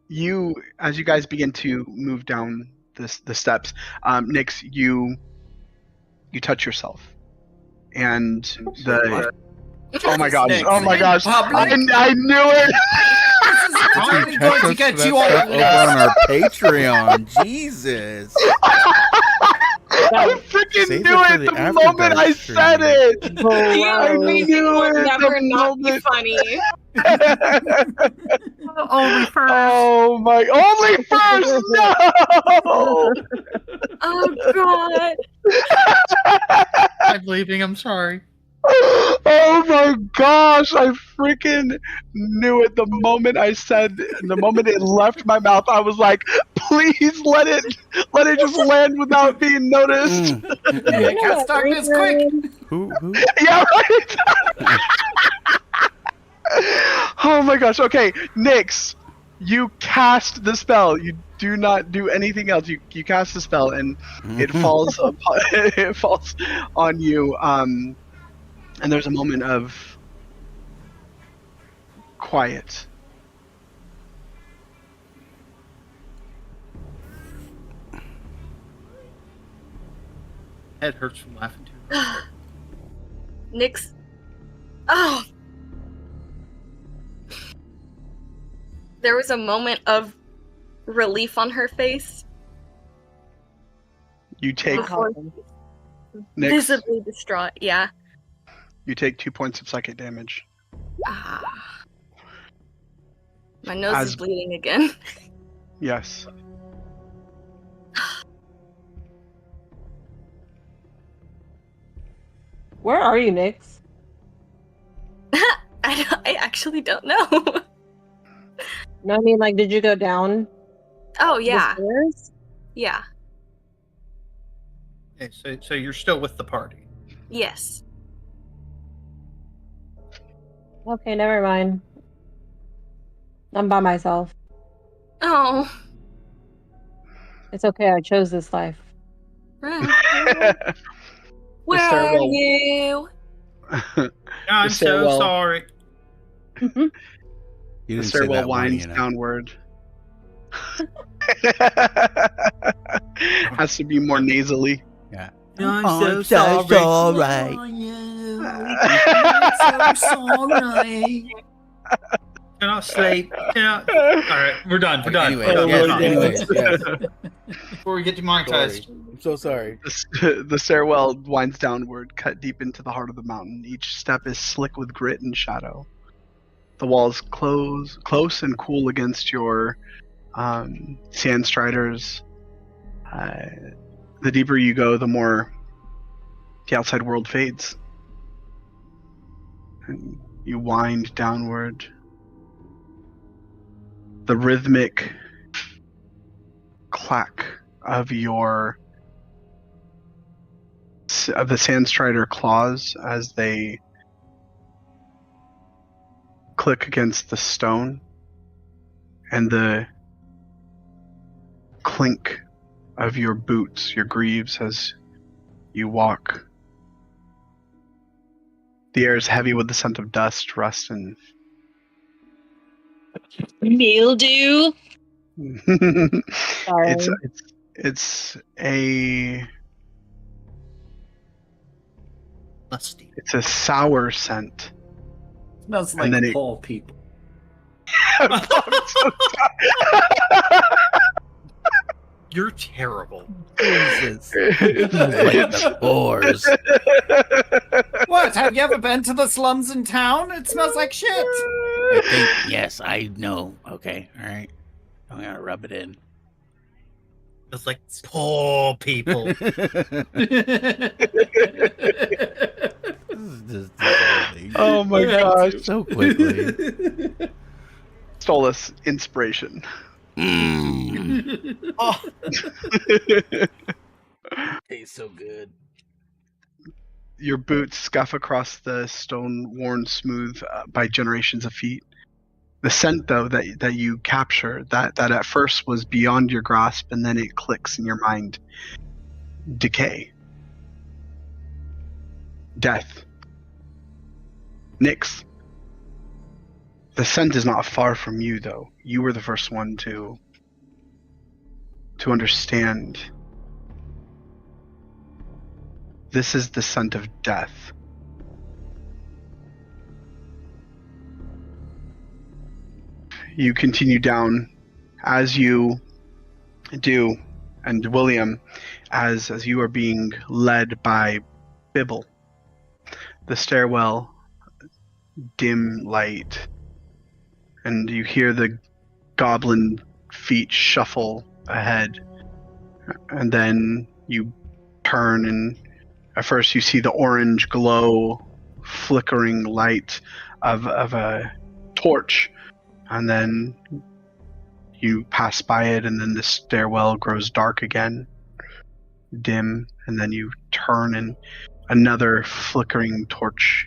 you, as you guys begin to move down the steps, Nix, you touch yourself, and the oh my gosh, Nix, oh my gosh, public. I knew it. This is Check going to us get for you that all stuff over on our Patreon. Jesus. I freaking Save knew it for it the the After moment Dark I stream. said it. I Gross. knew it Never the not be moment. funny. Only first. Oh my! Only first. No. Oh god. I'm leaving. I'm sorry. Oh my gosh! I freaking knew it the moment the moment it left my mouth. I was like, "Please let it just land without being noticed." Yeah, cast darkness quick. Who? Yeah, right. Oh my gosh! Okay, Nix, you cast the spell. You do not do anything else. You cast the spell, and it falls it falls on you. And there's a moment of quiet. Head hurts from laughing too. Nyx. Oh. There was a moment of relief on her face. You take Before Nix, visibly distraught, yeah. you take 2 points of psychic damage. Ah. My nose is As- bleeding again. Yes. Where are you, Nyx? I actually don't know. No, I mean, like, did you go down Oh the yeah, stairs? yeah, Okay, so you're still with the party. yes. Okay, never mind. I'm by myself. Oh, It's okay. I chose this life. The where are stairwell. you? I'm so stairwell- sorry. You The didn't say stairwell that whiny winds enough. downward. Has to be more nasally. Yeah. I'm Oh, so that's sorry. all right. I'm so sorry. Cannot sleep. Cannot. All right, we're done. We're done. Anyway, We're done. yes, We're done. anyways, yes. Before we get demonetized. Sorry. I'm so sorry. The stairwell winds downward, cut deep into the heart of the mountain. Each step is slick with grit and shadow. The walls close and cool against your sand striders. The deeper you go, the more the outside world fades. And you wind downward. The rhythmic clack of the sandstrider claws as they click against the stone, and the clink of your boots, your greaves, as you walk. The air is heavy with the scent of dust, rust, and Mildew. Sorry. it's a Lusty. it's a sour scent. Smells And like then it- poor people. You're terrible. Jesus. Like the boars. What? Have you ever been to the slums in town? It smells like shit. I think, yes, I know. Okay, all right. I'm gonna rub it in. It's like poor people. This is dissolving. Oh my gosh! So quickly. Stole us inspiration. Mm. Oh, Tastes so good. Your boots scuff across the stone worn smooth by generations of feet. The scent, though, that you capture, that at first was beyond your grasp, and then it clicks in your mind. Decay. Death. Nyx. The scent is not far from you, though. You were the first one to understand. This is the scent of death. You continue down as you do, and William, as you are being led by Bibble. The stairwell, dim light, and you hear the goblin feet shuffle ahead, and then you turn, and at first you see the orange glow, flickering light of a torch, and then you pass by it, and then the stairwell grows dark again, dim, and then you turn, and another flickering torch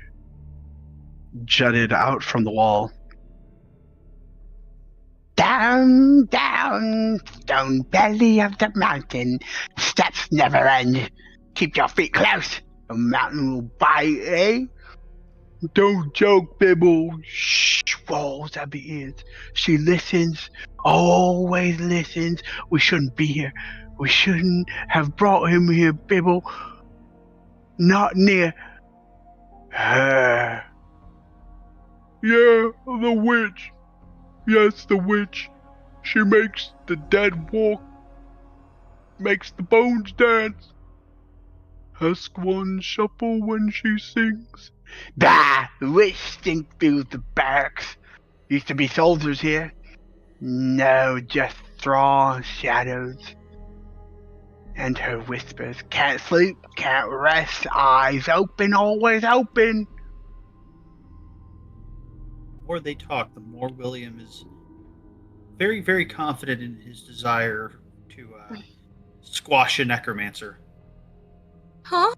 jutted out from the wall. Down, down, stone belly of the mountain. Steps never end. Keep your feet close. The mountain will bite, eh? Don't joke, Bibble. Shh, rolls up the ears. She listens, always listens. We shouldn't be here. We shouldn't have brought him here, Bibble. Not near her. Yeah, the witch. Yes, the witch. She makes the dead walk, makes the bones dance. Husk ones shuffle when she sings. Bah! The witch stink fills the barracks. Used to be soldiers here. No, just straw shadows. And her whispers, can't sleep, can't rest, eyes open, always open. The more they talk, the more William is very, very confident in his desire to squash a necromancer. Huh?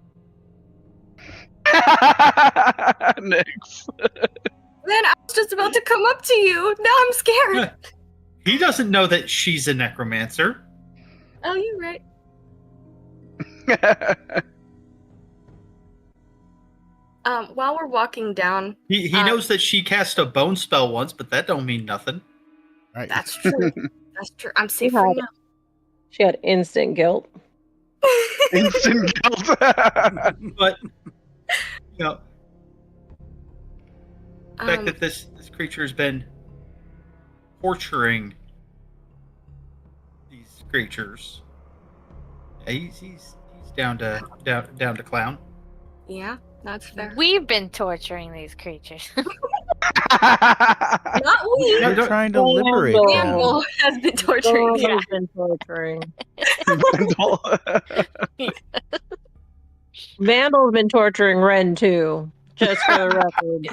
Next. Man, I was just about to come up to you. Now I'm scared. He doesn't know that she's a necromancer. Oh, you're right. While we're walking down, He knows that she cast a bone spell once, but that don't mean nothing. Right. that's true. That's true. I'm She safe for had, now. she had instant guilt. Instant guilt. But you know, the fact Um, that this creature has been torturing these creatures, yeah, he's down to clown. yeah, that's fair. We've been torturing these creatures. Not we. We're trying to liberate them. Daniel has been torturing. Vandal Yeah. has been torturing. Vandal's been torturing Ren too. Just for the record.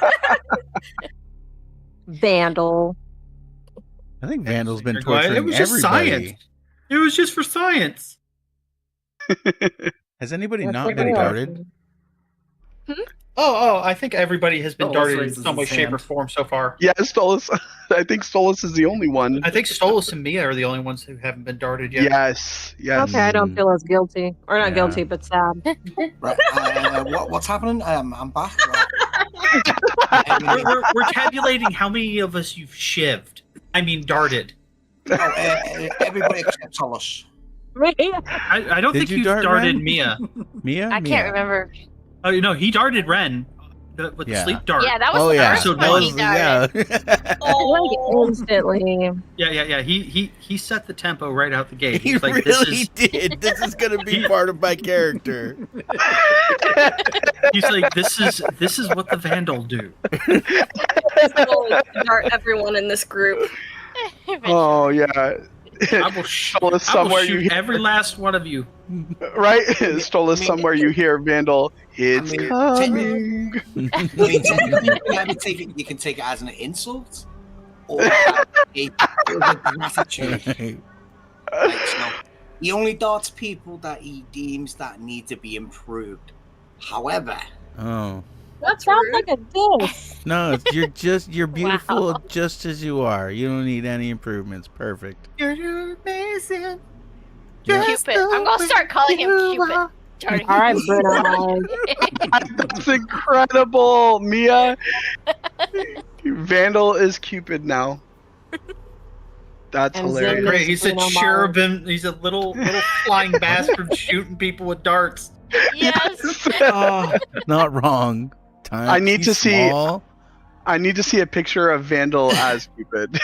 Vandal. I think Vandal's been You're going, torturing it was just everybody. science. It was just for science. Has anybody That's not what been they are. darted? Oh, I think everybody has been Stolas darted in raises some his way, shape, or hand. form so far. Yeah, Stolas. I think Stolas is the only one. I think Stolas and Mia are the only ones who haven't been darted yet. Yes, yes. Okay, I don't feel as guilty. Or not Yeah. guilty, but sad. Right. What's happening? I'm back. We're tabulating how many of us you've shivved. I mean, darted. Everybody except Solus. I don't Did think you you dart darted Ren? Mia. Mia? I can't remember. Oh, no, he darted Ren with the Yeah. sleep dart. Yeah, that was Oh the yeah. first Episode one one. he darted. Yeah. Like instantly. Yeah. He set the tempo right out the gate. He He's like, really did. This is gonna be part of my character. He's like, this is what the Vandal do. His goal is to dart everyone in this group. Oh yeah. I will, Stolas I will somewhere you shoot hear, every last one of you. right? Stolas somewhere you hear Vandal. It's mean, coming. You can take it as an insult or as a gratitude. Like, so he only darts people that he deems that need to be improved. However, Oh. That's Sounds rude. like a diss. No, you're beautiful just as you are. You don't need any improvements. Perfect. You're amazing. Cupid. I'm gonna start calling him Cupid. Starting- All right, Bruno. That's incredible, Mia. Vandal is Cupid now. That's And hilarious. Zim- Great. He's a Bruno Mars. cherubim. He's a little flying bastard shooting people with darts. Yes. Not wrong. Time. I need he's to see- small. I need to see a picture of Vandal as Cupid.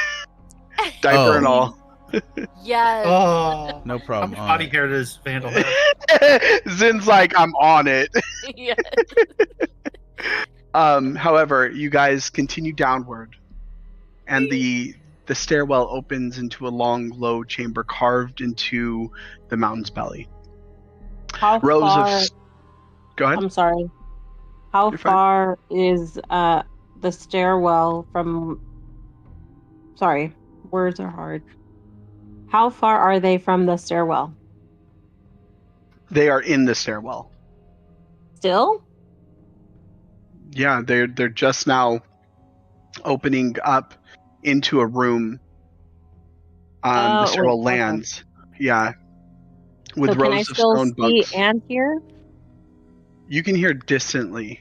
Diaper and all. Yes. Oh, No how problem. much on body it. hair does Vandal have? Zin's like, I'm on it. Yes. However, you guys continue downward, and the stairwell opens into a long, low chamber carved into the mountain's belly. How Rows far? of. Go ahead. I'm sorry. How You're fine. far is the stairwell from? Sorry, words are hard. How far are they from the stairwell? They are in the stairwell. Still? Yeah, they're just now opening up into a room. The Oh, stairwell okay. lands. Yeah, with So can I rows of still stone see bunks. and hear? You can hear distantly.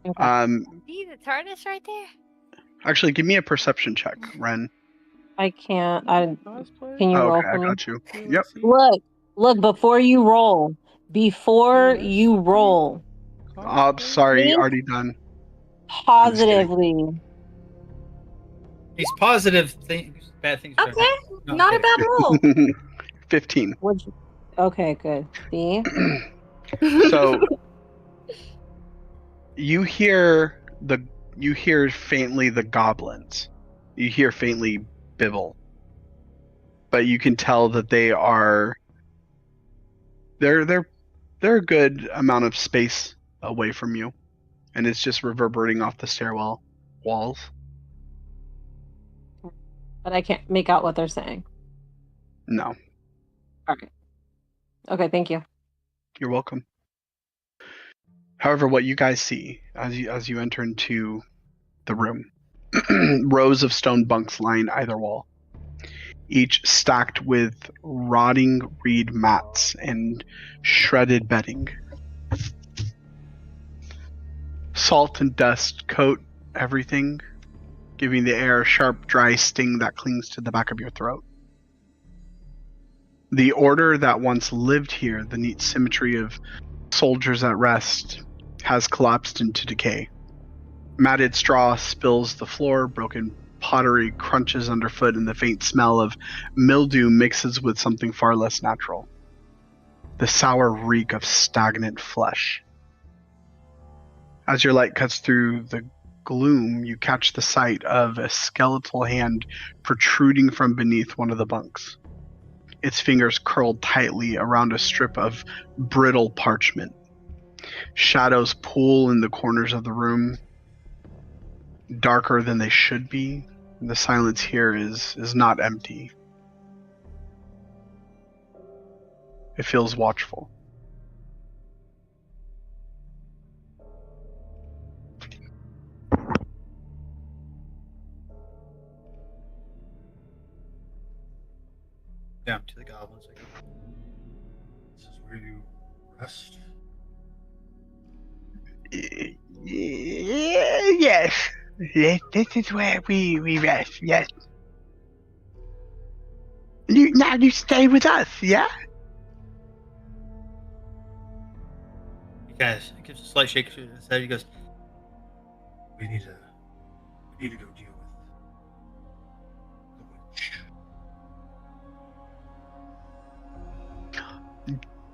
Okay. See the TARDIS right there? Actually, give me a perception check, Ren. I can't. Can you Oh, roll okay, for I me? got you. Yep. Look! Before you roll, Sorry, Think already done. positively. He's positive things, bad things. are Okay, happening. No, not a I'm bad kidding. roll. 15. Okay, good. See? So you hear faintly the goblins. You hear faintly Bibble. but you can tell that they're a good amount of space away from you, and it's just reverberating off the stairwell walls. But I can't make out what they're saying. No. All right. Okay, thank you. You're welcome. However, what you guys see as you enter into the room, rows of stone bunks line either wall, each stacked with rotting reed mats and shredded bedding. Salt and dust coat everything, giving the air a sharp, dry sting that clings to the back of your throat. The order that once lived here, the neat symmetry of soldiers at rest, has collapsed into decay. Matted straw spills the floor, broken pottery crunches underfoot, and the faint smell of mildew mixes with something far less natural. The sour reek of stagnant flesh. As your light cuts through the gloom, you catch the sight of a skeletal hand protruding from beneath one of the bunks. Its fingers curled tightly around a strip of brittle parchment. Shadows pool in the corners of the room, darker than they should be. The silence here is not empty. It feels watchful. Down to the goblins. This is where you rest. Yes. This is where we rest, yes. Now you stay with us, yeah? He guys gives a slight shake to his head. He goes, We need to go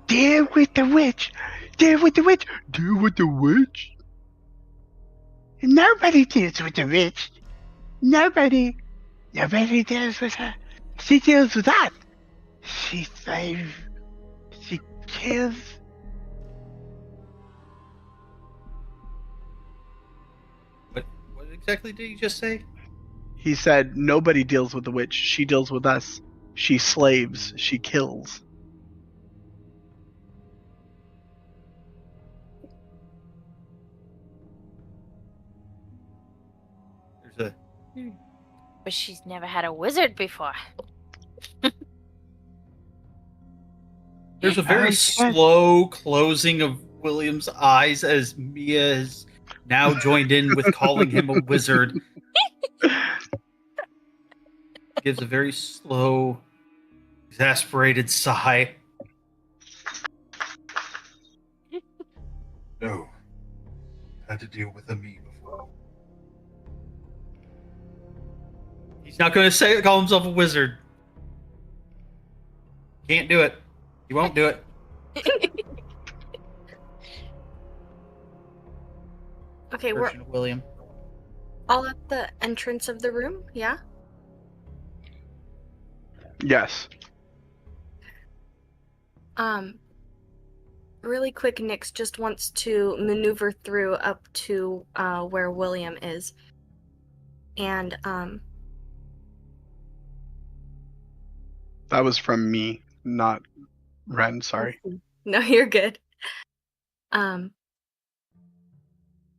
deal with the witch. Deal with the witch. Deal with the witch. Deal with the witch. Nobody deals with the witch. Nobody deals with her. She deals with us. She saves. She kills. What exactly did you just say? He said, nobody deals with the witch. She deals with us. She slaves. She kills. There's a But she's never had a wizard before. There's a very slow closing of William's eyes as Mia has now joined in with calling him a wizard. Gives a very slow, exasperated sigh. No. Had to deal with a me before. He's not going to call himself a wizard. Can't do it. He won't do it. Okay, we're Version of William. all at the entrance of the room, yeah? Yes. Really quick, Nyx just wants to maneuver through up to where William is. And, That was from me, not Ren, sorry. No, you're good.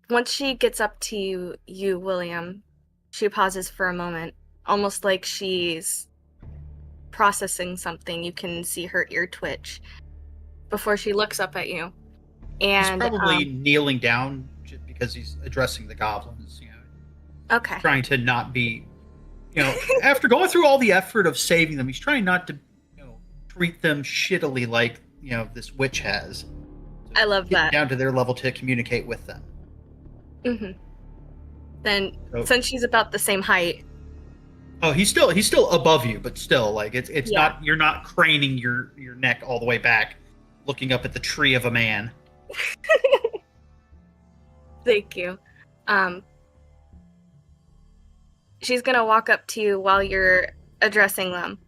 Once she gets up to you, William, she pauses for a moment, almost like she's processing something. You can see her ear twitch before she looks up at you. And he's probably kneeling down just because he's addressing the goblins, you know. Okay. Trying to not be, you know, after going through all the effort of saving them, he's trying not to, you know, treat them shittily like, you know, this witch has. So I love get that. Down to their level to communicate with them. Mm-hmm. Then, since she's about the same height. Oh, he's still above you, but still, like it's not, you're not craning your neck all the way back, looking up at the tree of a man. Thank you. She's gonna walk up to you while you're addressing them,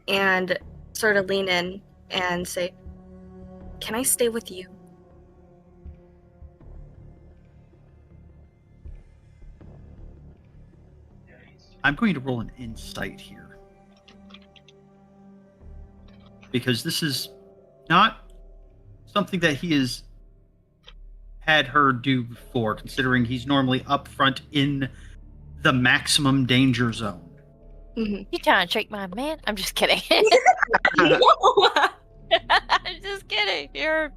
and sort of lean in and say, "Can I stay with you?" I'm going to roll an insight here. Because this is not something that he has had her do before, considering he's normally up front in the maximum danger zone. You trying to trick my man? I'm just kidding. No. I'm just kidding. You're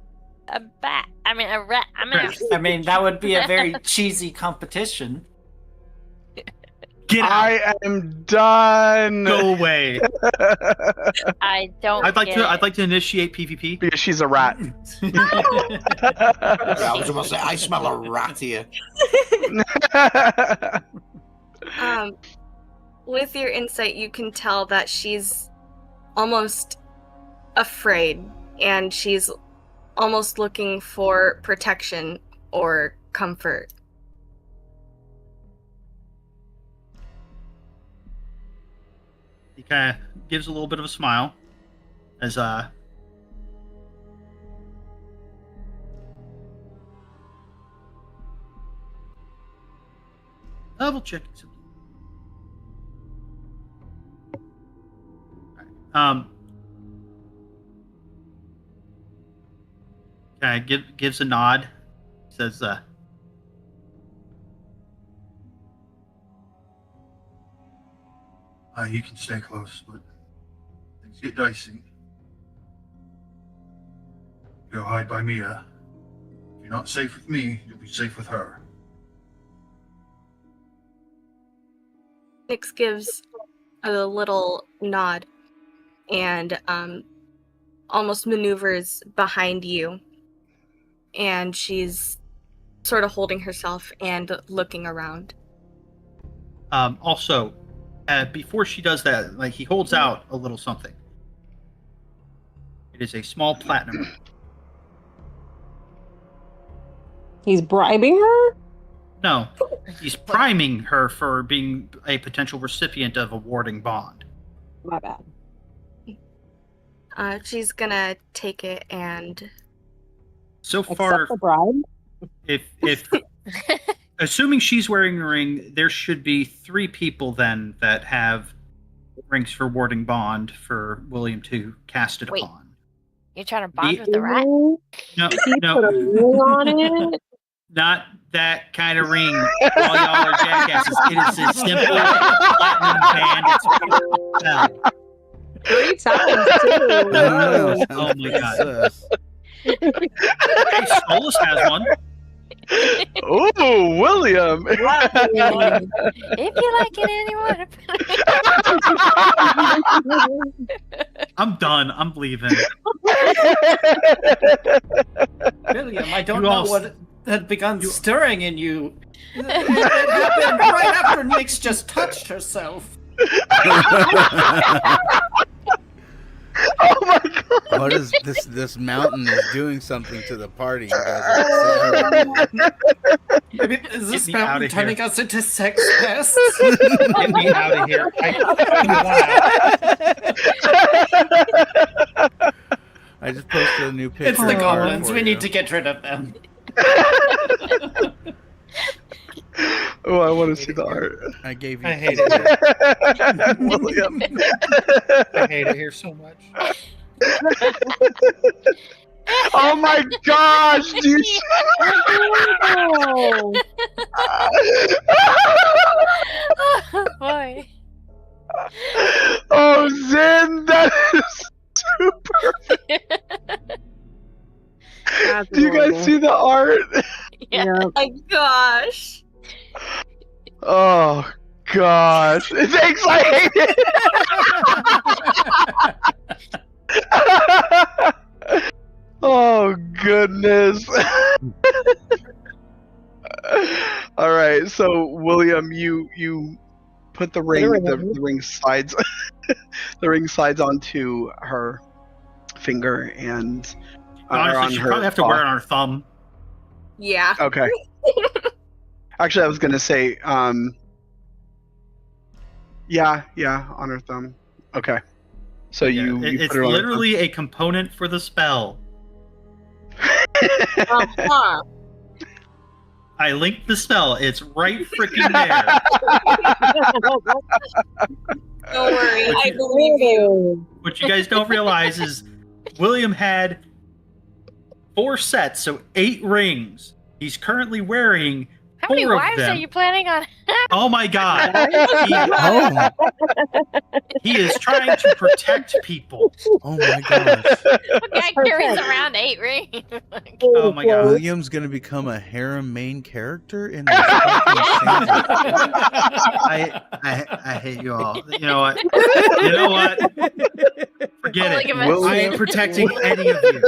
a bat. I mean, a rat. I mean, that would be a very cheesy competition. Get out! I am done. Go away. I don't. I'd like get to. it. I'd like to initiate PvP. Because she's a rat. I was about to say, I smell a rat here. With your insight, you can tell that she's almost afraid, and she's almost looking for protection or comfort. He kind of gives a little bit of a smile as double check something. Gives a nod. Says, You can stay close, but things get dicey. Go hide by Mia. If you're not safe with me, you'll be safe with her. Nyx gives a little nod and almost maneuvers behind you. And she's sort of holding herself and looking around. Also, before she does that, like, he holds out a little something. It is a small platinum ring. He's bribing her? No, he's priming her for being a potential recipient of a warding bond. My bad. She's gonna take it and... So far, Accept the bribe? if assuming she's wearing a ring, there should be 3 people then that have rings for warding bond for William to cast it Wait. upon. You're trying to bond with the rat? No, He put a ring on it? not that kind of ring. All y'all are jackasses. It is a simple platinum band. It's 3 times, too. Oh my god. Hey, Solus has one. Oh, William! If you like it, anyone. I'm done. I'm leaving. William, I don't You know all what had begun stirring in you. It happened right after Nyx just touched herself. Oh my god! What is this mountain is doing something to the party? You guys are I mean, is this Get me outta mountain here. turning us into sex pests? Get me out of here. I just posted a new picture. It's the of art goblins. for We you. need to get rid of them. Oh, I want to see the art. I gave you. I hate it here. William. I hate it here so much. Oh my gosh, dude! Oh, Oh, boy. Oh, Zen, that is super. that's Do you guys adorable. see the art? Yeah. Yep. Oh my gosh! Oh gosh! Thanks, I hate it. Oh goodness! All right, so William, you put the ring. The ring slides. The ring slides onto her finger and or on Honestly, she her probably have to paw. wear it on her thumb. Yeah. Okay. Actually, I was gonna say, yeah, on her thumb. Okay. So Yeah, you it's put it on. literally a component for the spell. Uh-huh. I linked the spell. It's right freaking there. Don't worry, But I you- believe you. What you guys don't realize is William had 4 sets, so 8 rings. He's currently wearing How many 4 of wives are them. you planning on? Oh my god. Oh, He is trying to protect people. oh my gosh. A guy carries around 8 rings. Oh my god. William's gonna become a harem main character in this fucking season. I hate you all. You know what? You know what? Forget Look it. at us. I ain't protecting any of you.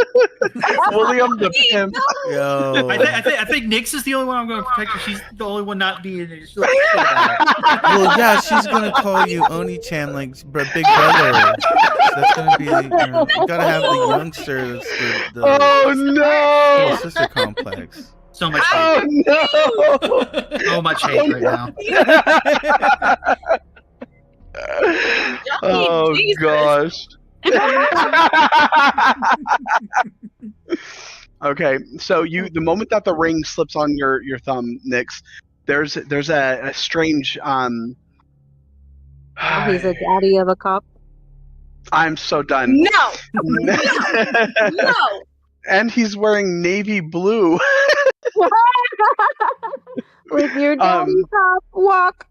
William the pimp. Yo. I think Nyx is the only one I'm going to protect. She's the only one not being. She's like, Well, yeah, she's gonna call you Oni-chan, like big brother. That's gonna be. You gotta have the youngster. That's the Oh no! little sister complex. so much hate. Oh no! So much hate right now. Oh Jesus. gosh. Okay, so the moment that the ring slips on your thumb, Nyx, there's a strange He's a daddy of a cop. I'm so done. No! No! And he's wearing navy blue. With your daddy cop walk.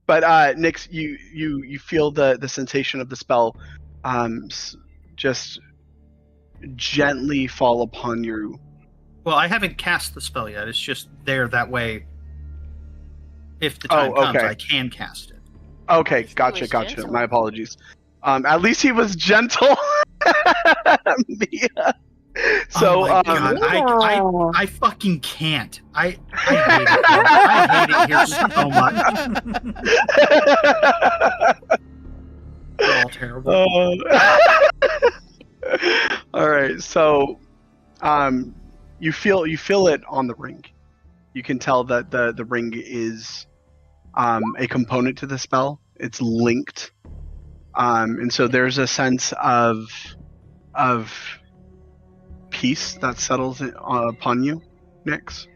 But Nyx, you feel the sensation of the spell just gently fall upon you. Well, I haven't cast the spell yet. It's just there that way. If the time comes, okay. I can cast it. Okay, He gotcha. was gentle. My apologies. At least he was gentle. Mia. So, oh my god, I fucking can't. I hate it. I hate it here so much. We're all terrible. All right, so you feel it on the ring. You can tell that the ring is a component to the spell. It's linked, and so there's a sense of peace that settles upon you, Nyx.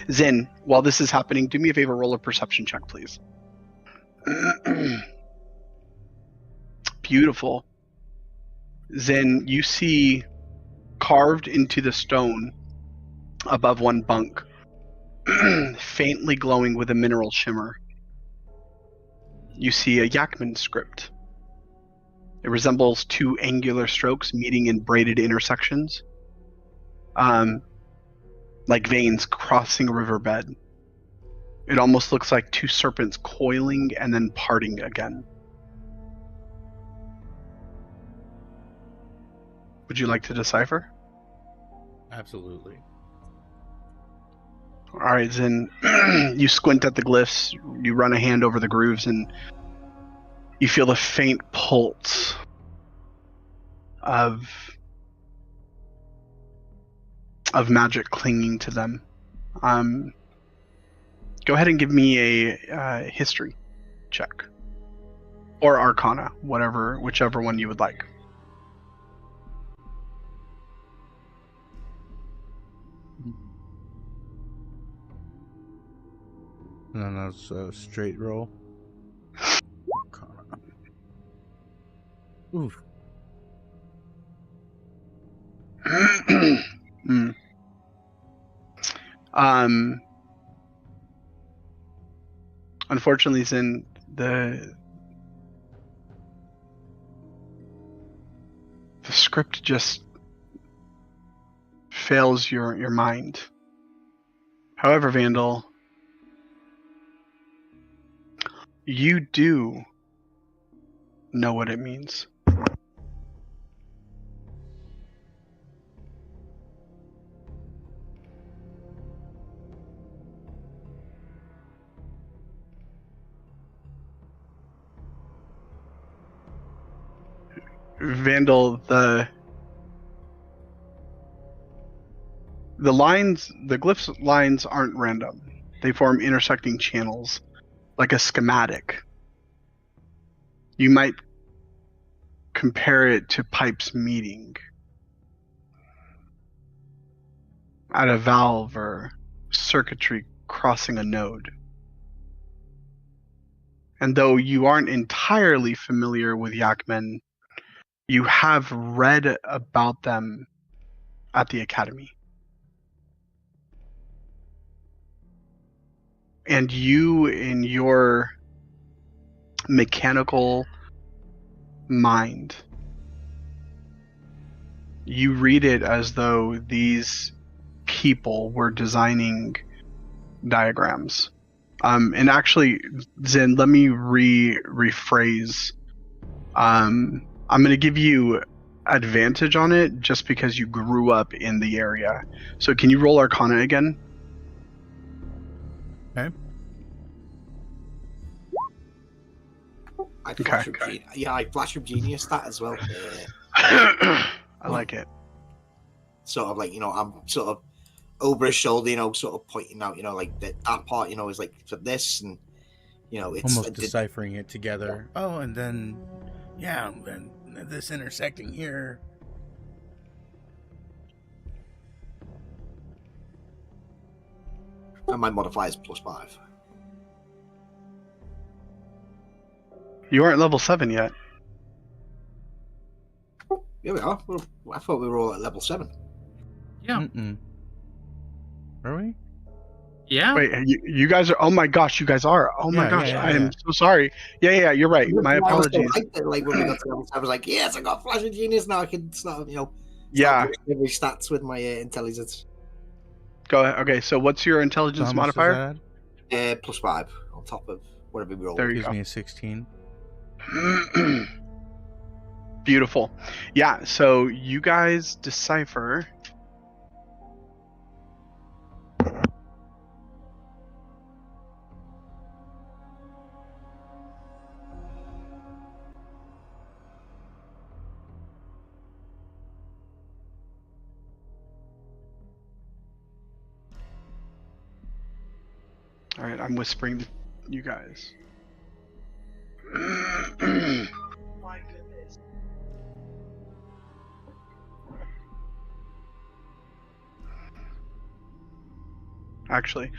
Zin, while this is happening, do me a favor, roll a perception check, please. Beautiful. Zin, you see carved into the stone above one bunk, faintly glowing with a mineral shimmer, you see a Yakman script. It resembles 2 angular strokes meeting in braided intersections, like veins crossing a riverbed. It almost looks like 2 serpents coiling and then parting again. Would you like to decipher? Absolutely. All right, Zin. You squint at the glyphs, you run a hand over the grooves, and you feel the faint pulse of magic clinging to them. Go ahead and give me a history check. Or Arcana, whichever one you would like. And then that's a straight roll. Oof. Unfortunately, Zin, the script just fails your mind. However, Vandal, you do know what it means. Vandal, the glyphs lines aren't random. They form intersecting channels, like a schematic. You might compare it to pipes meeting at a valve or circuitry crossing a node. And though you aren't entirely familiar with Yakmen, you have read about them at the academy. And you, in your mechanical mind, you read it as though these people were designing diagrams. And actually, Zen, let me rephrase. I'm going to give you advantage on it just because you grew up in the area. So can you roll Arcana again? Okay. I flash up I flash up genius that as well. I like it. Sort of like, I'm sort of over his shoulder, sort of pointing out, like that part, is like for this, and it's almost deciphering it together. Yeah. Oh, and then then this intersecting here. And my modifier is +5. You aren't level 7 yet. Yeah, we are. Well, I thought we were all at level 7. Yeah. Are we? Yeah. Wait, you guys are. Oh my gosh, you guys are. Oh my gosh, I am so sorry. Yeah, you're right. My apologies. Like when we got to level 7, I was like, yes, I got flash of genius now. I can start, yeah, every stats with my intelligence. Go ahead. Okay, so what's your intelligence modifier? +5 on top of whatever we roll. There you Gives go. me a 16. Beautiful. Yeah, so you guys decipher. All right, I'm whispering to you guys. My goodness. Actually,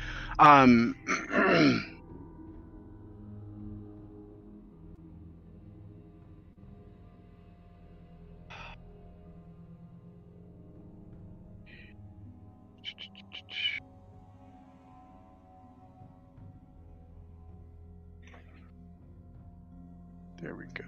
there we go.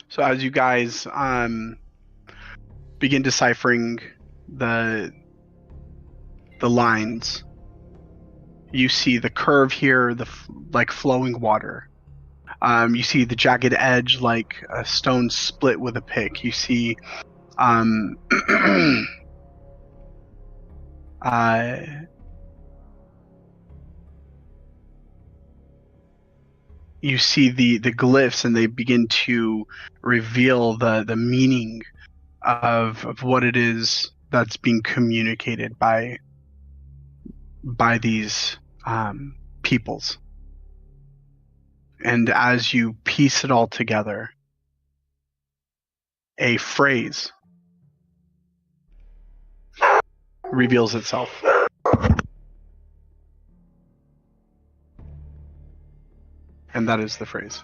So as you guys begin deciphering the lines, you see the curve here, like flowing water. You see the jagged edge like a stone split with a pick. You see you see the glyphs, and they begin to reveal the meaning of what it is that's being communicated by these peoples. And as you piece it all together, a phrase reveals itself. And that is the phrase.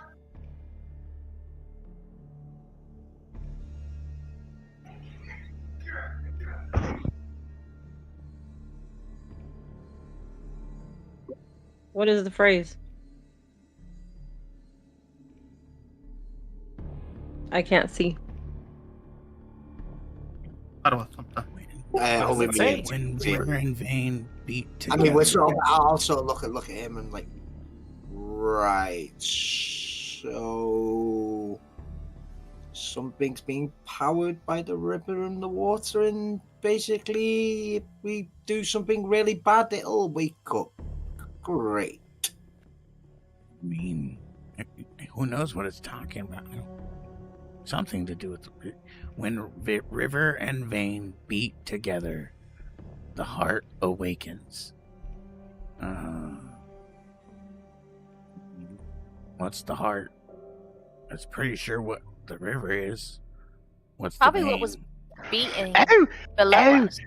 What is the phrase? I can't see. How do I thump that? Only me. When vigor and vein beat together. I mean, I'll sort of look at him and like, right. So something's being powered by the river and the water, and basically, if we do something really bad, it'll wake up. Great. I mean, who knows what it's talking about? Something to do with when river and vein beat together, the heart awakens. What's the heart? That's pretty sure what the river is. What's Probably the vein? what was beating Oh, below oh. us.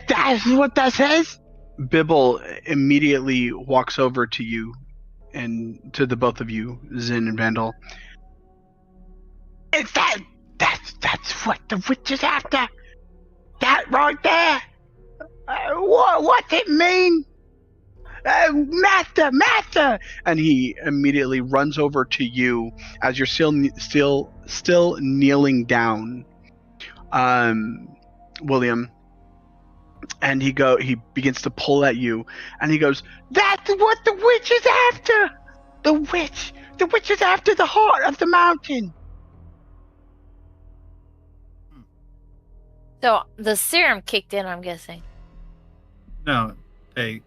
That's what that says? Bibble immediately walks over to you and to the both of you, Zin and Vandal. Is that's what the witch is after? That right there? What's it mean? Master! And he immediately runs over to you as you're still kneeling down, William. And he begins to pull at you, and he goes, That's what the witch is after! The witch is after the heart of the mountain. So the serum kicked in, I'm guessing. No, they.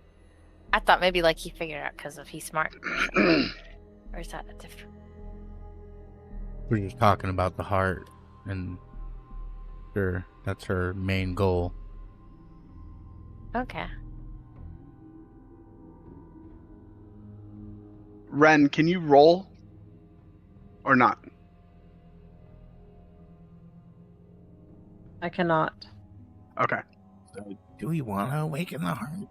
I thought maybe like he figured it out because he's smart. Or is that a different? We're just talking about the heart, and sure, that's her main goal. Okay. Ren, can you roll? Or not? I cannot. Okay. So, do we want to awaken the heart?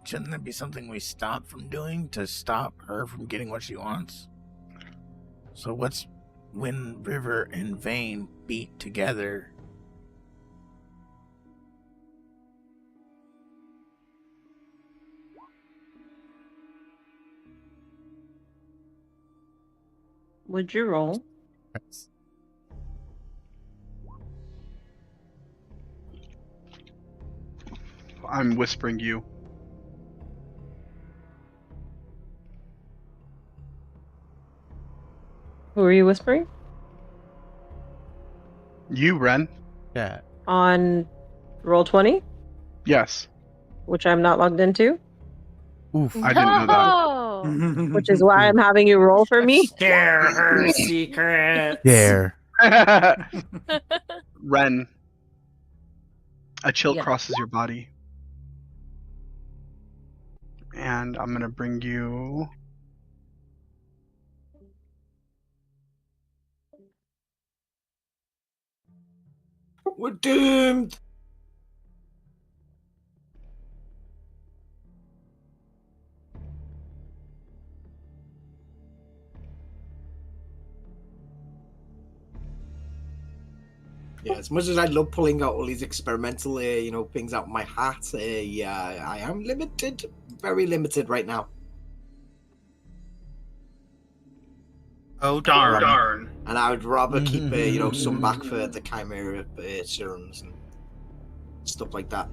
Shouldn't that be something we stop from doing to stop her from getting what she wants? So what's when river and vein beat together? Would you roll? I'm whispering you. Who are you whispering? You, Ren? Yeah. On Roll20, Yes. which I'm not logged into, Oof. I didn't know that. Oh! which is why I'm having you roll for me. Scare her secrets. There. Ren, a chill Yeah. crosses your body. And I'm going to bring you... We're doomed! Yeah, as much as I love pulling out all these experimental, things out of my hat, I am limited, very limited right now. Oh darn! And I would rather keep, some back for the chimera serums and stuff like that.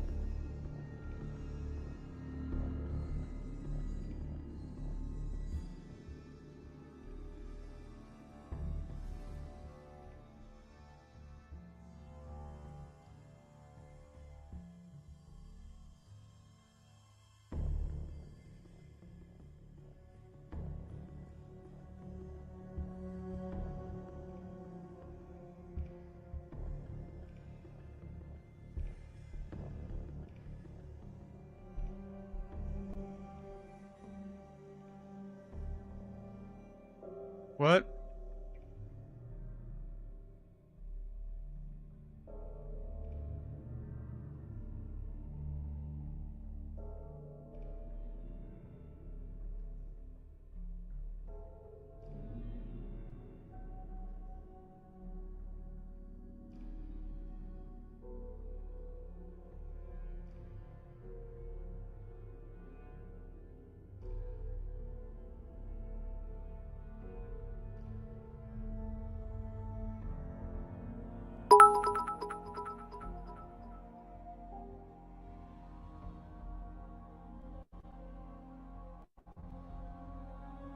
What?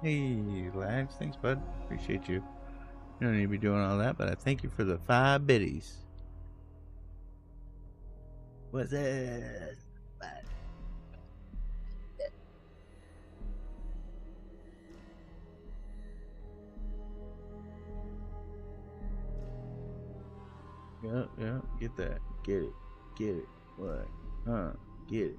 Hey, Lags. Thanks, bud. Appreciate you. You don't need to be doing all that, but I thank you for the 5 biddies. What's that? Yeah, get that. Get it. What? Get it.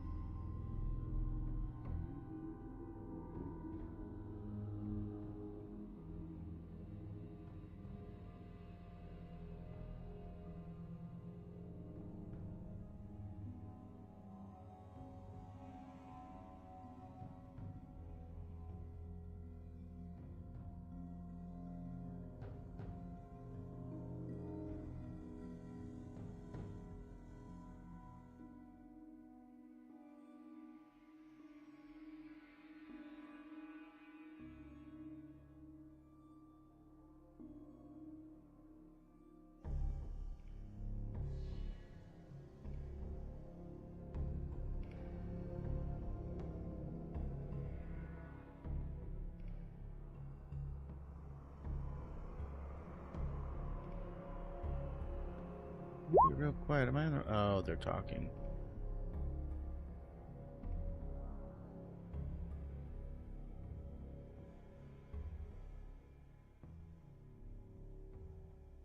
Be real quiet. Am I in the... Oh, they're talking.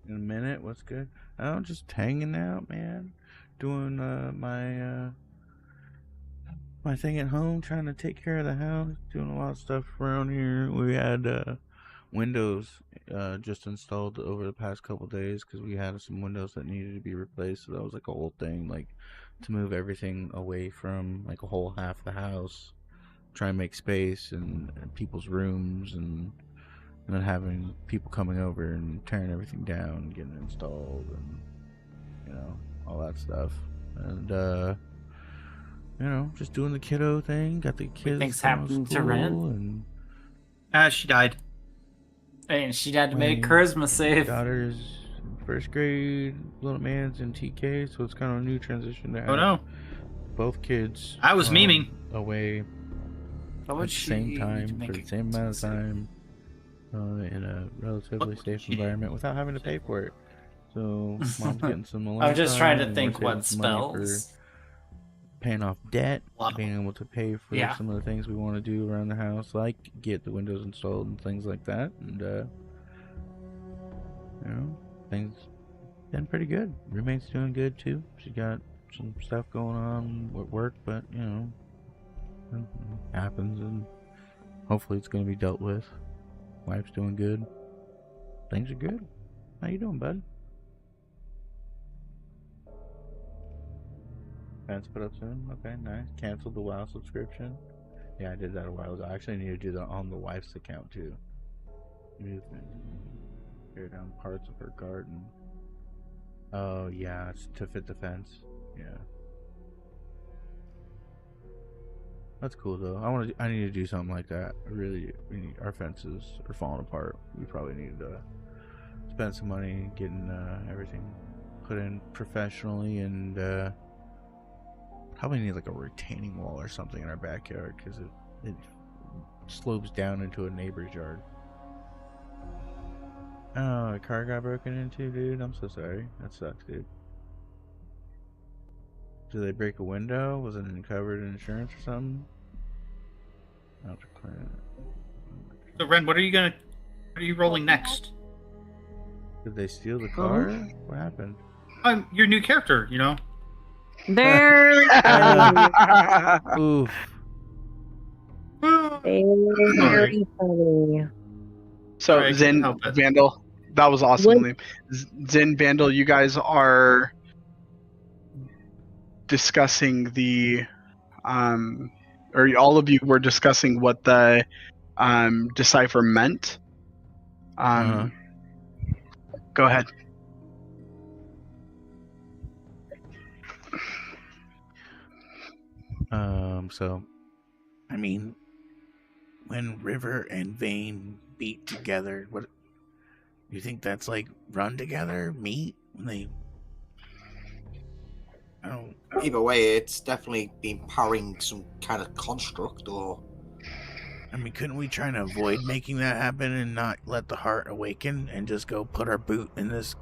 In a minute, what's good? Oh, just hanging out, man. Doing my thing at home, trying to take care of the house, doing a lot of stuff around here. We had windows just installed over the past couple days because we had some windows that needed to be replaced. So that was like a whole thing, like to move everything away from like a whole half of the house, try and make space and people's rooms, and then having people coming over and tearing everything down and getting it installed, and you know, all that stuff. And you know, just doing the kiddo thing. Got the kids. Things happened to Ren. And she died. And she had to make charisma save. Daughter's in first grade, little man's in TK, so it's kind of a new transition to have Oh no. both kids. I was memeing. Away What at would the same she time need to for make the same amount of time in a relatively safe environment without having to pay for it. So mom's getting some alone I'm just trying time, to and think we're what saving some money spells. for paying off debt, being able to pay for Yeah. some of the things we want to do around the house, like get the windows installed and things like that. And you know, things been pretty good. Roommate's doing good too. She got some stuff going on with work, but you know, it happens, and hopefully it's going to be dealt with. Wife's doing good. Things are good. How you doing, bud? Fence put up soon? Okay, nice. Canceled the WoW subscription? Yeah, I did that a while ago. I actually need to do that on the wife's account too. Tear down parts of her garden. Oh yeah, it's to fit the fence. Yeah. That's cool though. I need to do something like that. Our fences are falling apart. We probably need to spend some money getting everything put in professionally, and probably need like a retaining wall or something in our backyard because it slopes down into a neighbor's yard. Oh, a car got broken into, dude. I'm so sorry. That sucks, dude. Did they break a window? Was it covered in insurance or something? I'll have to clear it. So Ren, what are you rolling next? Did they steal the car? What happened? Your new character, you know. Very Oof. Very funny. So Sorry, I couldn't Zen, help it. Vandal, that was awesome. What? Liam. Zen, Vandal, you guys are discussing the, or all of you were discussing what the decipher meant. Go ahead. So, I mean, when River and Vane beat together, what you think that's like? Run together, meet when they? I don't. Either way, it's definitely been powering some kind of construct or I mean, couldn't we try and avoid making that happen and not let the heart awaken and just go put our boot in this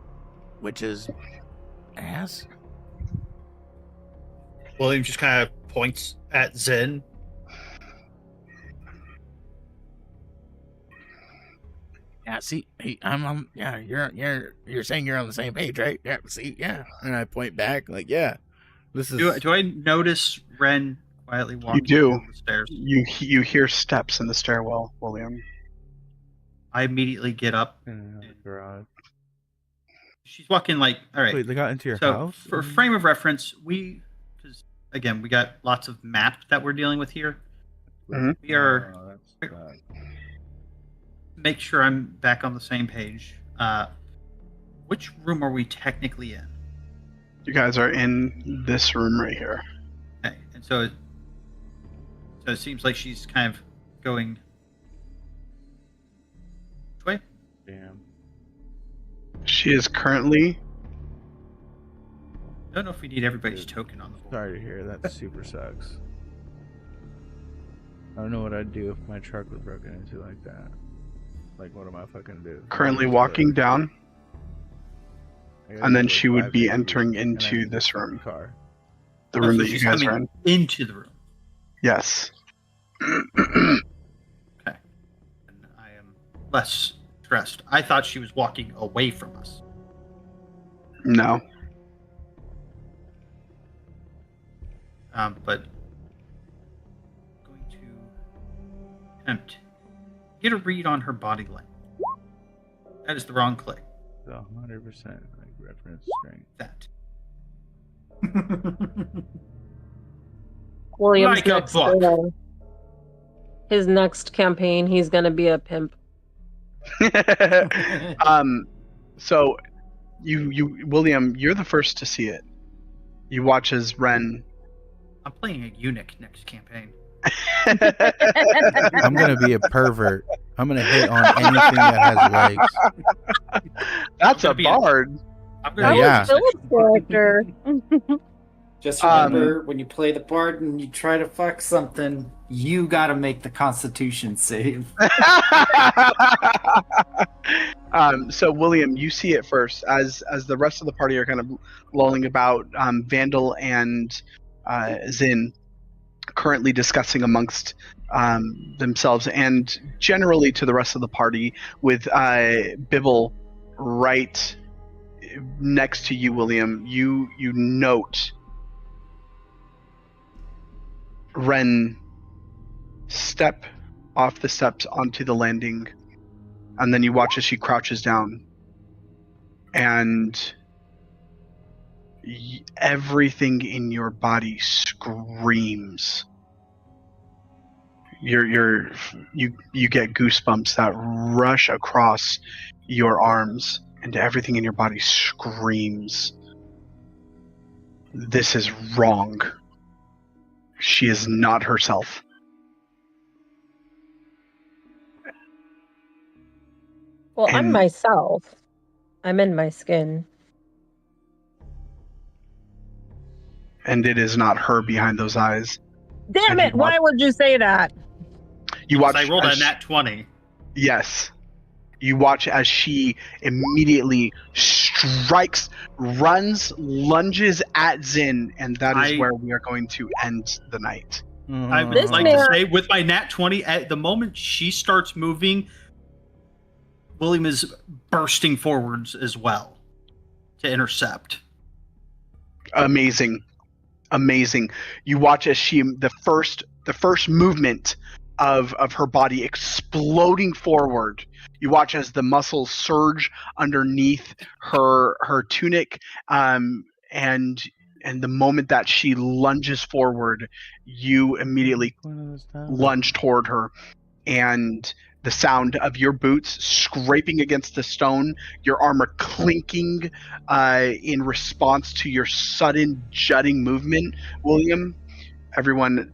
witch's ass? William just kind of points at Zen. Yeah, see, yeah, you're saying you're on the same page, right? Yeah, see, yeah. And I point back, like, yeah, this is. Do I notice Ren quietly walking do. down the stairs? You hear steps in the stairwell, William. I immediately get up. Garage. She's walking like, all right. Wait, they got into your so house? For frame of reference, because again, we got lots of map that we're dealing with here. Mhm. We are. Make sure I'm back on the same page. Which room are we technically in? You guys are in this room right here. Okay, and so it seems like she's kind of going. Which way? Damn. She is currently. I don't know if we need everybody's token on the board. Sorry to hear. That super sucks. I don't know what I'd do if my truck was broken into like that. Like, what am I fucking do? Currently walking down. And then she would be entering into this room. Car. The room so that you she's guys are coming in. Into the room. Yes. Okay. And I am less stressed. I thought she was walking away from us. No. But going to attempt get a read on her body language. That is the wrong click. 100% like reference strength. That. William's Like a next book. his next campaign, he's gonna be a pimp. So you William, you're the first to see it. You watch as Ren. I'm playing a eunuch next campaign. I'm gonna be a pervert. I'm gonna hit on anything that has legs. That's a bard. Yeah. Philip's character. Just remember, when you play the bard and you try to fuck something, you gotta make the Constitution save. So William, you see it first as the rest of the party are kind of lolling about. Vandal and Zin currently discussing amongst themselves and generally to the rest of the party, with Bibble right next to you, William. You note Ren step off the steps onto the landing, and then you watch as she crouches down, and everything in your body screams. You get goosebumps that rush across your arms, and everything in your body screams, "This is wrong. She is not herself." Well, I'm And- myself. I'm in my skin. And it is not her behind those eyes. Damn And it! you Why would you say that? You watch. I rolled as a nat 20. Yes. You watch as she immediately strikes, runs, lunges at Zin, and that is where we are going to end the night. I would like to say, with my nat 20, at the moment she starts moving, William is bursting forwards as well to intercept. Amazing. You watch as she the first movement of her body exploding forward. You watch as the muscles surge underneath her tunic, and the moment that she lunges forward, you immediately lunge toward her, and the sound of your boots scraping against the stone, your armor clinking in response to your sudden jutting movement, William. Everyone,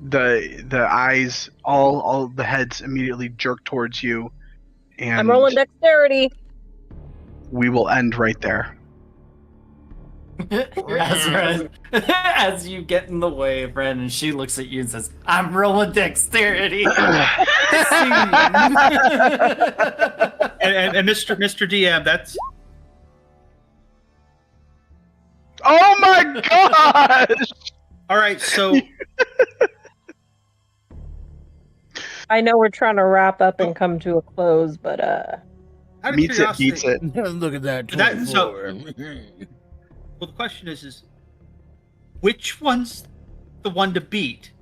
the eyes, all the heads immediately jerk towards you, and I'm rolling dexterity. we will end right there. As you get in the way of Ren, and she looks at you and says, "I'm rolling dexterity." and Mr. DM, that's Oh my gosh! all right. So I know we're trying to wrap up and come to a close, but out of Meets it, curiosity, beats it. Look at that. That- so- 24. well, the question is which one's the one to beat?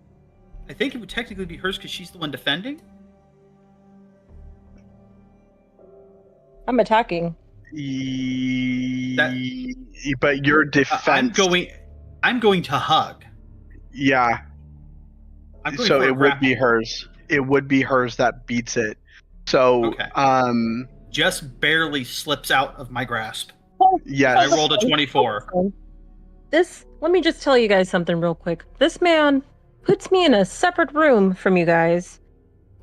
I think it would technically be hers because she's the one defending. I'm attacking. But your defense. I'm going to hug. Yeah. I'm going So for a it would grapple. be hers. It would be hers that beats it. So, Okay. Just barely slips out of my grasp. yes. I rolled a 24. Let me just tell you guys something real quick. This man puts me in a separate room from you guys,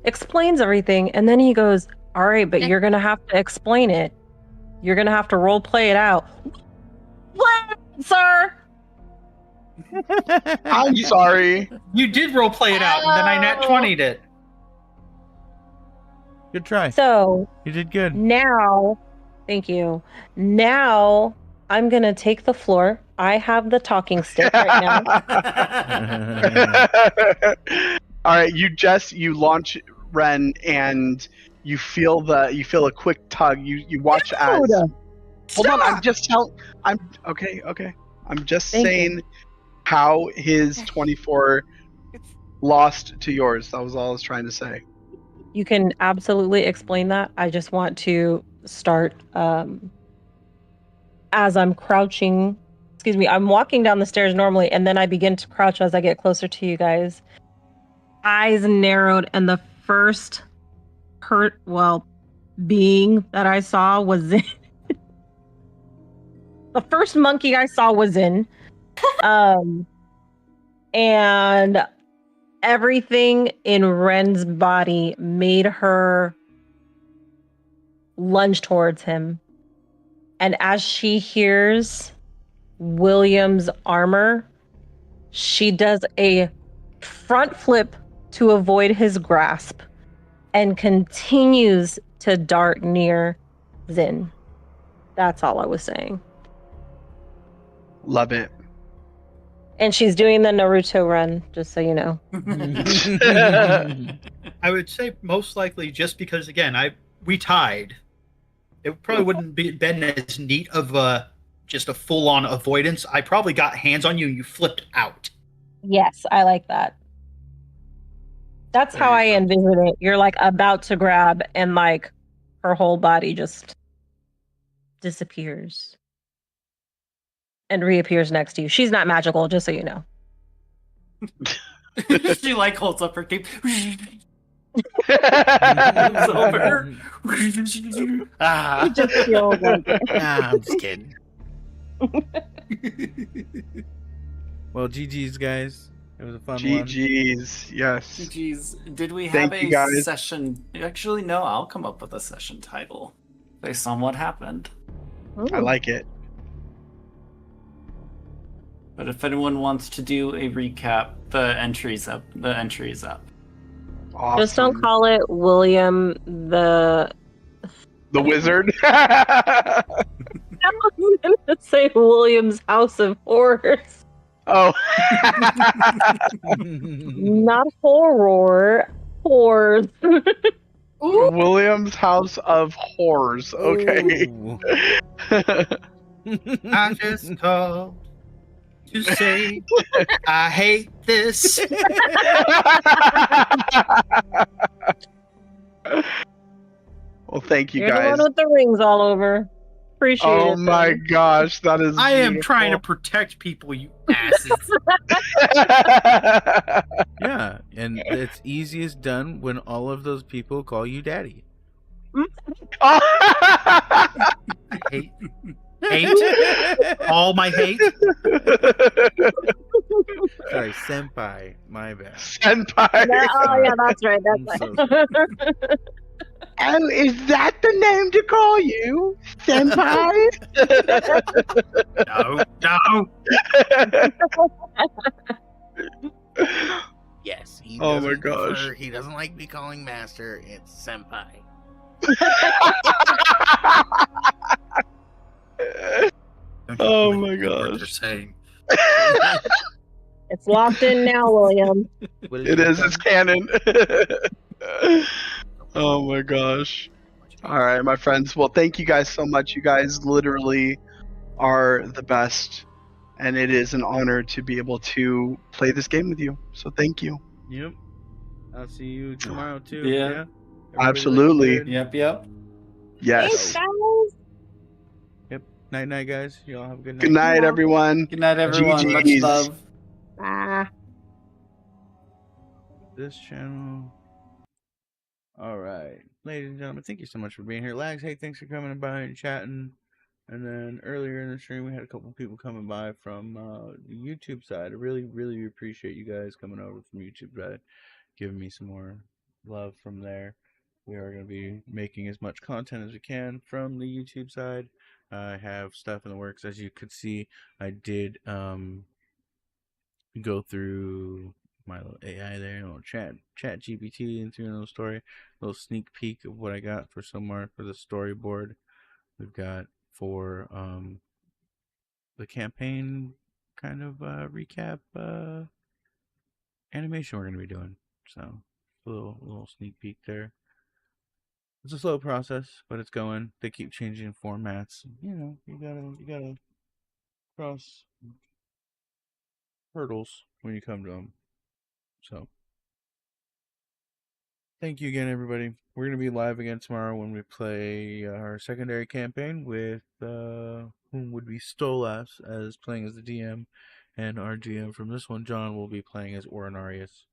explains everything, and then he goes, "All right, but you're going to have to explain it. You're going to have to role play it out." What, sir? I'm sorry. You did role play it out, and then I nat 20'd it. Good try. So You did good. now, thank you. Now I'm going to take the floor. I have the talking stick right now. All right, you launch Ren and you feel a quick tug. You watch as. Hold on, I'm okay. I'm just Thank saying how his 24 lost to yours. That was all I was trying to say. You can absolutely explain that. I just want to start as I'm crouching. Excuse me, I'm walking down the stairs normally, and then I begin to crouch as I get closer to you guys. Eyes narrowed, and the first being that I saw was in. The first monkey I saw was in. And everything in Ren's body made her lunge towards him. And as she hears William's armor, she does a front flip to avoid his grasp and continues to dart near Zin. That's all I was saying. Love it. And she's doing the Naruto run, just so you know. I would say most likely just because, again, we tied. It probably wouldn't been as neat of just a full-on avoidance. I probably got hands on you and you flipped out. Yes, I like that. That's how I envision it. You're like about to grab and like her whole body just disappears and reappears next to you. She's not magical, just so you know. She like holds up her cape. Moves over. Ah. It just feels like it. Nah, I'm just kidding. Well, GG's, guys. It was a fun one. GG's, yes. GG's. Did we Thank have you, a guys. session? Actually, no. I'll come up with a session title based on what happened. I like it. But if anyone wants to do a recap, the entry is up. Awesome. Just don't call it William the Wizard. I was gonna say William's House of Horrors. Oh. Not horror. Horrors. William's House of Horrors. Okay. I just called to say I hate this. Well, thank you You're the guys. one with the rings all over. Appreciate it. Oh my gosh, that is. I am beautiful. trying to protect people, you asses. Yeah, and it's easiest done when all of those people call you daddy. Hate all my hate. Sorry, senpai. My bad. Senpai. Oh yeah, that's right. I'm That's so right. Oh, is that the name to call you, senpai? No. Yes, he Oh doesn't my gosh. prefer. He doesn't like me calling master. It's senpai. Oh my What they're gosh. saying. It's locked in now, William. It is. It's canon. Oh my gosh. All right, my friends. Well, thank you guys so much. You guys literally are the best, and it is an honor to be able to play this game with you. So thank you. Yep. I'll see you tomorrow too. Yeah. Everybody Absolutely. look good? Yep. Yes. Thanks, guys. Yep. Night, guys. Y'all have a good night. Good night, everyone. Good night, everyone. Much GGs. love. Bye. This channel. All right, ladies and gentlemen, thank you so much for being here. Lags, hey, thanks for coming by and chatting. And then earlier in the stream, we had a couple of people coming by from the YouTube side. I really appreciate you guys coming over from YouTube side, giving me some more love from there. We are going to be making as much content as we can from the YouTube side. I have stuff in the works. As you could see, I did go through my little AI there, a little chat GPT, and through a little story, a little sneak peek of what I got for somewhere for the storyboard we've got for the campaign kind of recap animation we're gonna be doing. So a little sneak peek there. It's a slow process, but it's going. They keep changing formats. You know, you gotta cross hurdles when you come to them. So thank you again, everybody. We're going to be live again tomorrow when we play our secondary campaign with whom would be Stolas as playing as the DM, and our GM from this one, John, will be playing as Orinarius.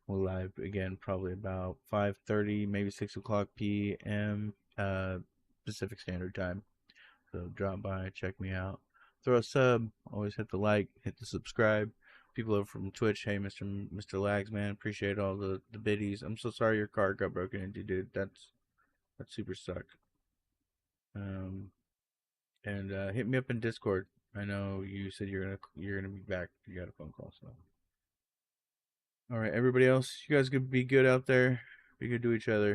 We'll live again probably about 5:30, maybe 6 o'clock p.m. Pacific Standard Time. So drop by, check me out. Throw a sub. Always hit the like, hit the subscribe. People over from Twitch, hey, Mr. Lags, man, appreciate all the biddies. I'm so sorry your car got broken into, dude. That super sucked. And hit me up in Discord. I know you said you're gonna be back. You got a phone call, so. All right, everybody else, you guys could be good out there. Be good to each other.